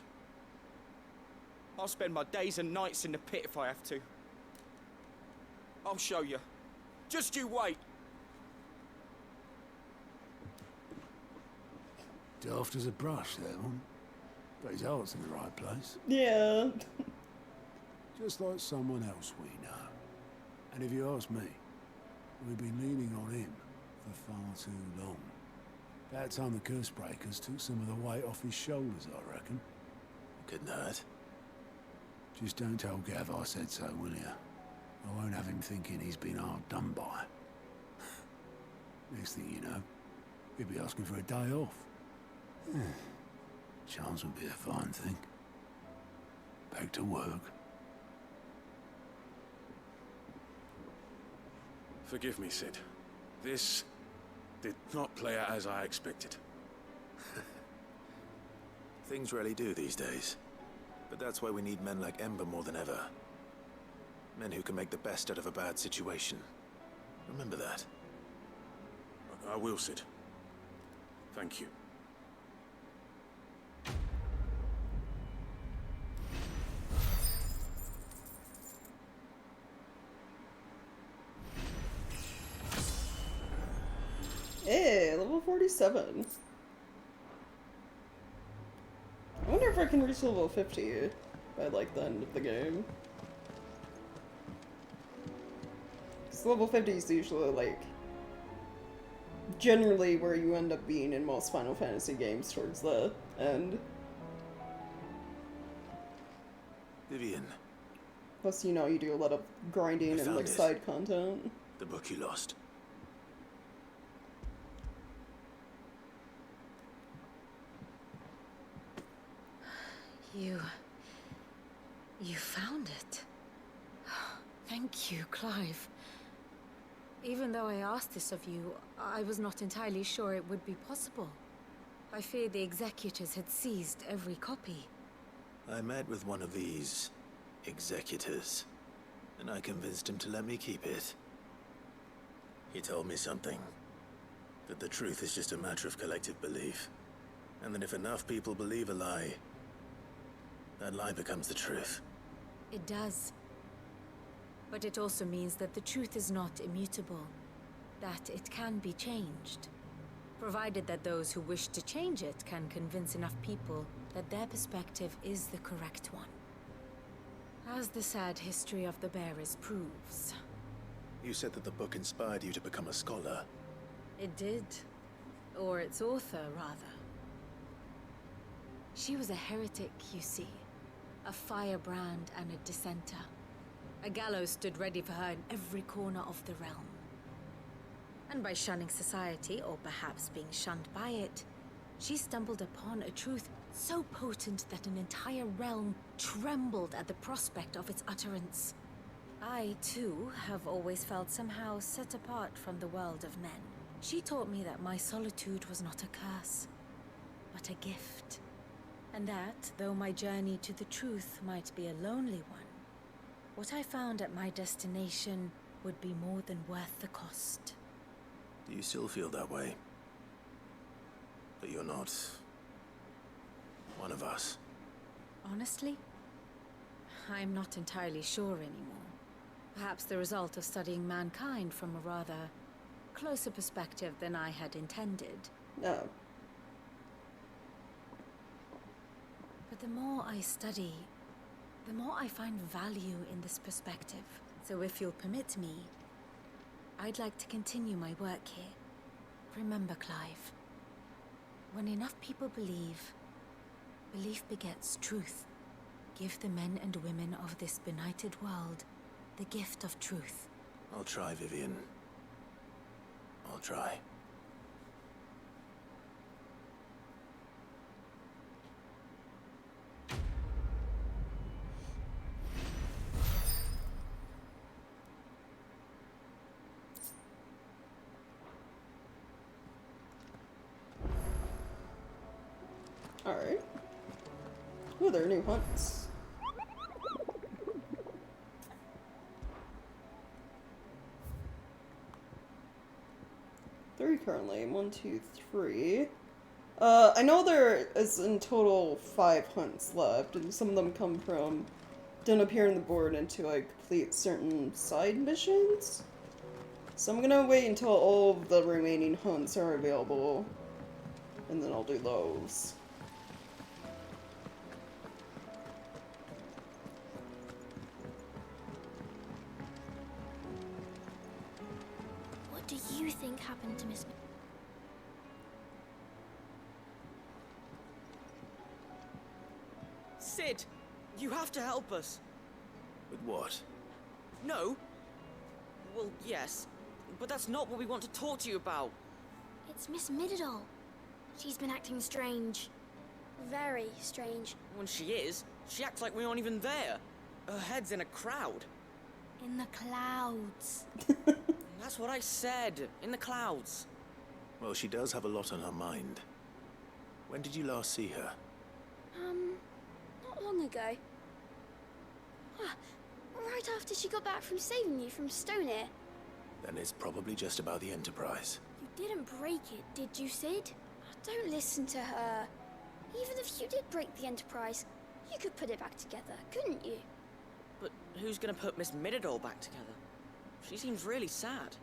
D: I'll spend my days and nights in the pit if I have to. I'll show you. Just you wait.
M: Daft as a brush, that one. But his heart's in the right place.
A: Yeah.
M: Just like someone else we know. And if you ask me, we've been leaning on him for far too long. That time the curse breakers took some of the weight off his shoulders, I reckon.
C: Couldn't hurt.
M: Just don't tell Gav I said so, will you? I won't have him thinking he's been hard done by. Next thing you know, he'll be asking for a day off. Chance would be a fine thing. Back to work.
T: Forgive me, Cid. This did not play out as I expected.
C: Things rarely do these days. But that's why we need men like Ember more than ever. Men who can make the best out of a bad situation. Remember that.
T: I will, Cid. Thank you.
A: Hey, level 47. I wonder if I can reach level 50 by, like, the end of the game. Because level 50 is usually, like, generally where you end up being in most Final Fantasy games towards the end.
C: Vivian.
A: Plus, you know, you do a lot of grinding and, like, side content.
C: The book you lost.
U: You found it. Thank you, Clive. Even though I asked this of you, I was not entirely sure it would be possible. I feared the executors had seized every copy.
C: I met with one of these executors, and I convinced him to let me keep it. He told me something. That the truth is just a matter of collective belief. And that if enough people believe a lie, that lie becomes the truth.
U: It does. But it also means that the truth is not immutable. That it can be changed. Provided that those who wish to change it can convince enough people that their perspective is the correct one. As the sad history of the Bearers proves.
C: You said that the book inspired you to become a scholar.
U: It did. Or its author, rather. She was a heretic, you see. A firebrand and a dissenter. A gallows stood ready for her in every corner of the realm. And by shunning society, or perhaps being shunned by it, she stumbled upon a truth so potent that an entire realm trembled at the prospect of its utterance. I, too, have always felt somehow set apart from the world of men. She taught me that my solitude was not a curse, but a gift. And that, though my journey to the truth might be a lonely one, what I found at my destination would be more than worth the cost.
C: Do you still feel that way? That you're not one of us?
U: Honestly, I'm not entirely sure anymore. Perhaps the result of studying mankind from a rather closer perspective than I had intended.
A: No.
U: But the more I study, the more I find value in this perspective. So if you'll permit me, I'd like to continue my work here. Remember, Clive, when enough people believe, belief begets truth. Give the men and women of this benighted world the gift of truth.
C: I'll try, Vivian. I'll try.
A: Alright. Ooh, there are new hunts. 3 currently. 1, 2, 3. I know there is in total 5 hunts left, and some of them come from don't appear on the board until I complete certain side missions. So I'm gonna wait until all of the remaining hunts are available, and then I'll do those.
V: What do you think happened to Miss...
D: Sid, you have to help us.
C: With what?
D: No. Well, yes, but that's not what we want to talk to you about.
V: It's Miss Midadol. She's been acting strange. Very strange.
D: When she is, she acts like we aren't even there. Her head's in a crowd.
V: In the clouds.
D: That's what I said. In the clouds.
C: Well, she does have a lot on her mind. When did you last see her?
V: Not long ago. Right after she got back from saving you from Stoneir.
C: Then it's probably just about the Enterprise.
V: You didn't break it, did you, Sid? Don't listen to her. Even if you did break the Enterprise, you could put it back together, couldn't you?
D: But who's gonna put Miss Midadol back together? She seems really sad.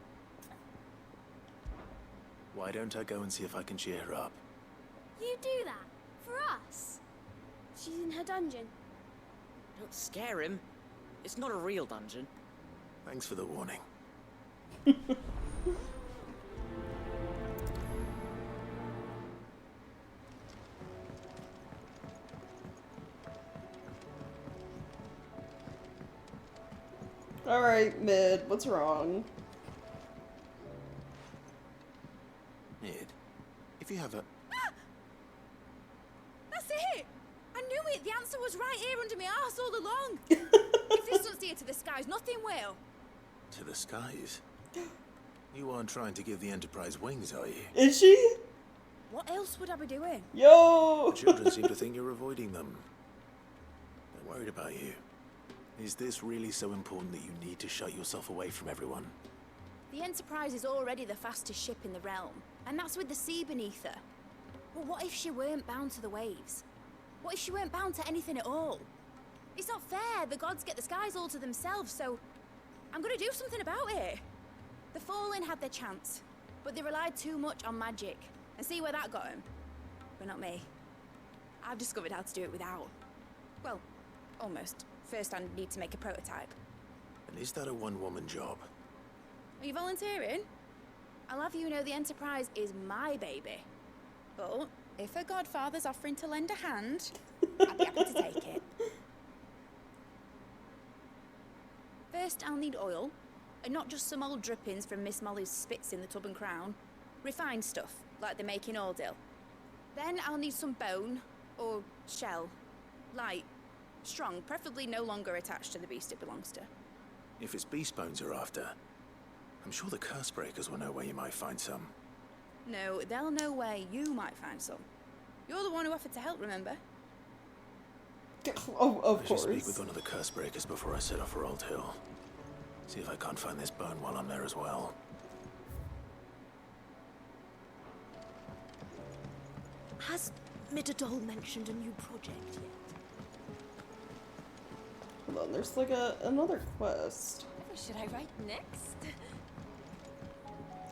C: Why don't I go and see if I can cheer her up?
V: You do that? For us? She's in her dungeon.
D: Don't scare him. It's not a real dungeon.
C: Thanks for the warning.
A: Alright, Mid, what's wrong?
C: Mid, if you have a...
U: That's it! I knew it! The answer was right here under my arse all along! If this doesn't steer to the skies, nothing will!
C: To the skies? You aren't trying to give the Enterprise wings, are you?
A: Is she?
U: What else would I be doing?
A: Yo!
C: The children seem to think you're avoiding them. They're worried about you. Is this really so important that you need to shut yourself away from everyone?
U: The Enterprise is already the fastest ship in the realm, and that's with the sea beneath her. But what if she weren't bound to the waves? What if she weren't bound to anything at all? It's not fair. The gods get the skies all to themselves, so I'm gonna do something about it. The Fallen had their chance, but they relied too much on magic. And see where that got them? But not me. I've discovered how to do it without. Well, almost. First, I need to make a prototype.
C: And is that a one-woman job?
U: Are you volunteering? I'll have you know the Enterprise is my baby. But if her godfather's offering to lend a hand, I'd be happy to take it. First, I'll need oil, and not just some old drippings from Miss Molly's spits in the Tub and Crown. Refined stuff, like they make in Ordil. Then I'll need some bone, or shell. Light, strong, preferably no longer attached to the beast it belongs to.
C: If it's beast bones you're after, I'm sure the Cursebreakers will know where you might find some.
J: No, they'll know where you might find some. You're the one who offered to help, remember?
A: Oh, of
C: I should
A: course.
C: speak with one of the Cursebreakers before I set off for Old Hill. See if I can't find this bone while I'm there as well.
U: Has Middledole mentioned a new project yet?
A: Hold on, there's like another quest.
U: What should I write next?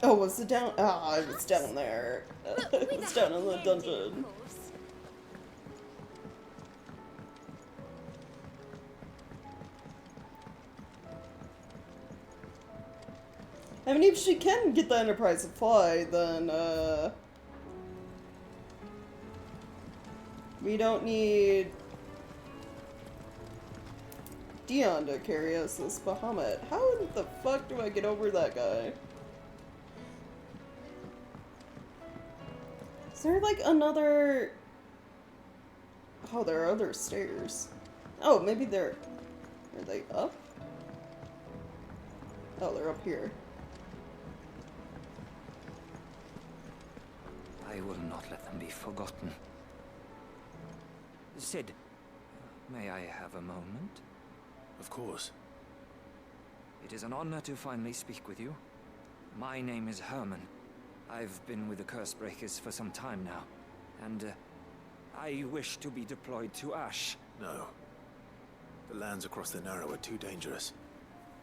A: Oh, was it down? Ah, it was down there. It's down in the dungeon. I mean, if she can get the Enterprise to fly, then, we don't need Dion to carry us this Bahamut. How the fuck do I get over that guy? Is there like another... Oh, there are other stairs. Oh, maybe they're... Are they up? Oh, they're up here.
P: I will not let them be forgotten. Sid, may I have a moment?
C: Of course.
P: It is an honor to finally speak with you. My name is Herman. I've been with the Cursebreakers for some time now, and I wish to be deployed to Ash.
C: No. The lands across the Narrow are too dangerous.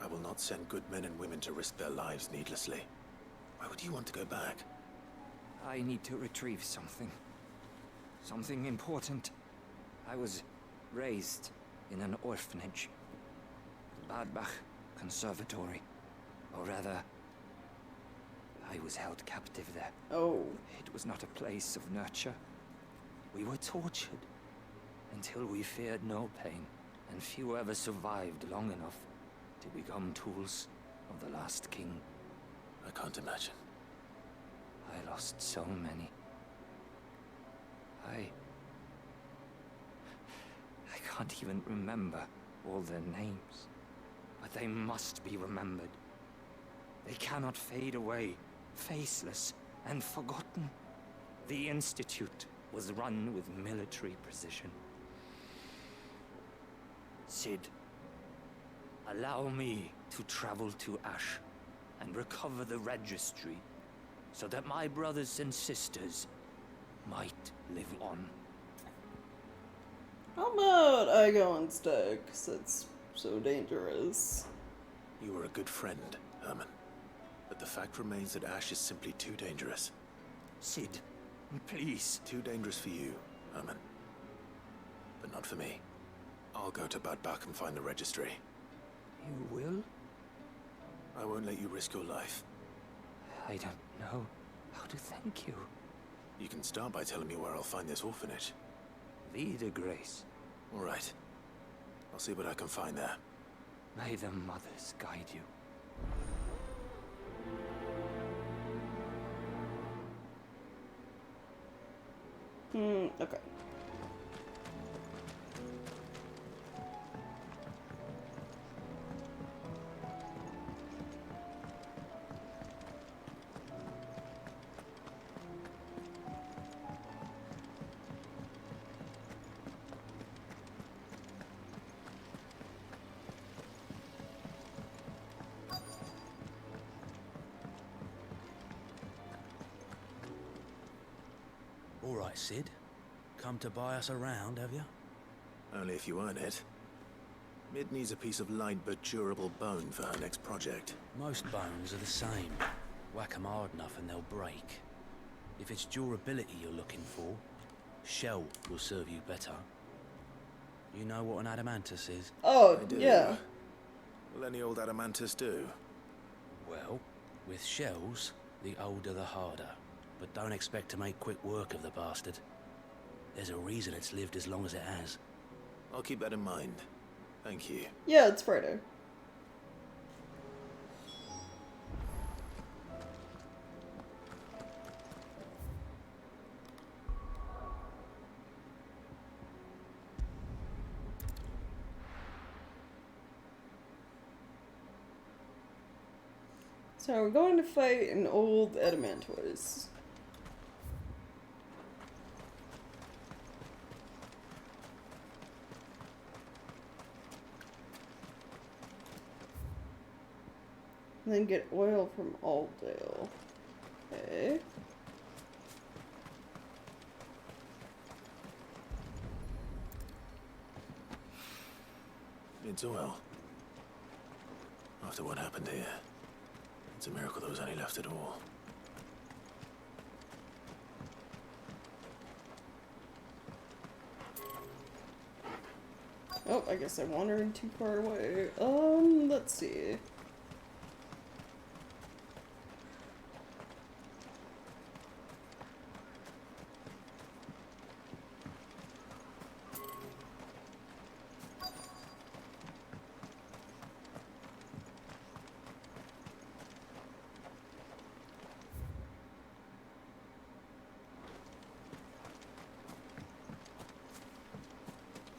C: I will not send good men and women to risk their lives needlessly. Why would you want to go back?
P: I need to retrieve something. Something important. I was raised in an orphanage. Badbach Conservatory. Or rather, I was held captive there.
A: Oh.
P: It was not a place of nurture. We were tortured until we feared no pain, and few ever survived long enough to become tools of the last king.
C: I can't imagine.
P: I lost so many. I can't even remember all their names, but they must be remembered. They cannot fade away, faceless and forgotten. The Institute was run with military precision. Sid, allow me to travel to Ash and recover the registry so that my brothers and sisters might live on.
A: How about I go instead, because it's so dangerous.
C: You were a good friend, Herman. But the fact remains that Ash is simply too dangerous.
P: Sid, please.
C: Too dangerous for you, Herman. But not for me. I'll go to Badbach and find the registry.
P: You will?
C: I won't let you risk your life.
P: I don't know how to thank you.
C: You can start by telling me where I'll find this orphanage.
P: Vida Grace.
C: All right. I'll see what I can find there.
P: May the mothers guide you.
A: Okay.
W: All right, Sid. Come to buy us around, have you?
C: Only if you earn it. Mid needs a piece of light but durable bone for her next project.
W: Most bones are the same. Whack 'em hard enough and they'll break. If it's durability you're looking for, shell will serve you better. You know what an adamantus is?
A: Oh,
C: I do.
A: yeah.
C: Will any old adamantus do?
W: Well, with shells, the older the harder. But don't expect to make quick work of the bastard. There's a reason it's lived as long as it has.
C: I'll keep that in mind. Thank you.
A: Yeah, it's Friday. So we're going to fight an old Adamantoise. And then get oil from Aldale. Okay.
C: It's oil. After what happened here, it's a miracle there was any left at all.
A: Oh, I guess I wandered too far away. Let's see.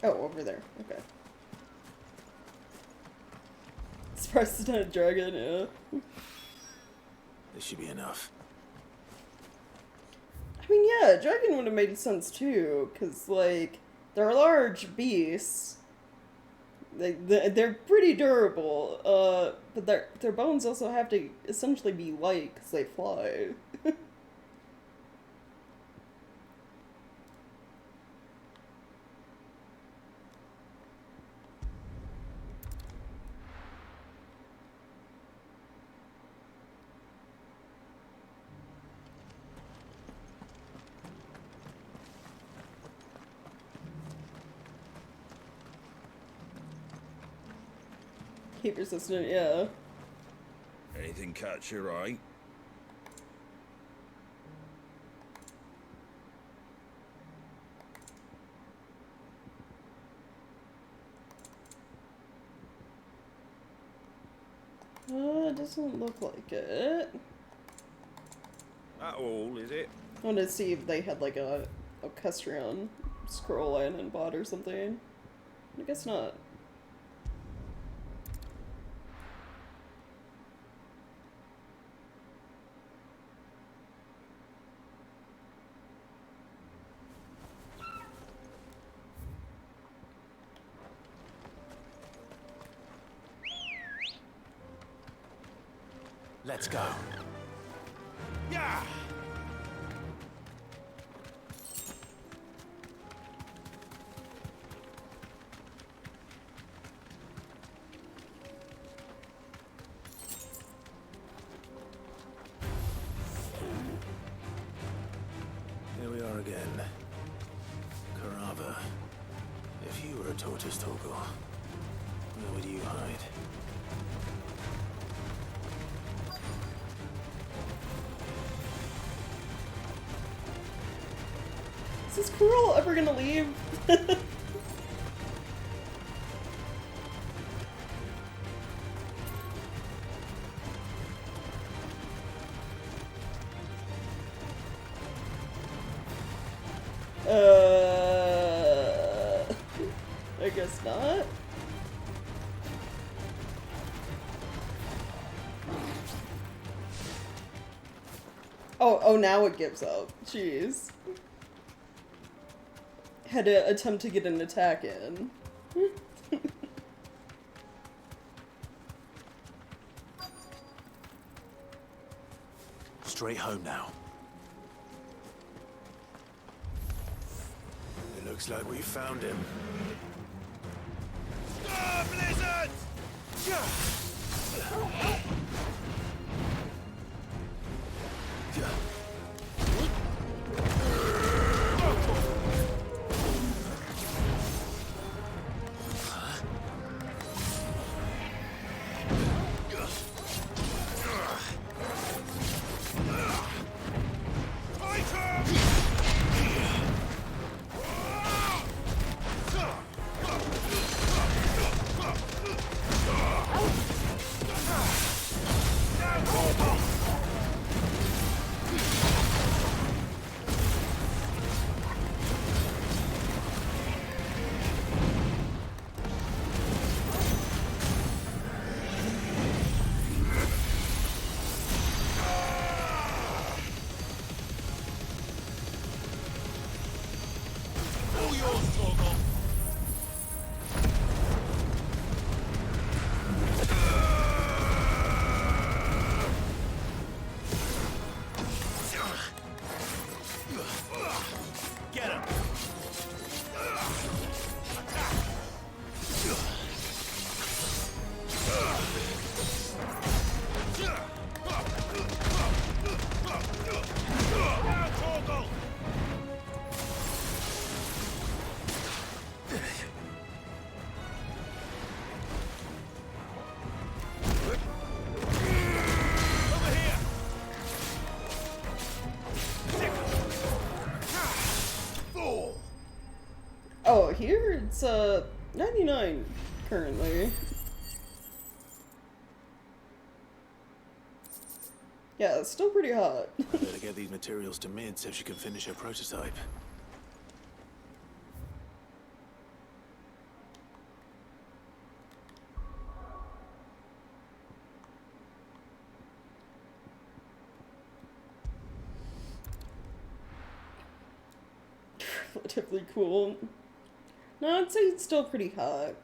A: Oh, over there. Okay. Surprised it's not a dragon, yeah.
C: This should be enough.
A: I mean, yeah, a dragon would have made sense too, because, like, they're large beasts. They're pretty durable, but their bones also have to essentially be light, because they fly. Keep resistant, yeah.
T: Anything catch your eye?
A: It doesn't look like it.
T: That all, is it?
A: I wanted to see if they had like a Custrion scroll in and bot or something. I guess not.
C: Let's go.
T: Yeah!
C: Here we are again. Carava. If you were a tortoise, Torgor, where would you hide?
A: Is this Quirrell ever gonna leave? I guess not. Oh, now it gives up. Jeez. Had to attempt to get an attack in.
C: Straight home now. It looks like we found him.
T: Ah, blizzard! get him!
A: Oh, here it's 99 currently. Yeah, it's still pretty hot.
C: Better get these materials to Mid so she can finish her prototype.
A: Relatively cool. No, I'd say it's still pretty hot.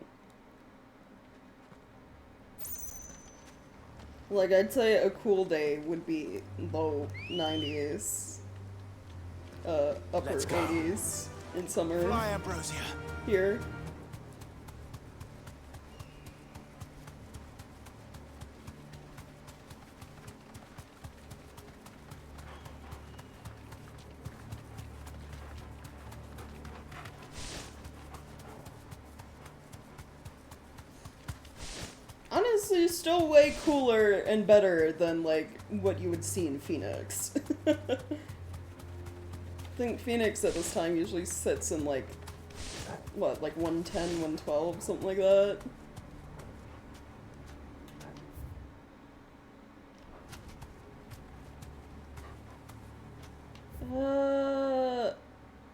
A: Like, I'd say a cool day would be low 90s, upper 80s in summer.
T: Fly, Ambrosia.
A: Here. Honestly, still way cooler and better than, like, what you would see in Phoenix. I think Phoenix at this time usually sits in, like, what, like 110, 112, something like that.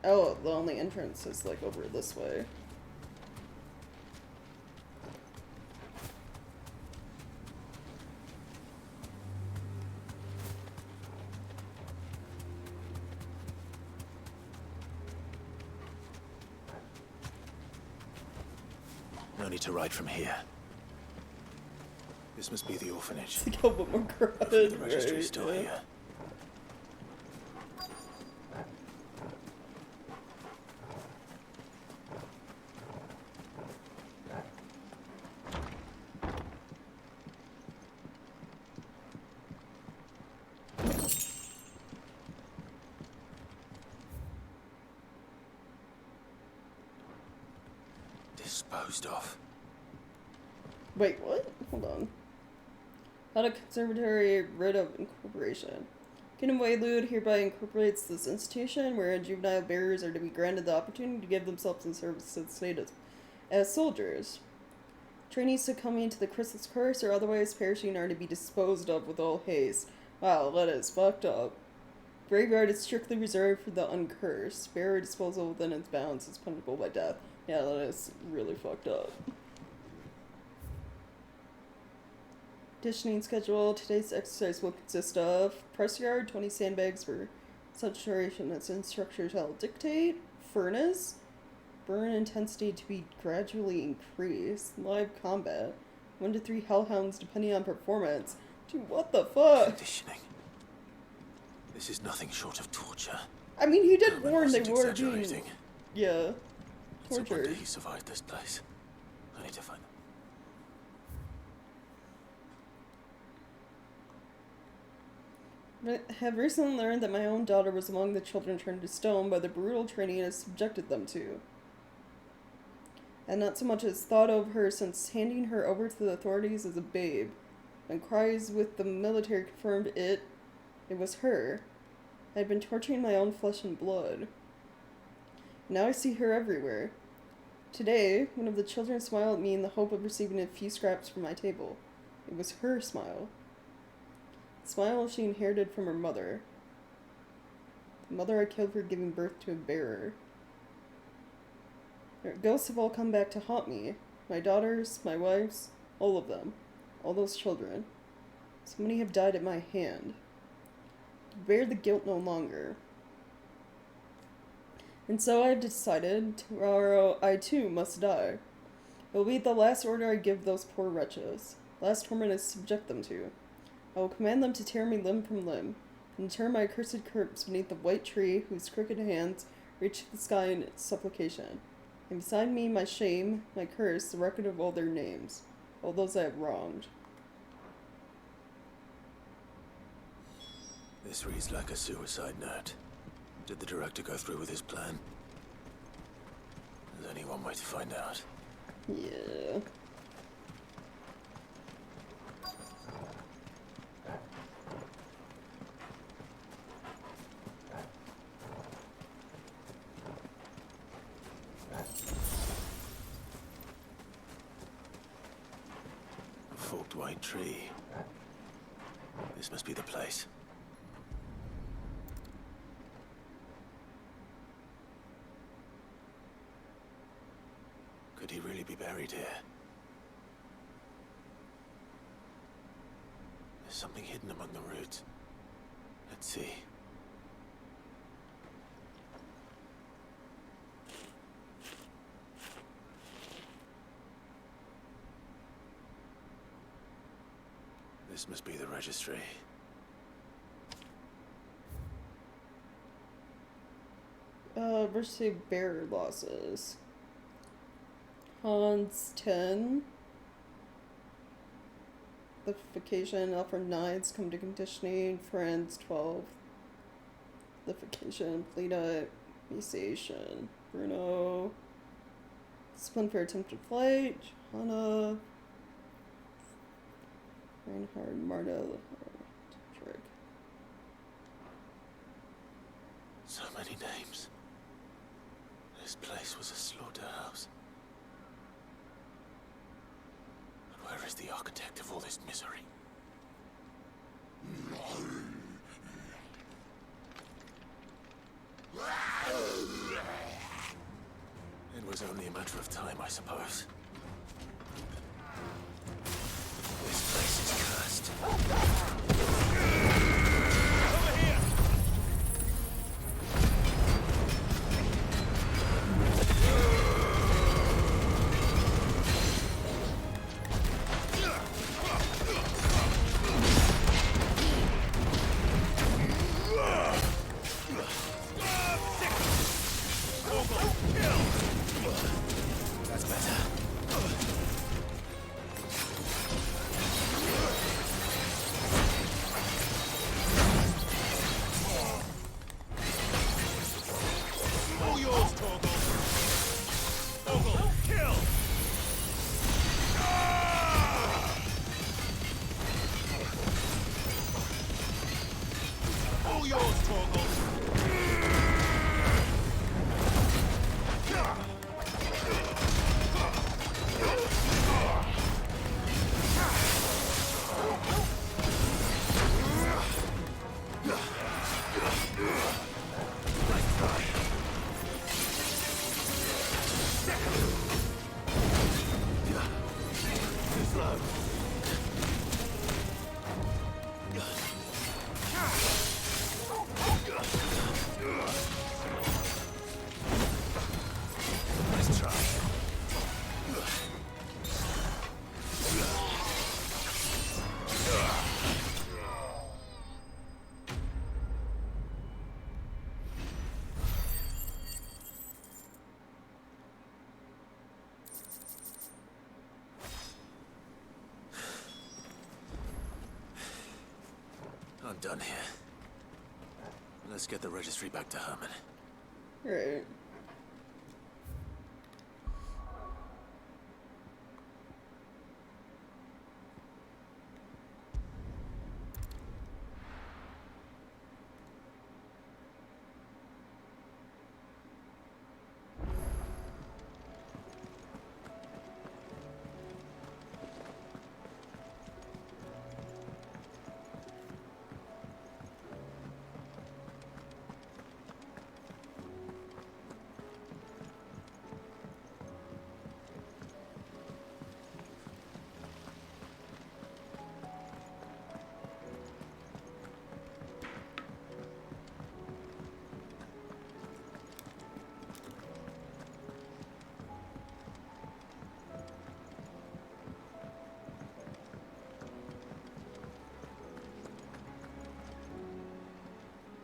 A: Oh, the only entrance is, like, over this way.
C: No need to ride from here. This must be the orphanage.
A: It's like a bit more
C: Hopefully the
A: crowded,
C: registry is
A: right?
C: still here. Disposed of.
A: Wait, what? Hold on. Not a conservatory writ of incorporation. Kingdom Waylude hereby incorporates this institution wherein juvenile bearers are to be granted the opportunity to give themselves in service to the state as soldiers. Trainees succumbing to the Chrysalis curse or otherwise perishing are to be disposed of with all haste. Wow, that is fucked up. Graveyard is strictly reserved for the uncursed. Bearer disposal within its bounds is punishable by death. Yeah, that is really fucked up. Conditioning schedule. Today's exercise will consist of press yard, 20 sandbags for such duration as instructor shall dictate, furnace, burn intensity to be gradually increased, live combat, 1 to 3 hellhounds depending on performance. Dude, what the fuck?
C: Conditioning. This is nothing short of torture.
A: I mean, he did
C: Herman
A: warn they
C: wasn't
A: were being,
C: exaggerating.
A: yeah,
C: It's a wonder
A: tortured.
C: he survived this place. I need to find them.
A: I have recently learned that my own daughter was among the children turned to stone by the brutal training it has subjected them to. And not so much as thought of her since handing her over to the authorities as a babe. When cries with the military confirmed it was her. I had been torturing my own flesh and blood. Now I see her everywhere. Today, one of the children smiled at me in the hope of receiving a few scraps from my table. It was her smile. The smile she inherited from her mother. The mother I killed for giving birth to a bearer. Their ghosts have all come back to haunt me. My daughters, my wives, all of them. All those children. So many have died at my hand. To bear the guilt no longer. And so I have decided tomorrow I too must die. It will be the last order I give those poor wretches. Last torment I subject them to. I will command them to tear me limb from limb, and turn my accursed corpse beneath the white tree whose crooked hands reach the sky in supplication. And beside me, my shame, my curse, the record of all their names, all those I have wronged.
C: This reads like a suicide note. Did the director go through with his plan? There's only one way to find out.
A: Yeah.
C: A forked white tree. This must be the place. Could he really be buried here? There's something hidden among the roots. Let's see. This must be the registry.
A: Registry of bearer losses. Hans 10. Liquefaction, Alfred Knights, come to conditioning, Franz 12. Liquefaction, Pleta, emaciation, Bruno. Discipline for attempted flight, Johanna. Reinhard, Marta, Trick.
C: So many names. This place was a slaughterhouse. But where is the architect of all this misery? It was only a matter of time, I suppose. This place is cursed. Over here! That's better. All yours, Torgal. Torgal, kill! All yours, Torgal. Nice try. I'm done here. Let's get the registry back to Herman.
A: Right.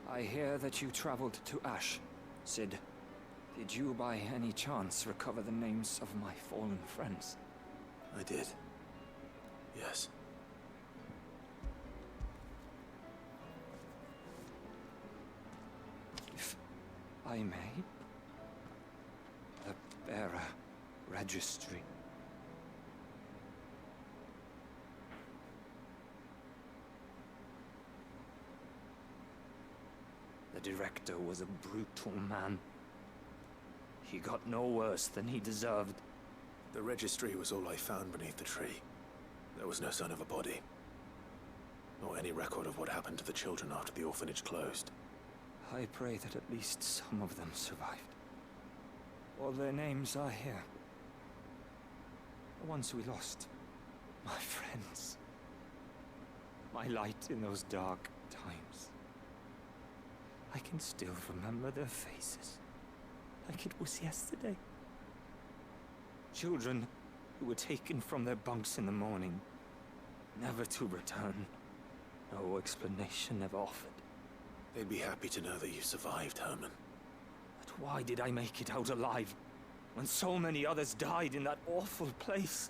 K: I hear that you traveled to Ash, Sid.
P: Did you by any chance recover the names of my fallen friends?
C: I did. Yes.
P: If I may, the bearer registry. The director was a brutal man. He got no worse than he deserved.
C: The registry was all I found beneath the tree. There was no sign of a body. Nor any record of what happened to the children after the orphanage closed.
P: I pray that at least some of them survived. All their names are here. The ones we lost. My friends. My light in those dark times. I can still remember their faces. Like it was yesterday. Children who were taken from their bunks in the morning, never to return. No explanation ever offered.
C: They'd be happy to know that you survived, Herman.
P: But why did I make it out alive, when so many others died in that awful place?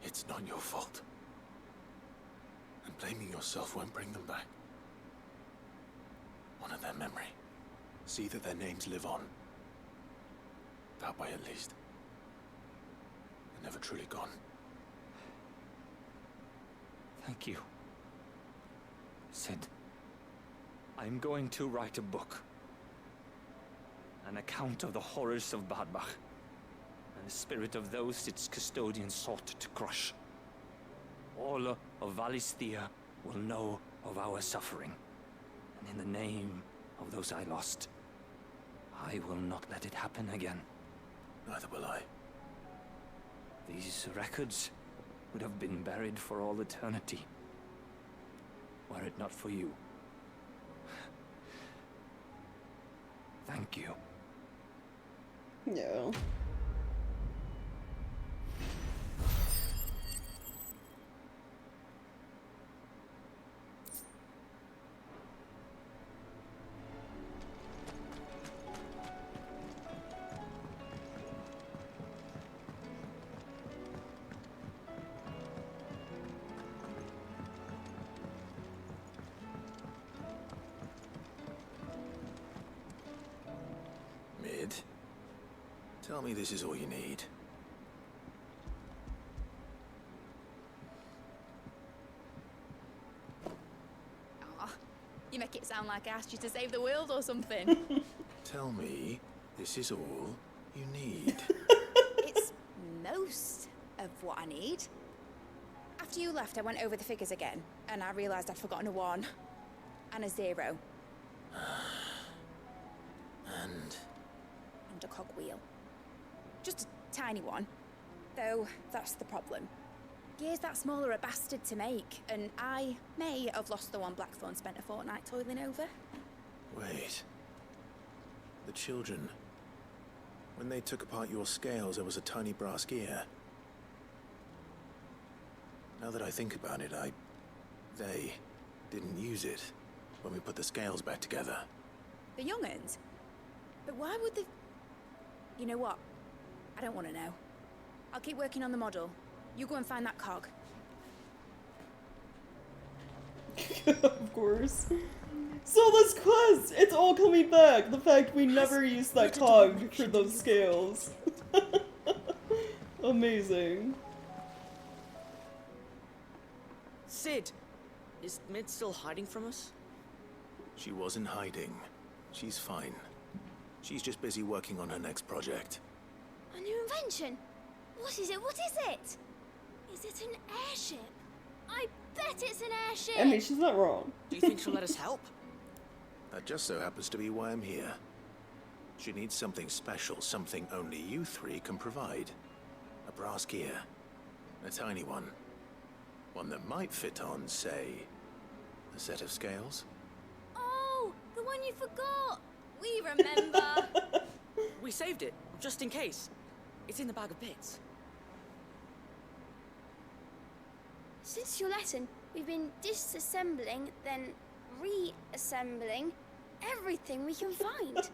C: It's not your fault. And blaming yourself won't bring them back. Honor their memory. See that their names live on. That way, at least. They're never truly gone.
P: Thank you. Sid, I'm going to write a book. An account of the horrors of Badbach, and the spirit of those its custodians sought to crush. All of Valisthea will know of our suffering, and in the name of those I lost, I will not let it happen again.
C: Neither will I.
P: These records would have been buried for all eternity, were it not for you. Thank you.
A: No.
C: Tell me this is all you need.
J: Aw, you make it sound like I asked you to save the world or something.
C: Tell me this is all you need.
J: It's most of what I need. After you left, I went over the figures again, and I realized I'd forgotten a 1 and a 0.
C: And
J: a cogwheel. Just a tiny one. Though, that's the problem. Gears that small are a bastard to make, and I may have lost the one Blackthorn spent a fortnight toiling over.
C: wait. The children. When they took apart your scales, there was a tiny brass gear. Now that I think about it, they didn't use it when we put the scales back together.
J: The young'uns? But why would they... You know what? I don't want to know. I'll keep working on the model. You go and find that cog.
A: Of course. So this quest, it's all coming back. The fact we never used that cog for those scales. Amazing.
L: Sid, is Mid still hiding from us?
C: She wasn't hiding. She's fine. She's just busy working on her next project.
V: A new invention? What is it? What is it? Is it an airship? I bet it's an airship!
A: I mean, she's not wrong.
L: Do you think she'll let us help?
C: That just so happens to be why I'm here. She needs something special, something only you three can provide. A brass gear. A tiny one. One that might fit on, say, a set of scales.
V: Oh, the one you forgot! We remember!
L: We saved it, just in case. It's in the bag of bits.
V: Since your lesson, we've been disassembling, then reassembling everything we can find.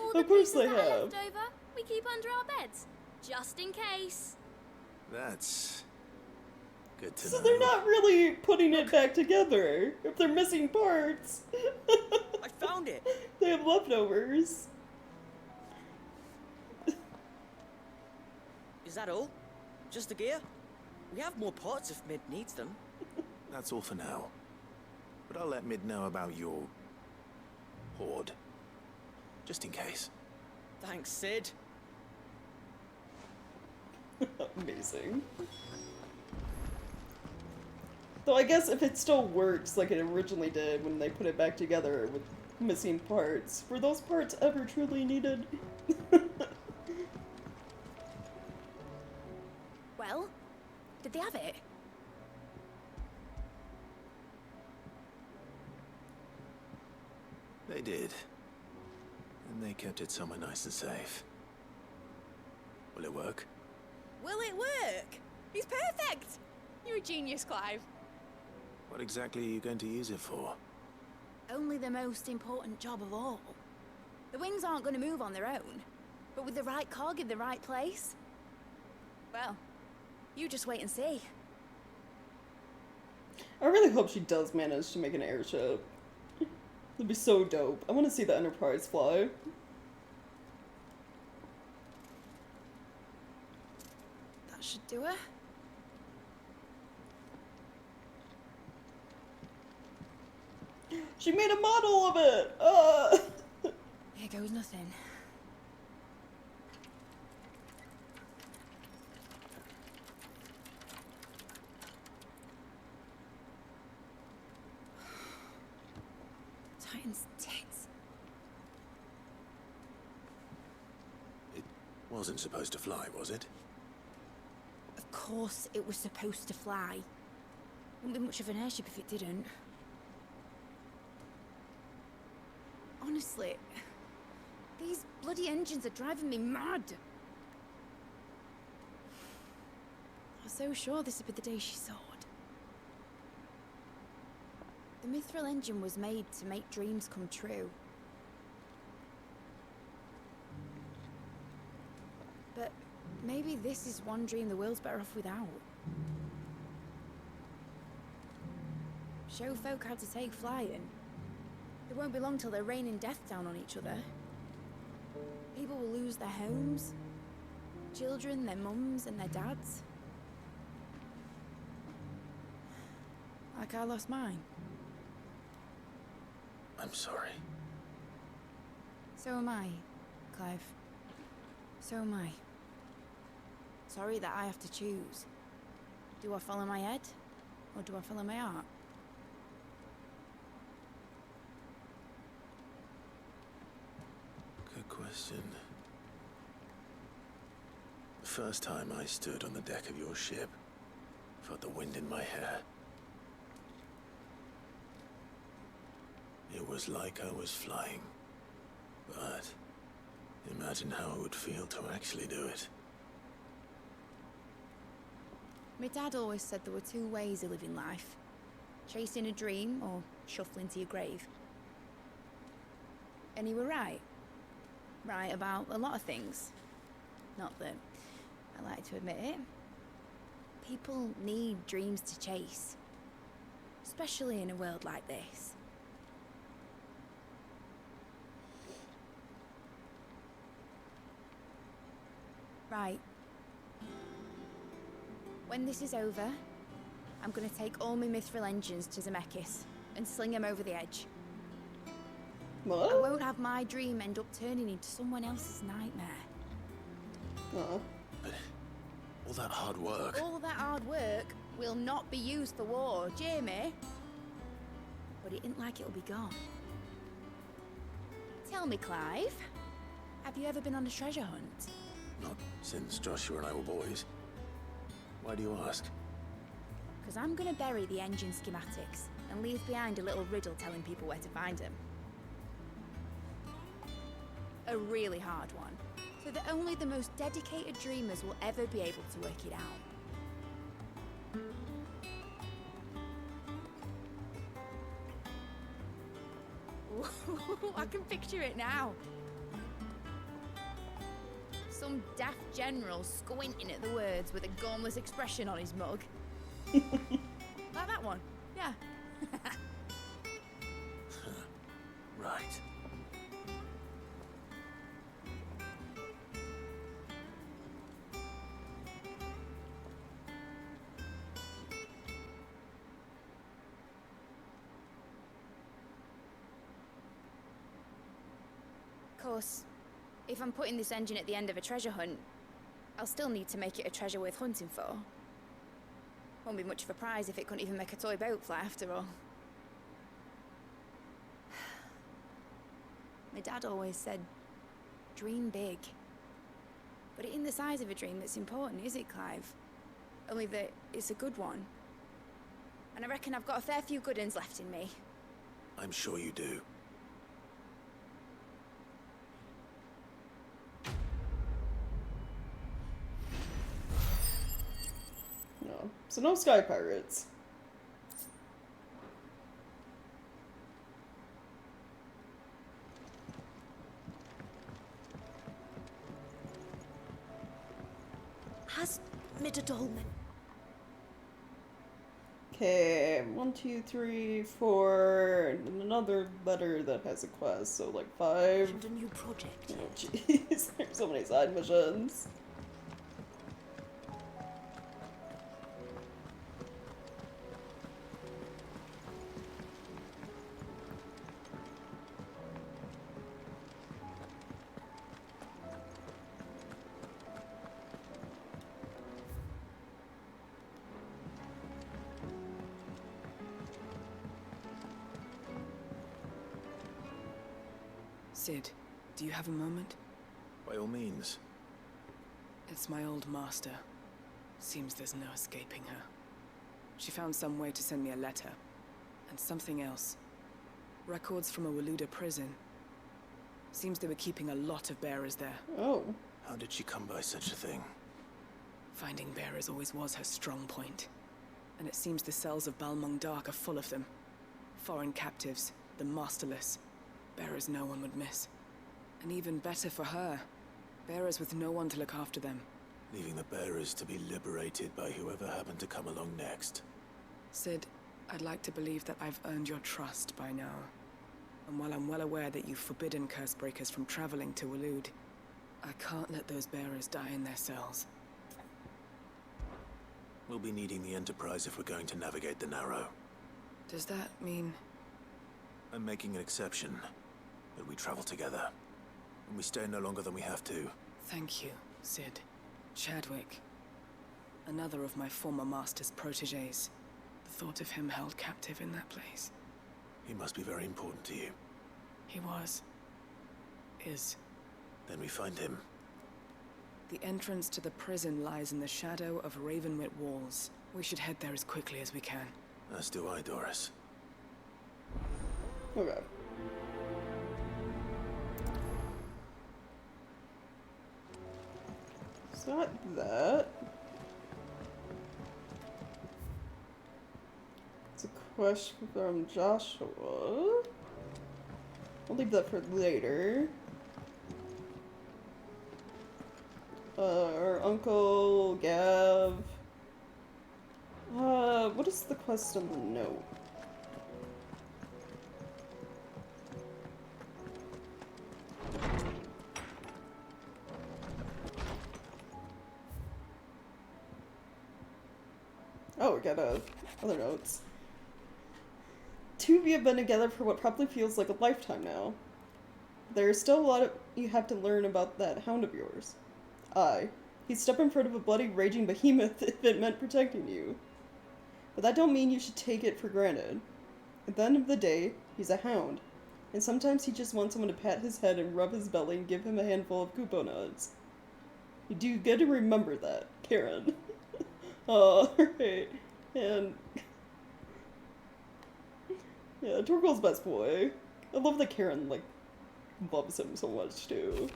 V: All the
A: Of course
V: pieces
A: they
V: that are
A: have.
V: left over, we keep under our beds, just in case.
C: That's good to
A: So
C: know.
A: they're not really putting it back together. If they're missing parts.
L: I found it.
A: They have leftovers.
L: Is that all? Just the gear? We have more parts if Mid needs them.
C: That's all for now. But I'll let Mid know about your hoard. Just in case.
L: Thanks, Sid.
A: Amazing. Though I guess if it still works like it originally did when they put it back together with missing parts, were those parts ever truly needed?
J: Well, did they have it?
C: They did. And they kept it somewhere nice and safe. Will it work?
J: Will it work? He's perfect! You're a genius, Clive.
C: What exactly are you going to use it for?
J: Only the most important job of all. The wings aren't going to move on their own. But with the right cog in the right place... Well, you just wait and see.
A: I really hope she does manage to make an airship. That'd be so dope. I want to see the Enterprise fly.
J: That should do her.
A: She made a model of it!
J: Here goes nothing. Titan's tits.
C: It wasn't supposed to fly, was it?
J: Of course it was supposed to fly. Wouldn't be much of an airship if it didn't. Honestly, these bloody engines are driving me mad. I was so sure this would be the day she soared. The mithril engine was made to make dreams come true. But maybe this is one dream the world's better off without. Show folk how to take flying. It won't be long till they're raining death down on each other. People will lose their homes, children, their mums and their dads. Like I lost mine.
C: I'm sorry.
J: So am I, Clive. So am I. Sorry that I have to choose. Do I follow my head, or do I follow my heart?
C: Good question. The first time I stood on the deck of your ship, felt the wind in my hair. It was like I was flying. But imagine how it would feel to actually do it.
J: My dad always said there were two ways of living life. Chasing a dream or shuffling to your grave. And he were right. Right about a lot of things. Not that I like to admit it. People need dreams to chase. Especially in a world like this. Right. When this is over, I'm gonna take all my mithril engines to Zemeckis and sling them over the edge.
A: What?
J: I won't have my dream end up turning into someone else's nightmare.
A: Oh.
C: But all that hard work.
J: All that hard work will not be used for war, Jamie. But it isn't like it'll be gone. Tell me, Clive, have you ever been on a treasure hunt?
C: Not since Joshua and I were boys. Why do you ask?
J: Because I'm gonna bury the engine schematics and leave behind a little riddle telling people where to find them. A really hard one, so that only the most dedicated dreamers will ever be able to work it out. I can picture it now. Some daft general squinting at the words with a gormless expression on his mug. Like that one, yeah.
C: Right.
J: Of course, if I'm putting this engine at the end of a treasure hunt, I'll still need to make it a treasure worth hunting for. Won't be much of a prize if it couldn't even make a toy boat fly after all. My dad always said, dream big. But it ain't the size of a dream that's important, is it, Clive? Only that it's a good one. And I reckon I've got a fair few good uns left in me.
C: I'm sure you do.
A: No. So no sky pirates.
I: Has Midodolman.
A: Okay, 1, 2, 3, 4, and another letter that has a quest, so like 5.
I: And a new project.
A: Oh jeez, there's so many side missions.
G: Sid, do you have a moment?
C: By all means.
G: It's my old master. Seems there's no escaping her. She found some way to send me a letter. And something else. Records from a Waluda prison. Seems they were keeping a lot of bearers there.
A: Oh.
C: How did she come by such a thing?
G: Finding bearers always was her strong point. And it seems the cells of Balmung Dark are full of them. Foreign captives, the masterless. Bearers no one would miss. And even better for her. Bearers with no one to look after them.
C: Leaving the bearers to be liberated by whoever happened to come along next.
G: Sid, I'd like to believe that I've earned your trust by now. And while I'm well aware that you've forbidden Cursebreakers from traveling to Waloed, I can't let those bearers die in their cells.
C: We'll be needing the Enterprise if we're going to navigate the Narrow.
G: Does that mean...
C: I'm making an exception. That we travel together. And we stay no longer than we have to.
G: Thank you, Sid. Chadwick. Another of my former master's protégés. The thought of him held captive in that place.
C: He must be very important to you.
G: He was. Is.
C: Then we find him.
G: The entrance to the prison lies in the shadow of Ravenwit walls. We should head there as quickly as we can.
C: As do I, Doris.
A: Okay. It's not that. It's a question from Joshua. I'll leave that for later. Our Uncle Gav. What is the quest on the note? Oh, we got other notes. Two of you have been together for what probably feels like a lifetime now. There is still a lot you have to learn about that hound of yours. He'd step in front of a bloody raging behemoth if it meant protecting you. But that don't mean you should take it for granted. At the end of the day, he's a hound. And sometimes he just wants someone to pat his head and rub his belly and give him a handful of Kupo nuts. You do get to remember that, Karen. Right. And... yeah, Torgal's best boy. I love that Karen, like, loves him so much, too.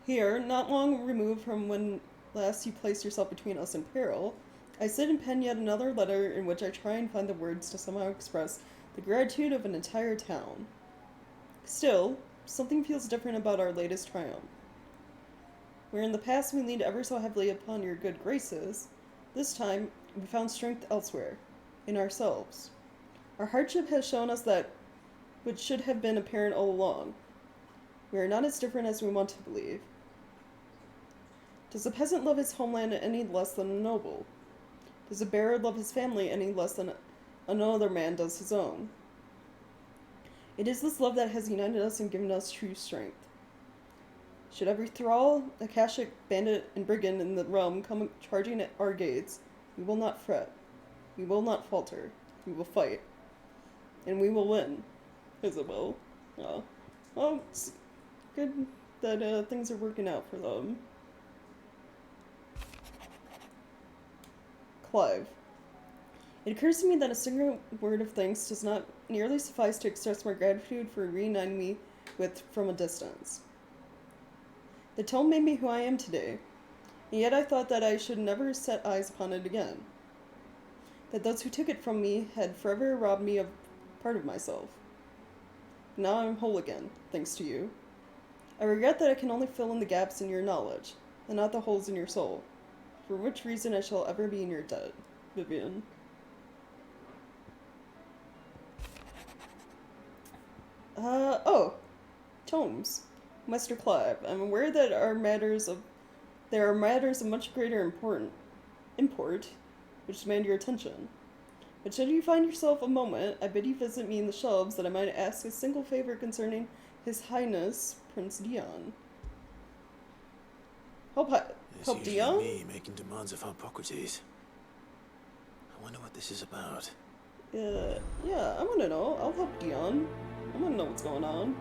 A: Here, not long removed from when last you placed yourself between us and peril, I sit and pen yet another letter in which I try and find the words to somehow express the gratitude of an entire town. Still, something feels different about our latest triumph. Where in the past we leaned ever so heavily upon your good graces, this time we found strength elsewhere, in ourselves. Our hardship has shown us that which should have been apparent all along. We are not as different as we want to believe. Does a peasant love his homeland any less than a noble? Does a bearer love his family any less than another man does his own? It is this love that has united us and given us true strength. Should every thrall, Akashic, bandit, and brigand in the realm come charging at our gates, we will not fret. We will not falter. We will fight. And we will win. Isabel. Oh. Well, it's good that things are working out for them. Clive. It occurs to me that a single word of thanks does not nearly suffice to express my gratitude for reuniting me with from a distance. The tome made me who I am today, and yet I thought that I should never set eyes upon it again. That those who took it from me had forever robbed me of part of myself. Now I am whole again, thanks to you. I regret that I can only fill in the gaps in your knowledge, and not the holes in your soul, for which reason I shall ever be in your debt, Vivian. Tomes. Master Clive, I'm aware that there are matters of much greater import, which demand your attention. But should you find yourself a moment, I bid you visit me in the shelves that I might ask a single favor concerning His Highness, Prince Dion. Help Dion?
C: Me making demands of Hippocrates. I wonder what this is about.
A: Yeah, I want to know. I'll help Dion. I want to know what's going on.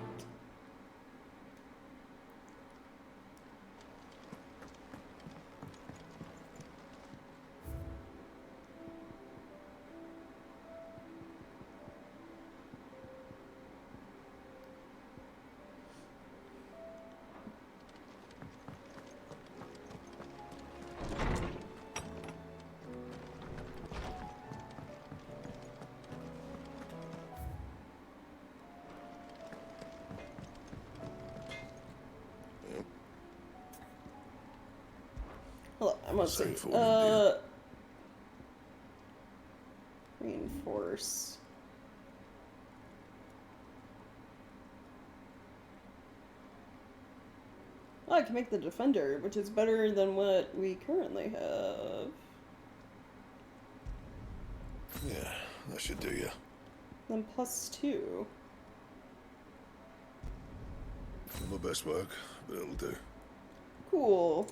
A: Hold on, I must see. Reinforce. Oh, I can make the defender, which is better than what we currently have.
C: Yeah, that should do you.
A: Then +2.
C: Not my best work, but it'll do.
A: Cool.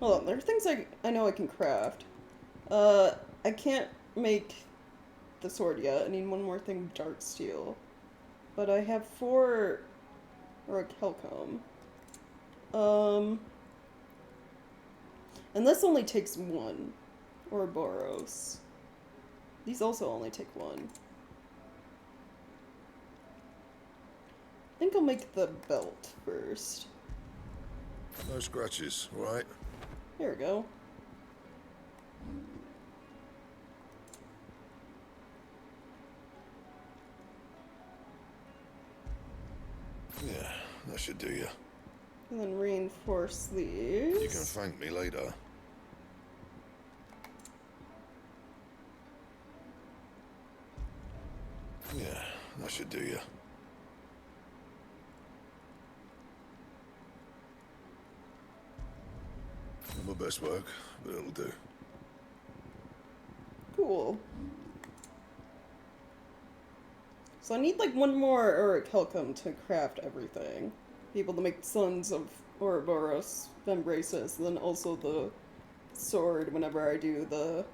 A: Hold on, there are things I know I can craft. I can't make the sword yet. I need one more thing, dark steel. But I have 4 orichalcum. And this only takes 1 Ouroboros. These also only take 1. I think I'll make the belt first.
C: No scratches, right?
A: There we go.
C: Yeah, that should do you.
A: And then reinforce these.
C: You can thank me later. Yeah, that should do you. Not my best work, but it'll do.
A: Cool. So I need like 1 more orichalcum to craft everything. Be able to make Sons of Ouroboros, Vembraces, and then also the sword whenever I do the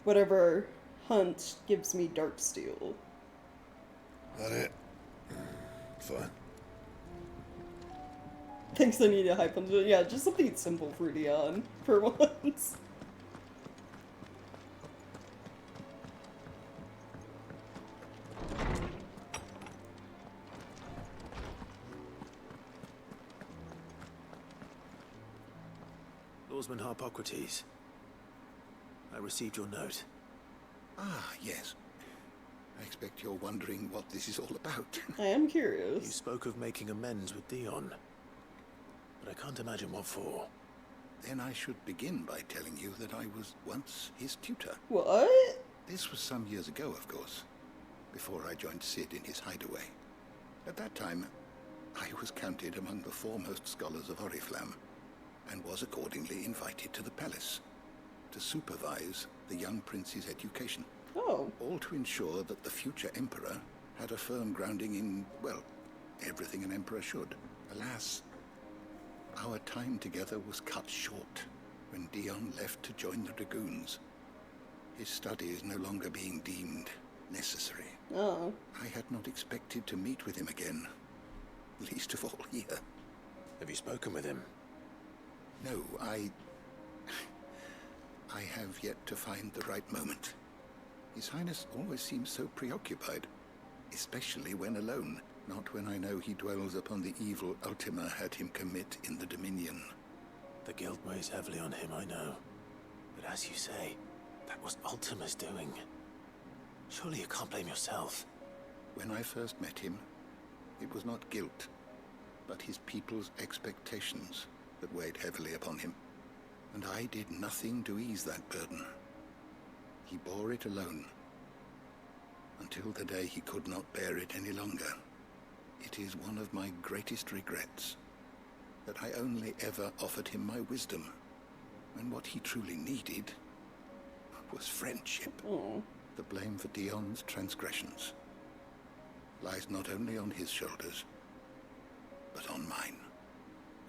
A: whatever hunt gives me dark steel.
C: That it? Fine.
A: Thinks I need a high punch. Yeah, just something simple for Dion for once.
C: Lordsman Hippocrates. I received your note.
F: Ah, yes. I expect you're wondering what this is all about.
A: I am curious.
C: You spoke of making amends with Dion, but I can't imagine what for.
F: Then I should begin by telling you that I was once his tutor.
A: What?
F: This was some years ago, of course, before I joined Cid in his hideaway. At that time, I was counted among the foremost scholars of Oriflamme, and was accordingly invited to the palace to supervise the young prince's education.
A: Oh.
F: All to ensure that the future emperor had a firm grounding in, well, everything an emperor should. Alas, our time together was cut short when Dion left to join the dragoons. His studies no longer being deemed necessary.
A: Oh.
F: I had not expected to meet with him again, least of all here.
C: Have you spoken with him?
F: No, I have yet to find the right moment. His Highness always seems so preoccupied, especially when alone, not when I know he dwells upon the evil Ultima had him commit in the Dominion.
C: The guilt weighs heavily on him, I know. But as you say, that was Ultima's doing. Surely you can't blame yourself.
F: When I first met him, it was not guilt, but his people's expectations that weighed heavily upon him. And I did nothing to ease that burden. He bore it alone, until the day he could not bear it any longer. It is one of my greatest regrets that I only ever offered him my wisdom, when what he truly needed was friendship.
A: Oh.
F: The blame for Dion's transgressions lies not only on his shoulders, but on mine.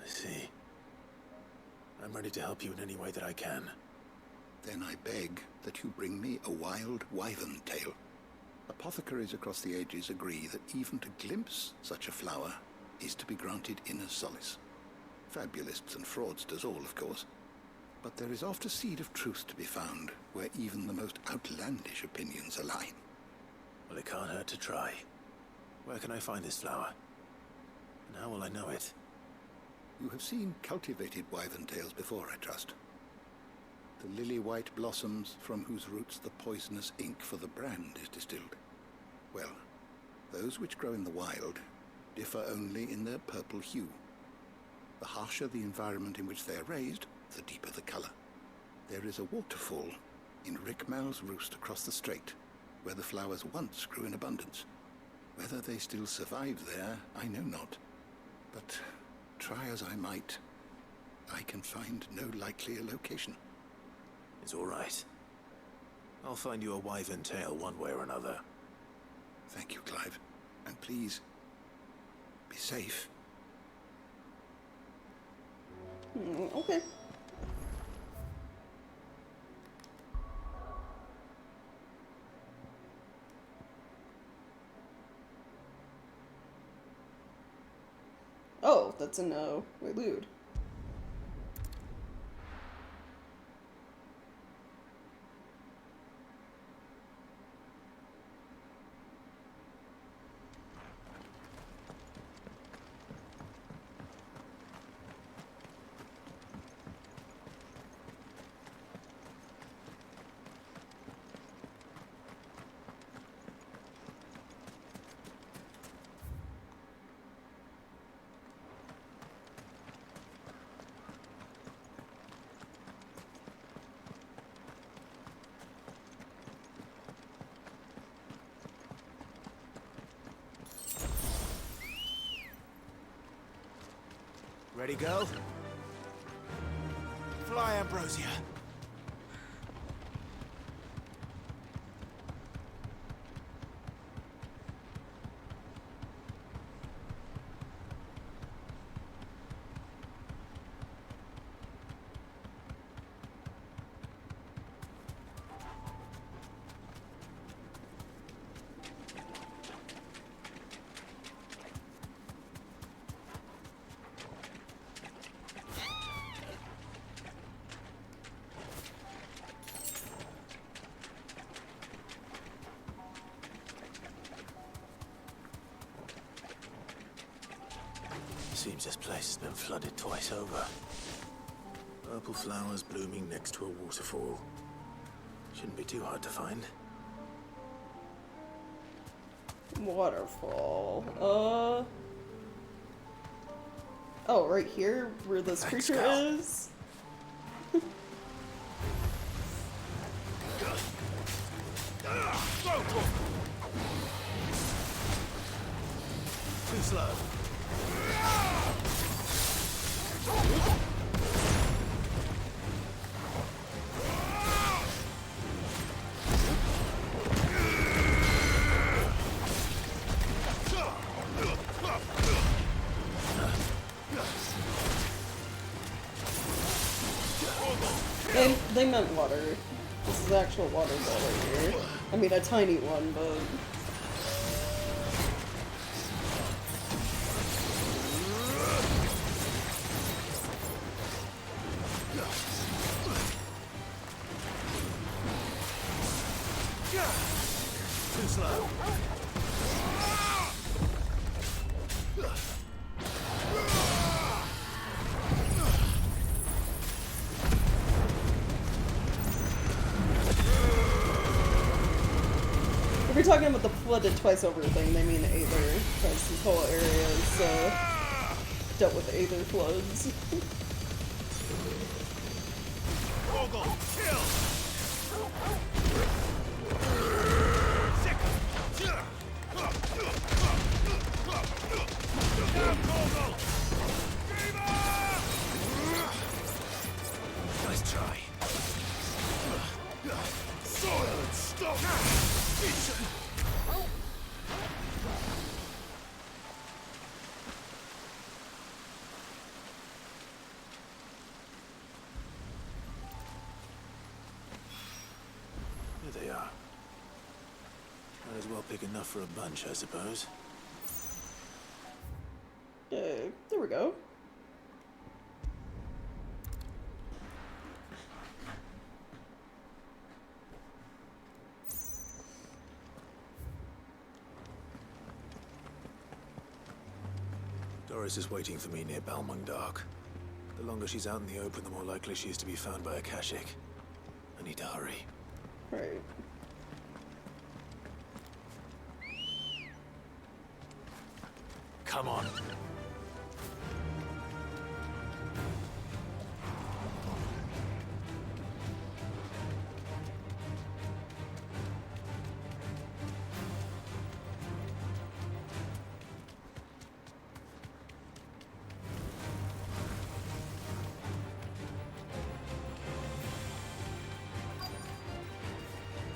C: I see. I'm ready to help you in any way that I can.
F: Then I beg that you bring me a wild wyvern tail. Apothecaries across the ages agree that even to glimpse such a flower is to be granted inner solace. Fabulists and fraudsters all, of course. But there is oft a seed of truth to be found where even the most outlandish opinions align.
C: Well, it can't hurt to try. Where can I find this flower? And how will I know it?
F: You have seen cultivated wyvern tails before, I trust. The lily-white blossoms from whose roots the poisonous ink for the brand is distilled. Well, those which grow in the wild differ only in their purple hue. The harsher the environment in which they are raised, the deeper the color. There is a waterfall in Rickmal's roost across the strait, where the flowers once grew in abundance. Whether they still survive there, I know not. But try as I might, I can find no likelier location.
C: It's all right. I'll find you a wyvern tail one way or another.
F: Thank you, Clive. And please, be safe.
A: Okay. Oh, that's an Prelude.
B: Ready, go? Fly, Ambrosia.
C: Seems this place has been flooded twice over. Purple flowers blooming next to a waterfall. Shouldn't be too hard to find.
A: Waterfall. Oh, right here, where this creature is?
C: Too slow.
A: They meant water. This is actual water right here. I mean, a tiny one, but...
C: Too slow.
A: If you're talking about the flooded twice over thing, they mean Aether, because this whole area is dealt with Aether floods.
C: Nice try. Silent stop! There they are. Might as well pick enough for a bunch, I suppose.
A: There we go.
C: Doris is waiting for me near Balmung Dark. The longer she's out in the open, the more likely she is to be found by a Kashik. I need to hurry.
A: Right.
C: Come on.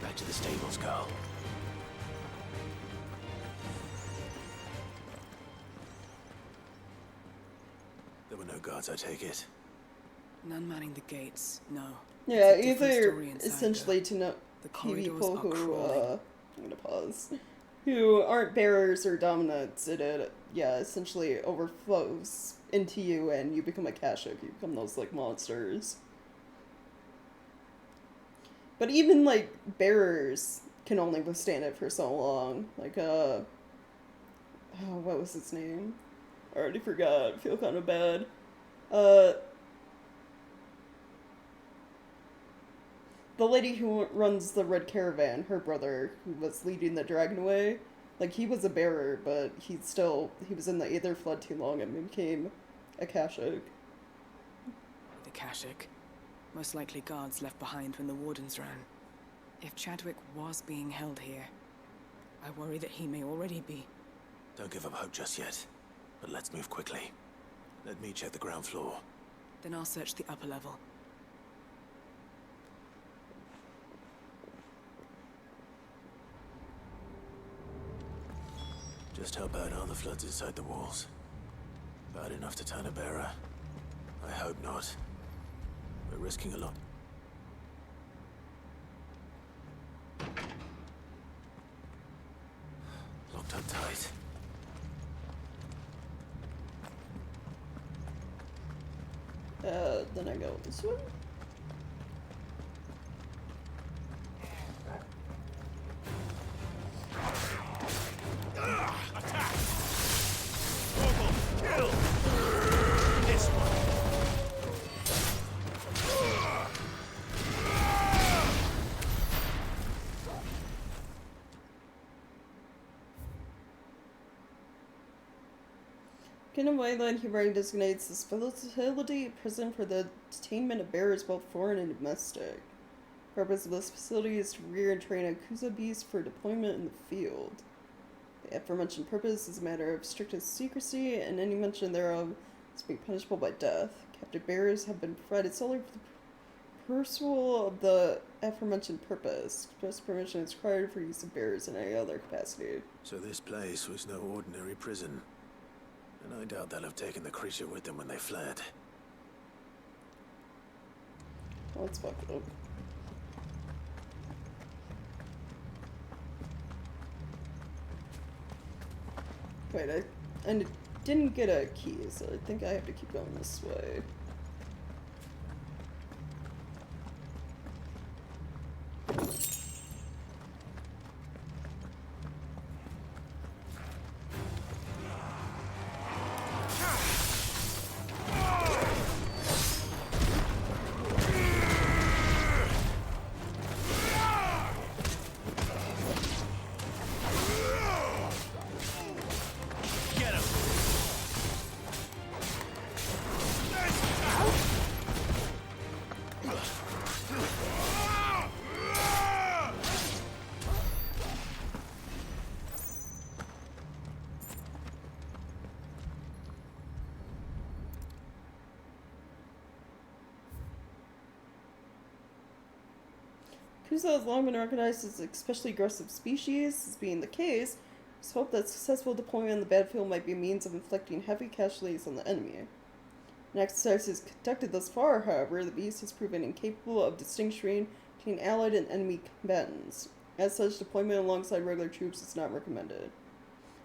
C: Back to the stables, Carl. There were no guards, I take it.
G: None manning the gates, no.
A: Yeah,
G: It's a different
A: either
G: story inside
A: essentially to know
G: The corridors
A: people
G: are
A: who,
G: crawling.
A: I'm gonna pause, who aren't bearers or dominants, it essentially overflows into you and you become a Kashuk, you become those, like, monsters. But even, like, bearers can only withstand it for so long. Like, oh, what was his name? I already forgot, I feel kind of bad. The lady who runs the Red Caravan, her brother, who was leading the Dragonway, like, he was a bearer, but he was in the Aether Flood too long and became a Kashuk.
G: The Kashik. Most likely guards left behind when the Wardens ran. If Chadwick was being held here, I worry that he may already be.
C: Don't give up hope just yet. But let's move quickly. Let me check the ground floor.
G: Then I'll search the upper level.
C: Just how bad are the floods inside the walls? Bad enough to turn a bearer? I hope not. We're risking a lot. Locked up tight.
A: Then I go this way.
C: Attack! Kill! This one.
A: Kingdom Wayland Humanity designates this facility a prison for the detainment of bearers, both foreign and domestic. The purpose of this facility is to rear and train Akusa beasts for deployment in the field. The aforementioned purpose is a matter of strictest secrecy, and any mention thereof is being punishable by death. Captive bearers have been provided solely for the pursual of the aforementioned purpose. Express permission is required for use of bearers in any other capacity.
C: So this place was no ordinary prison. And I doubt they'll have taken the creature with them when they fled.
A: Well, that's fucked up. Wait, I didn't get a key, so I think I have to keep going this way. Kusa has long been recognized as an especially aggressive species. This being the case, there's hope that successful deployment on the battlefield might be a means of inflicting heavy casualties on the enemy. In exercises conducted thus far, however, the beast has proven incapable of distinguishing between allied and enemy combatants. As such, deployment alongside regular troops is not recommended.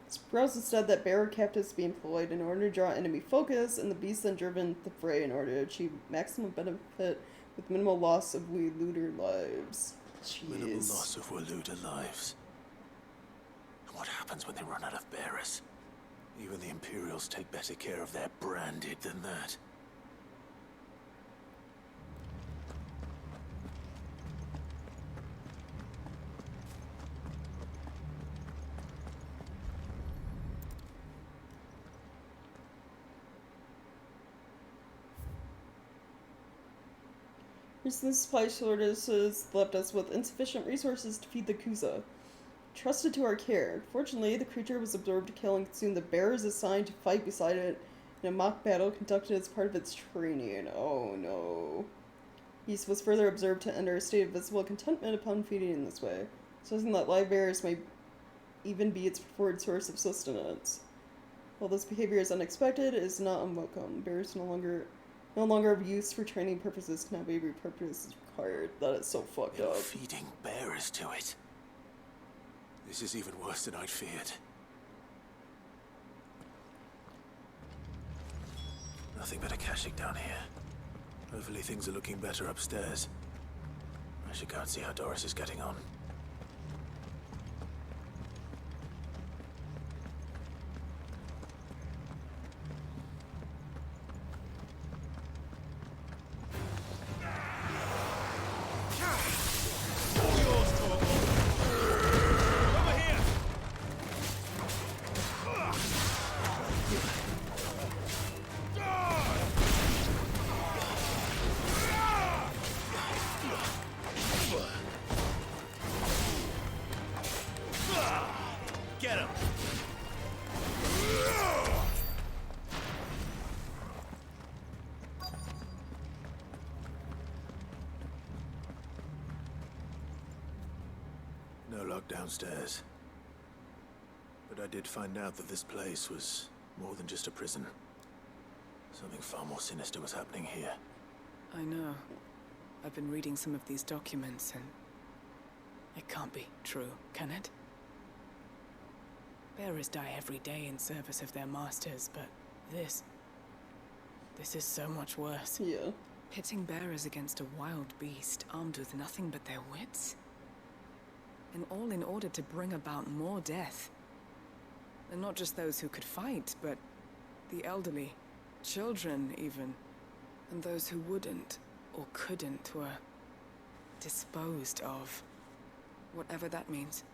A: It's proposed instead that bearer captives be employed in order to draw enemy focus, and the beast then driven to the fray in order to achieve maximum benefit with minimal loss of Wheeluder lives. Jeez.
C: Minimal loss of Wheeluder lives. And what happens when they run out of bearers? Even the Imperials take better care of their branded than that.
A: Recent supply shortages left us with insufficient resources to feed the Kusa. Trusted to our care. Fortunately, the creature was absorbed to kill and consume the bearers assigned to fight beside it in a mock battle conducted as part of its training. Oh no. Beast was further observed to enter a state of visible contentment upon feeding in this way, suggesting that live bearers may even be its preferred source of sustenance. While this behavior is unexpected, it is not unwelcome. Bearers no longer of use for training purposes cannot be repurposed as required. That is so fucked up.
C: Feeding bearers to it. This is even worse than I'd feared. Nothing but a Kashyyyk down here. Hopefully things are looking better upstairs. I should go and see how Doris is getting on.
F: Get him!
C: No lock downstairs. But I did find out that this place was more than just a prison. Something far more sinister was happening here.
G: I know. I've been reading some of these documents, and it can't be true, can it? Bearers die every day in service of their masters, but this is so much worse.
A: Yeah.
G: Pitting bearers against a wild beast armed with nothing but their wits? And all in order to bring about more death. And not just those who could fight, but the elderly, children even, and those who wouldn't or couldn't were disposed of. Whatever that means.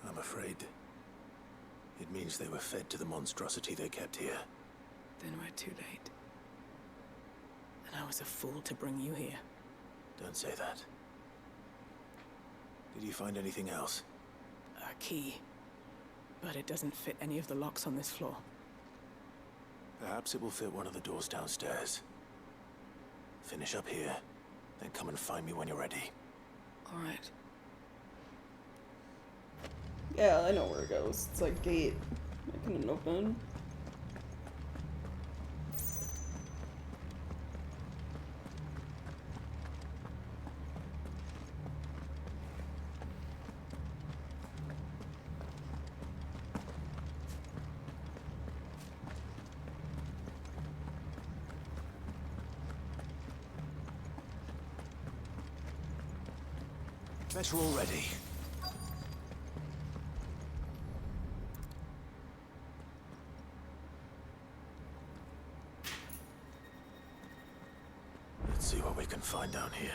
C: I'm afraid it means they were fed to the monstrosity they kept here.
G: Then we're too late. And I was a fool to bring you here.
C: Don't say that. Did you find anything else?
G: A key. But it doesn't fit any of the locks on this floor.
C: Perhaps it will fit one of the doors downstairs. Finish up here, then come and find me when you're ready.
G: All right.
A: Yeah, I know where it goes. It's like gate. I couldn't open.
C: Bet you're all ready. Let's see what we can find down here.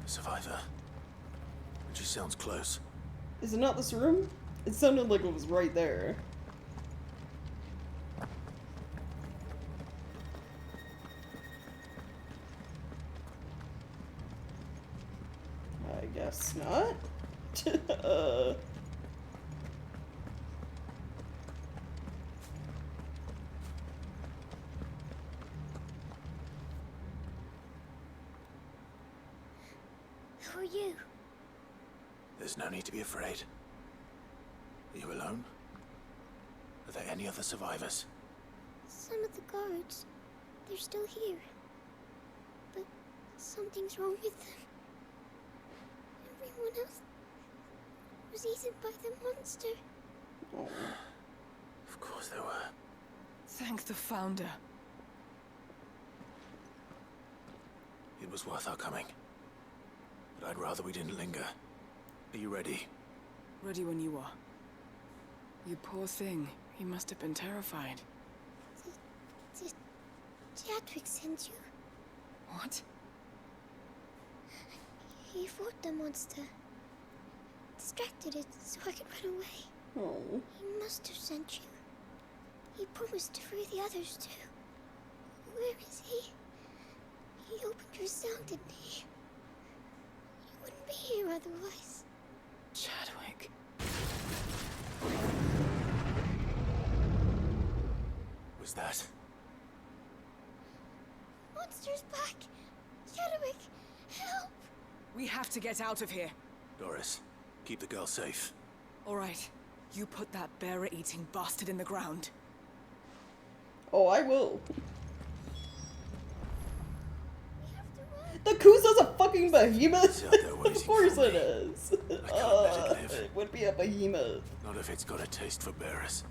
C: Survivor. She sounds close.
A: Is it not this room? It sounded like it was right there. I guess not.
V: Who are you?
C: There's no need to be afraid. Are you alone? Are there any other survivors?
V: Some of the guards. They're still here. But something's wrong with them. Everyone else was eaten by the monster.
A: Oh.
C: Of course there were.
G: Thank the Founder.
C: It was worth our coming. But I'd rather we didn't linger. Are you ready?
G: Ready when you are. You poor thing. He must have been terrified.
V: Did Chadwick send you?
G: What?
V: He fought the monster. Distracted it so I could run away.
A: Oh.
V: He must have sent you. He promised to free the others too. Where is he? He opened your cell, didn't he? He wouldn't be here otherwise.
G: Chadwick.
C: Was that?
V: Monster's back! Chadwick, help!
G: We have to get out of here.
C: Doris, keep the girl safe.
G: All right. You put that bearer-eating bastard in the ground.
A: Oh, I will. The Kuza's a fucking behemoth! Of course it is. It would be a behemoth.
C: Not if it's got a taste for bearers.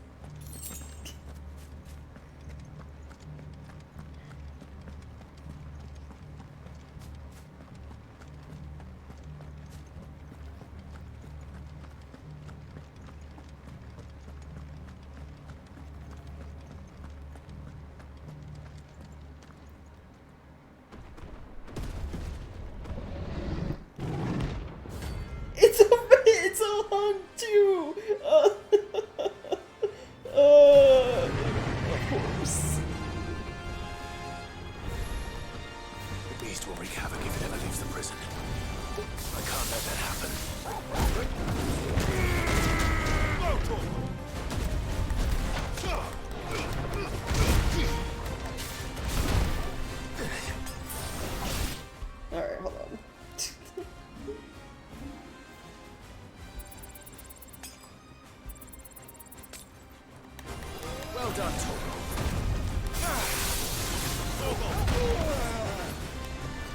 A: It's a hunt too! Of course.
C: The beast will wreak havoc if it ever leaves the prison. I can't let that happen.
A: Alright, hold on.
D: Well done, Torgo.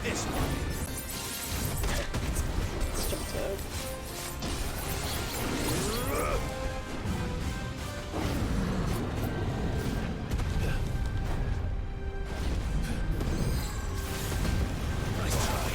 D: This one.
A: Let's jump to it.
C: Nice try.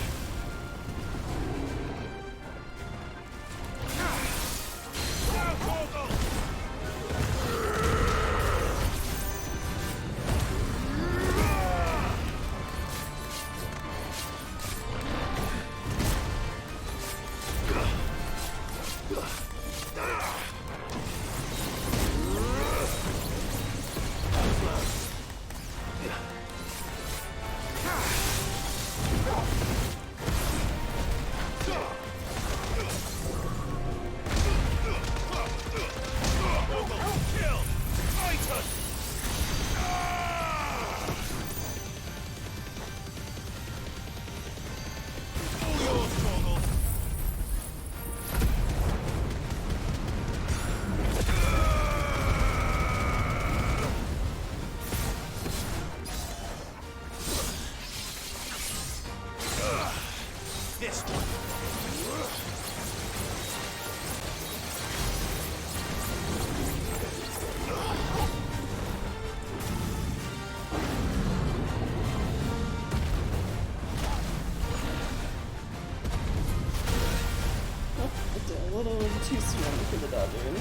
A: too soon for the dodging.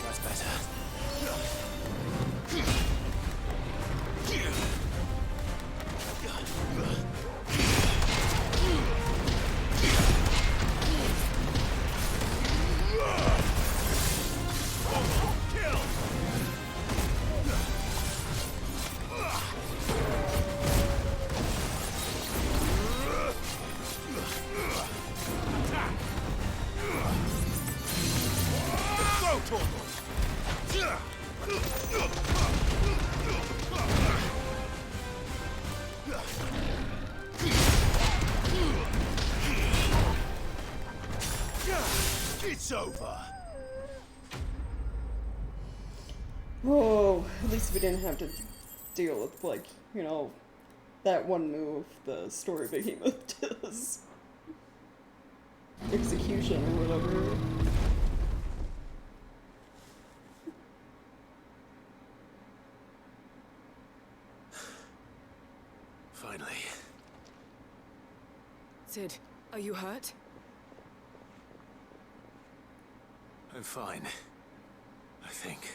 C: That's better. It's over.
A: Oh, at least we didn't have to deal with, like, you know, that one move the story behemoth does. Execution or whatever.
C: Finally.
G: Sid, are you hurt?
C: I'm fine. I think.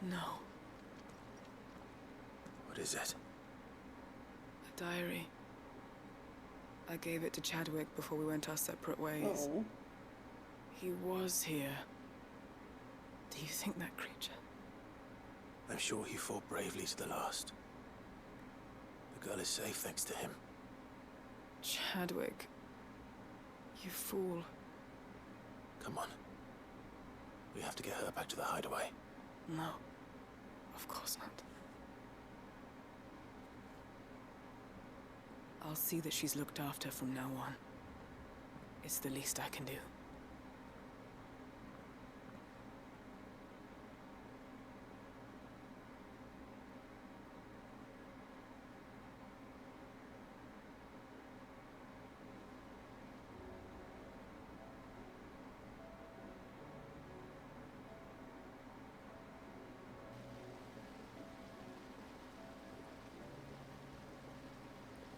G: No.
C: What is it?
G: A diary. I gave it to Chadwick before we went our separate ways.
A: Oh.
G: He was here. Do you think that creature?
C: I'm sure he fought bravely to the last. The girl is safe thanks to him.
G: Chadwick. You fool.
C: Come on. We have to get her back to the hideaway.
G: No. Of course not. I'll see that she's looked after from now on. It's the least I can do.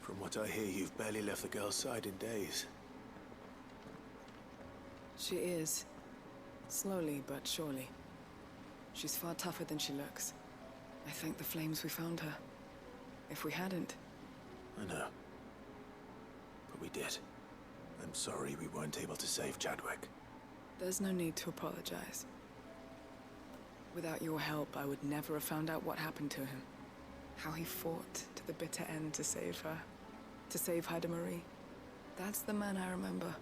C: From what I hear, you've barely left the girl's side in days.
G: She is. Slowly but surely. She's far tougher than she looks. I thank the flames we found her. If we hadn't...
C: I know. But we did. I'm sorry we weren't able to save Chadwick.
G: There's no need to apologize. Without your help, I would never have found out what happened to him. How he fought to the bitter end to save her. To save Haida Marie. That's the man I remember.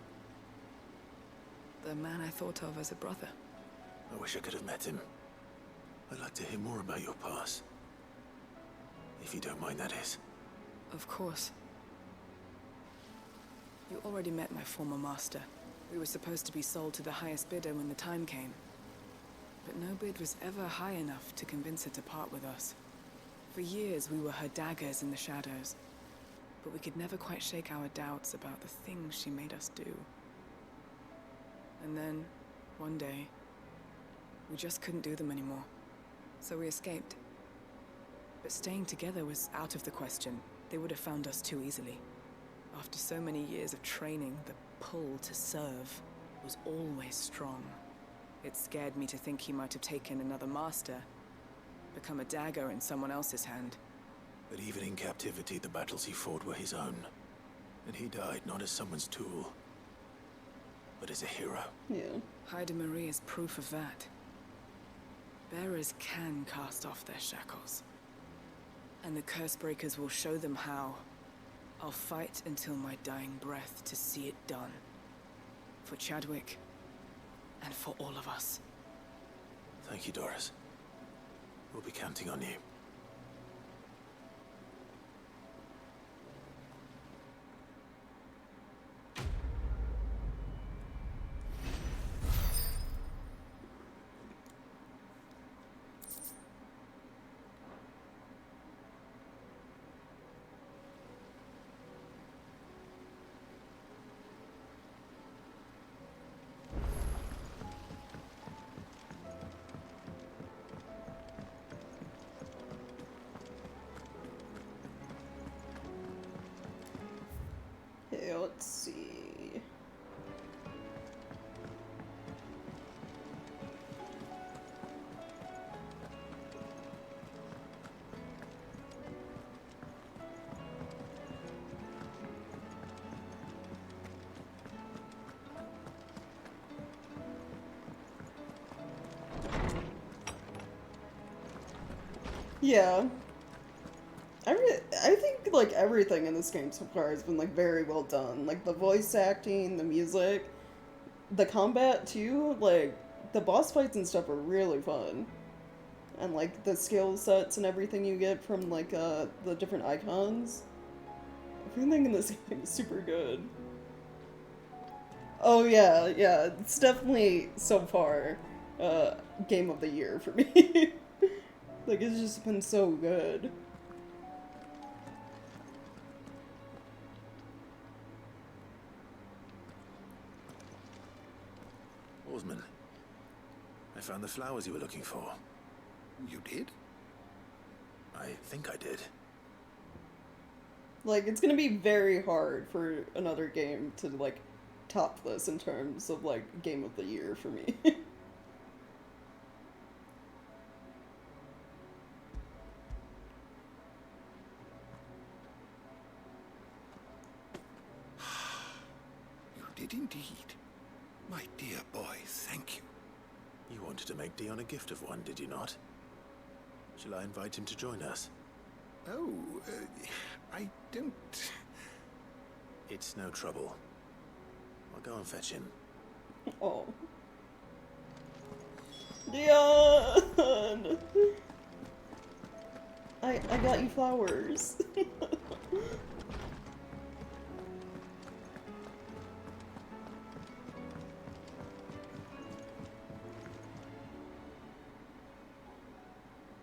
G: The man I thought of as a brother.
C: I wish I could have met him. I'd like to hear more about your past. If you don't mind, that is.
G: Of course. You already met my former master. We were supposed to be sold to the highest bidder when the time came. But no bid was ever high enough to convince her to part with us. For years, we were her daggers in the shadows. But we could never quite shake our doubts about the things she made us do. And then, one day, we just couldn't do them anymore. So we escaped. But staying together was out of the question. They would have found us too easily. After so many years of training, the pull to serve was always strong. It scared me to think he might have taken another master, become a dagger in someone else's hand.
C: But even in captivity, the battles he fought were his own. And he died not as someone's tool, but as a hero.
A: Yeah.
G: Haida Marie is proof of that. Bearers can cast off their shackles. And the Cursebreakers will show them how. I'll fight until my dying breath to see it done. For Chadwick, and for all of us.
C: Thank you, Doris. We'll be counting on you.
A: let's see. Yeah. I think, like, everything in this game so far has been, like, very well done. Like, the voice acting, the music, the combat, too. Like, the boss fights and stuff are really fun. And, like, the skill sets and everything you get from, like, the different icons. Everything in this game is super good. Oh, yeah, yeah. It's definitely, so far, game of the year for me. Like, it's just been so good.
C: Oarsman, I found the flowers you were looking for.
F: You did?
C: I think I did.
A: Like, it's gonna be very hard for another game to, like, top this in terms of, like, game of the year for me.
F: You did indeed. My dear boy, thank you.
C: You wanted to make Dion a gift of one, did you not? Shall I invite him to join us?
F: Oh, I don't...
C: It's no trouble. I'll go and fetch him.
A: Oh. Dion! I got you flowers.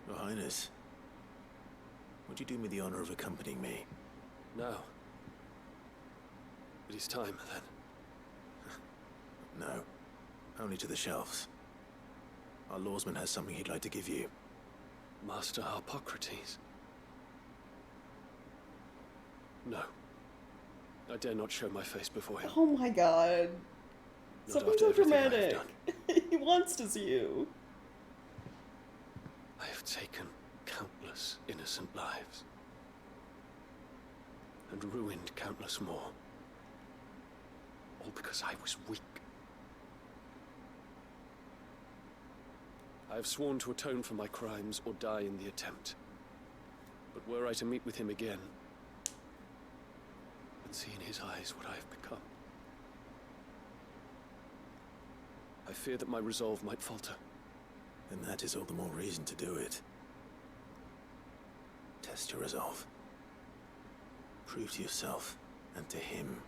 C: Your Highness, would you do me the honor of accompanying me?
Q: No. It is time, then.
C: No. Only to the shelves. Our lawsman has something he'd like to give you.
Q: Master Harpocrates. No. I dare not show my face before him.
A: Oh my god.
Q: Not
A: Something
Q: after
A: so
Q: everything I have
A: dramatic.
Q: done.
A: He wants to see you.
Q: I have taken countless innocent lives. And ruined countless more. All because I was weak. I have sworn to atone for my crimes or die in the attempt. But were I to meet with him again, and see in his eyes what I have become, I fear that my resolve might falter.
C: Then that is all the more reason to do it. Test your resolve. Prove to yourself, and to him,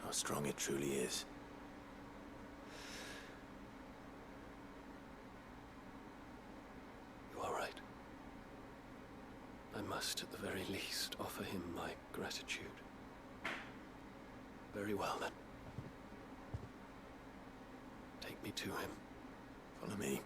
C: how strong it truly is.
Q: You are right. I must, at the very least, offer him my gratitude. Very well, then. Take me to him.
C: Follow me.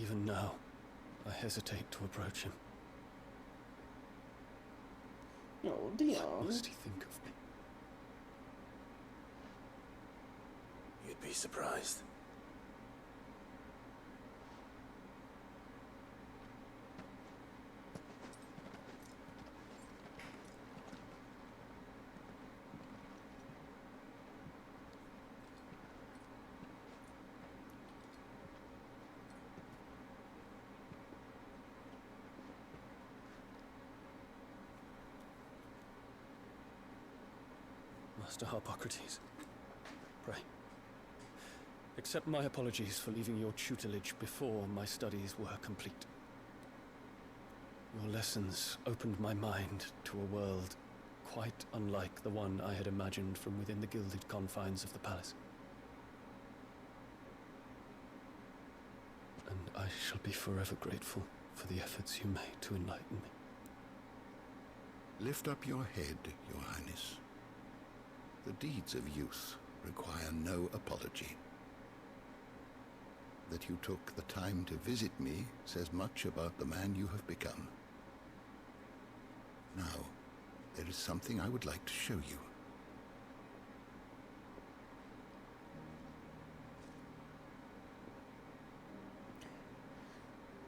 Q: Even now, I hesitate to approach him.
A: Oh, Dion.
Q: What must he think of me?
C: You'd be surprised.
Q: Master Harpocrates, pray, accept my apologies for leaving your tutelage before my studies were complete. Your lessons opened my mind to a world quite unlike the one I had imagined from within the gilded confines of the palace. And I shall be forever grateful for the efforts you made to enlighten me.
N: Lift up your head, Your Highness. The deeds of youth require no apology. That you took the time to visit me says much about the man you have become. Now, there is something I would like to show you.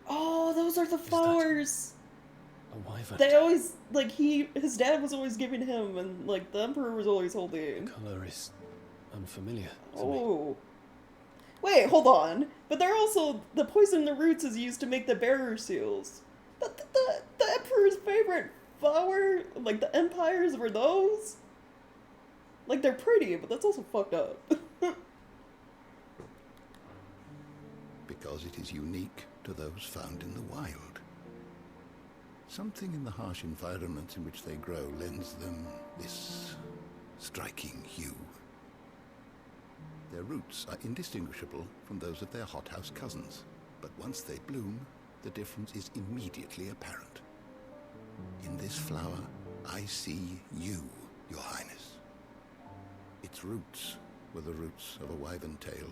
A: Oh, those are the flowers.
Q: A wyvern.
A: They always, like, his dad was always giving him, and, like, the Emperor was always holding.
Q: The color is unfamiliar to me.
A: Oh. Wait, hold on. But they're also, the poison in the roots is used to make the bearer seals. The Emperor's favorite flower, like, the empires were those? Like, they're pretty, but that's also fucked up.
N: Because it is unique to those found in the wild. Something in the harsh environment in which they grow lends them this striking hue. Their roots are indistinguishable from those of their hothouse cousins, but once they bloom, the difference is immediately apparent. In this flower, I see you, Your Highness. Its roots were the roots of a wyvern tail,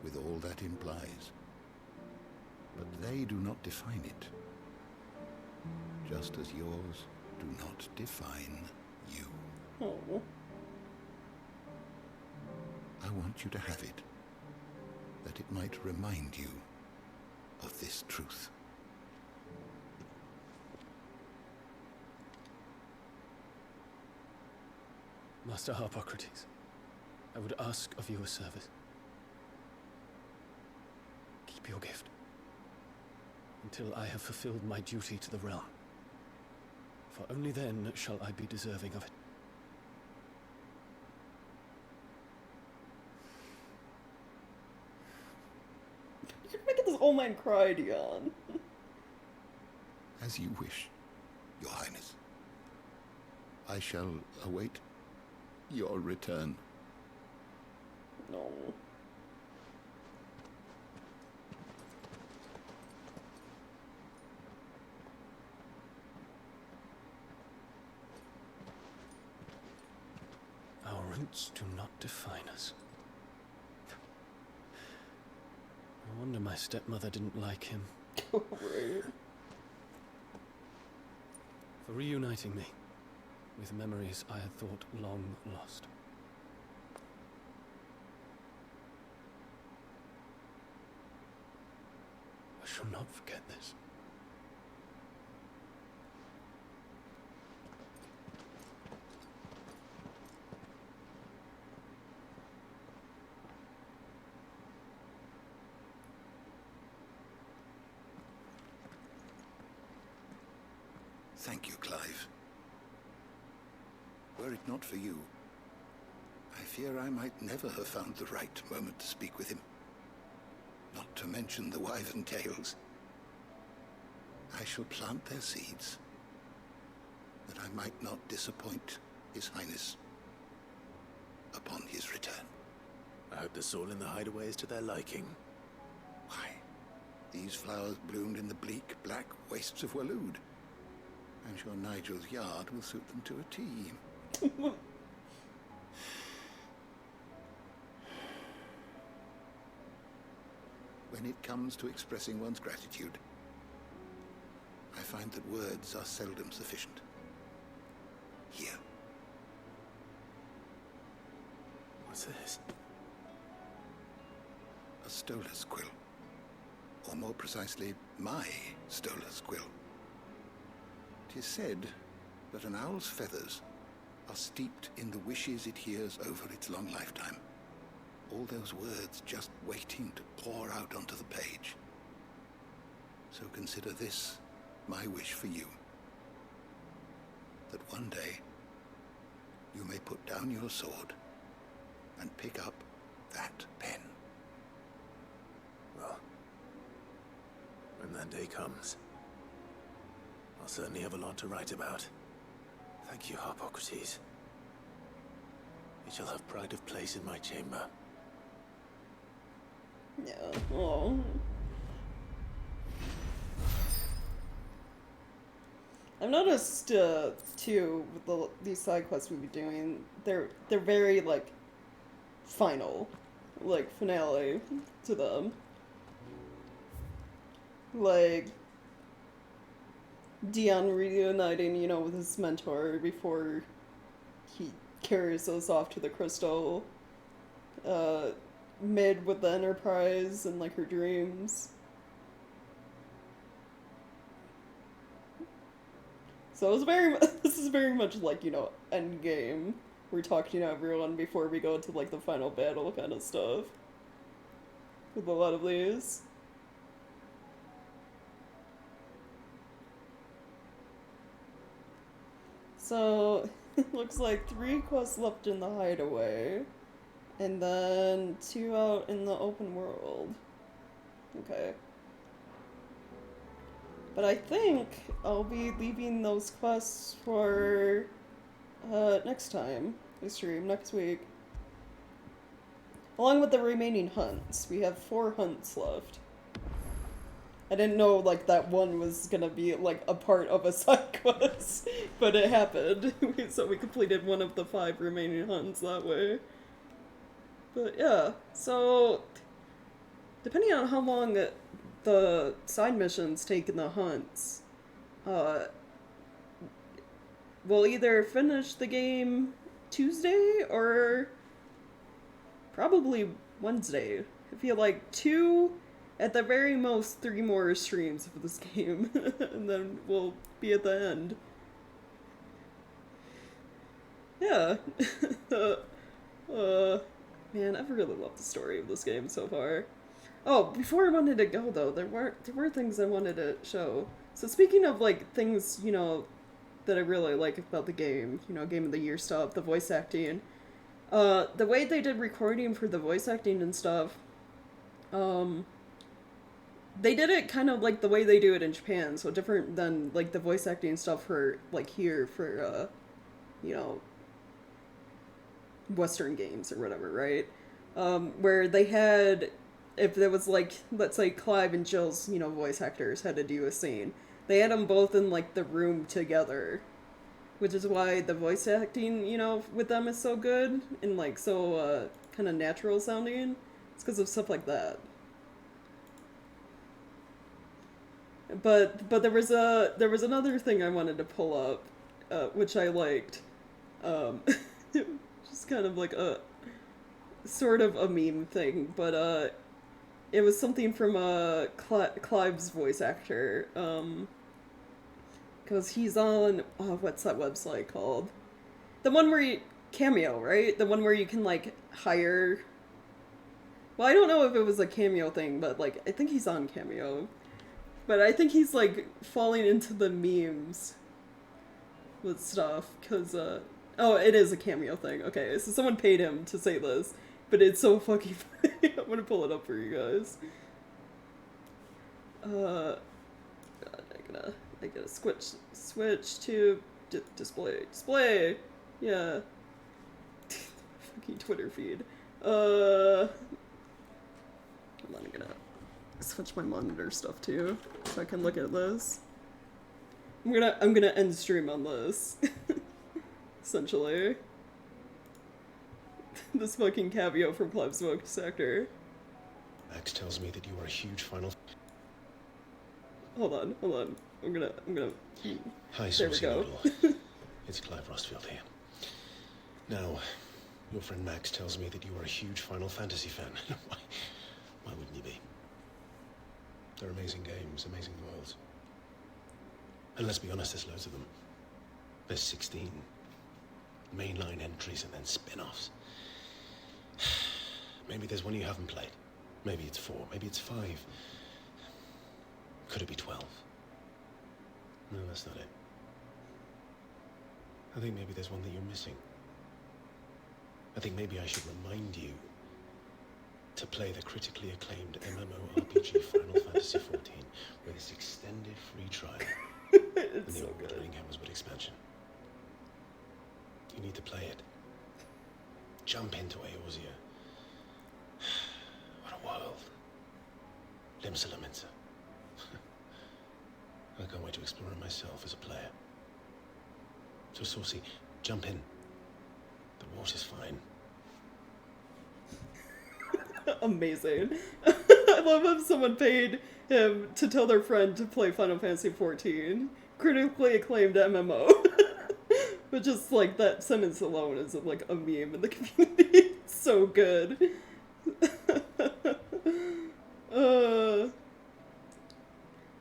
N: with all that implies. But they do not define it. Just as yours do not define you.
A: Oh.
N: I want you to have it, that it might remind you of this truth.
Q: Master Harpocrates, I would ask of you a service. Keep your gift until I have fulfilled my duty to the realm. For only then shall I be deserving of it.
A: You're making this old man cry, Dion.
N: As you wish, Your Highness. I shall await your return.
A: No.
Q: Our roots do not define us. No wonder my stepmother didn't like him.
A: Right.
Q: For reuniting me with memories I had thought long lost. I shall not forget this.
N: Thank you, Clive. Were it not for you, I fear I might never have found the right moment to speak with him. Not to mention the wyvern tales. I shall plant their seeds, that I might not disappoint His Highness upon his return.
C: I hope the soil in the hideaway is to their liking.
N: Why, these flowers bloomed in the bleak, black wastes of Waloed. I'm sure Nigel's yard will suit them to a T. When it comes to expressing one's gratitude, I find that words are seldom sufficient. Here.
C: What's this?
N: A stolas quill. Or more precisely, my stolas quill. 'Tis said that an owl's feathers are steeped in the wishes it hears over its long lifetime. All those words just waiting to pour out onto the page. So consider this my wish for you. That one day you may put down your sword and pick up that pen.
C: Well, when that day comes, I'll certainly have a lot to write about. Thank you, Hippocrates. It shall have pride of place in my chamber.
A: Yeah. Oh. I've noticed too with these side quests we've been doing, they're very like final, like finale to them. Like Dion reuniting, you know, with his mentor before he carries us off to the crystal. Mid with the Enterprise and like her dreams. So it's this is very much like, you know, Endgame. We're talking to everyone before we go to like the final battle kind of stuff. With a lot of these. So, it looks like 3 quests left in the hideaway. And then 2 out in the open world. Okay. But I think I'll be leaving those quests for next time we stream, next week. Along with the remaining hunts. We have 4 hunts left. I didn't know like that one was gonna be like a part of a side quest, but it happened. So we completed one of the 5 remaining hunts that way. But yeah, so depending on how long the side missions take in the hunts, we'll either finish the game Tuesday or probably Wednesday. I feel like 2, at the very most 3 more streams of this game, and then we'll be at the end. Yeah. Man, I've really loved the story of this game so far. Oh, before I wanted to go though, there were things I wanted to show. So speaking of like things, you know, that I really like about the game, you know, Game of the Year stuff, the voice acting. The way they did recording for the voice acting and stuff, they did it kind of like the way they do it in Japan, so different than like the voice acting stuff for like here for you know, Western games or whatever, right? Where they had, if there was like, let's say Clive and Jill's, you know, voice actors had to do a scene, they had them both in like the room together, which is why the voice acting, you know, with them is so good and like so kind of natural sounding. It's because of stuff like that. But there was another thing I wanted to pull up, which I liked. Just kind of like a sort of a meme thing, but it was something from Clive's voice actor, because he's on what's that website called? The one where Cameo, right? The one where you can like hire. Well, I don't know if it was a Cameo thing, but like I think he's on Cameo. But I think he's like falling into the memes with stuff, because oh, it is a Cameo thing. Okay, so someone paid him to say this, but it's so fucking funny. I'm gonna pull it up for you guys. God, I gotta switch to display. Yeah. Fucking Twitter feed. Hold on, I'm gonna switch my monitor stuff too, so I can look at this. I'm gonna end stream on this. Essentially. This fucking Cameo from Clive's voice actor.
C: Max tells me that you are a huge final...
A: Hold on. I'm gonna...
C: Hi,
A: there we go.
C: It's Clive Rostfield here. Now, your friend Max tells me that you are a huge Final Fantasy fan. Why wouldn't you be? They're amazing games, amazing worlds. And let's be honest, there's loads of them. There's 16 mainline entries and then spin-offs. Maybe there's one you haven't played. Maybe it's 4, maybe it's 5. Could it be 12? No, that's not it. I think maybe there's one that you're missing. I think maybe I should remind you to play the critically acclaimed MMORPG Final Fantasy XIV with its extended free trial.
A: It's
C: and
A: so
C: the
A: good.
C: award-winning Hammerswood expansion. You need to play it. Jump into Eorzea. What a world. Limsa Laminsa. I can't wait to explore it myself as a player. So, Saucy, jump in. The water's fine.
A: Amazing. I love if someone paid him to tell their friend to play Final Fantasy XIV. Critically acclaimed MMO. But just like that sentence alone is like a meme in the community. It's so good.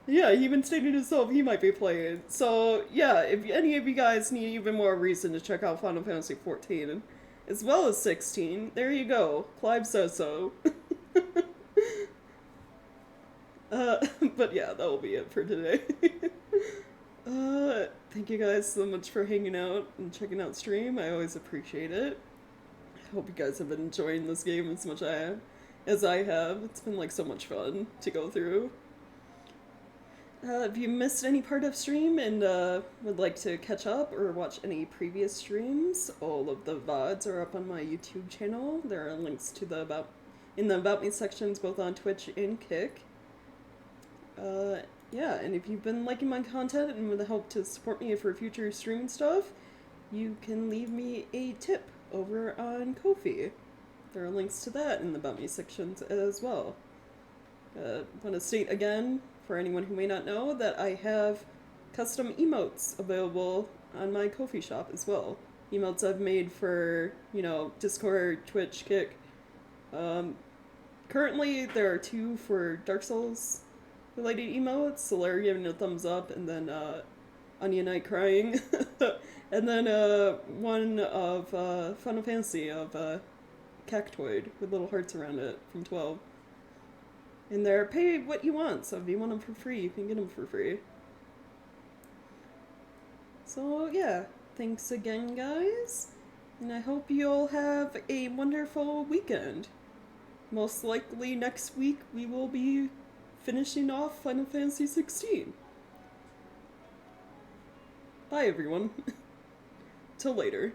A: Yeah, he even stated himself he might be playing. So yeah, if any of you guys need even more reason to check out Final Fantasy XIV, as well as 16, there you go. Clive says so. But yeah, that will be it for today. Thank you guys so much for hanging out and checking out stream. I always appreciate it. I hope you guys have been enjoying this game as much as I have. It's been like so much fun to go through. If you missed any part of stream and would like to catch up or watch any previous streams, all of the VODs are up on my YouTube channel. There are links to the About Me sections both on Twitch and Kick. Yeah, and if you've been liking my content and would help to support me for future stream stuff, you can leave me a tip over on Ko-fi. There are links to that in the About Me sections as well. Want to state again, for anyone who may not know, that I have custom emotes available on my Ko-fi shop as well. Emotes I've made for, you know, Discord, Twitch, Kick. Currently, there are 2 for Dark Souls related emotes, Solaire giving a thumbs up, and then Onion Knight crying. And then one of Final Fantasy of Cactoid with little hearts around it from 12. And they're pay what you want, so if you want them for free, you can get them for free. So yeah, thanks again guys, and I hope you all have a wonderful weekend. Most likely next week we will be finishing off Final Fantasy XVI. Bye everyone. Till later.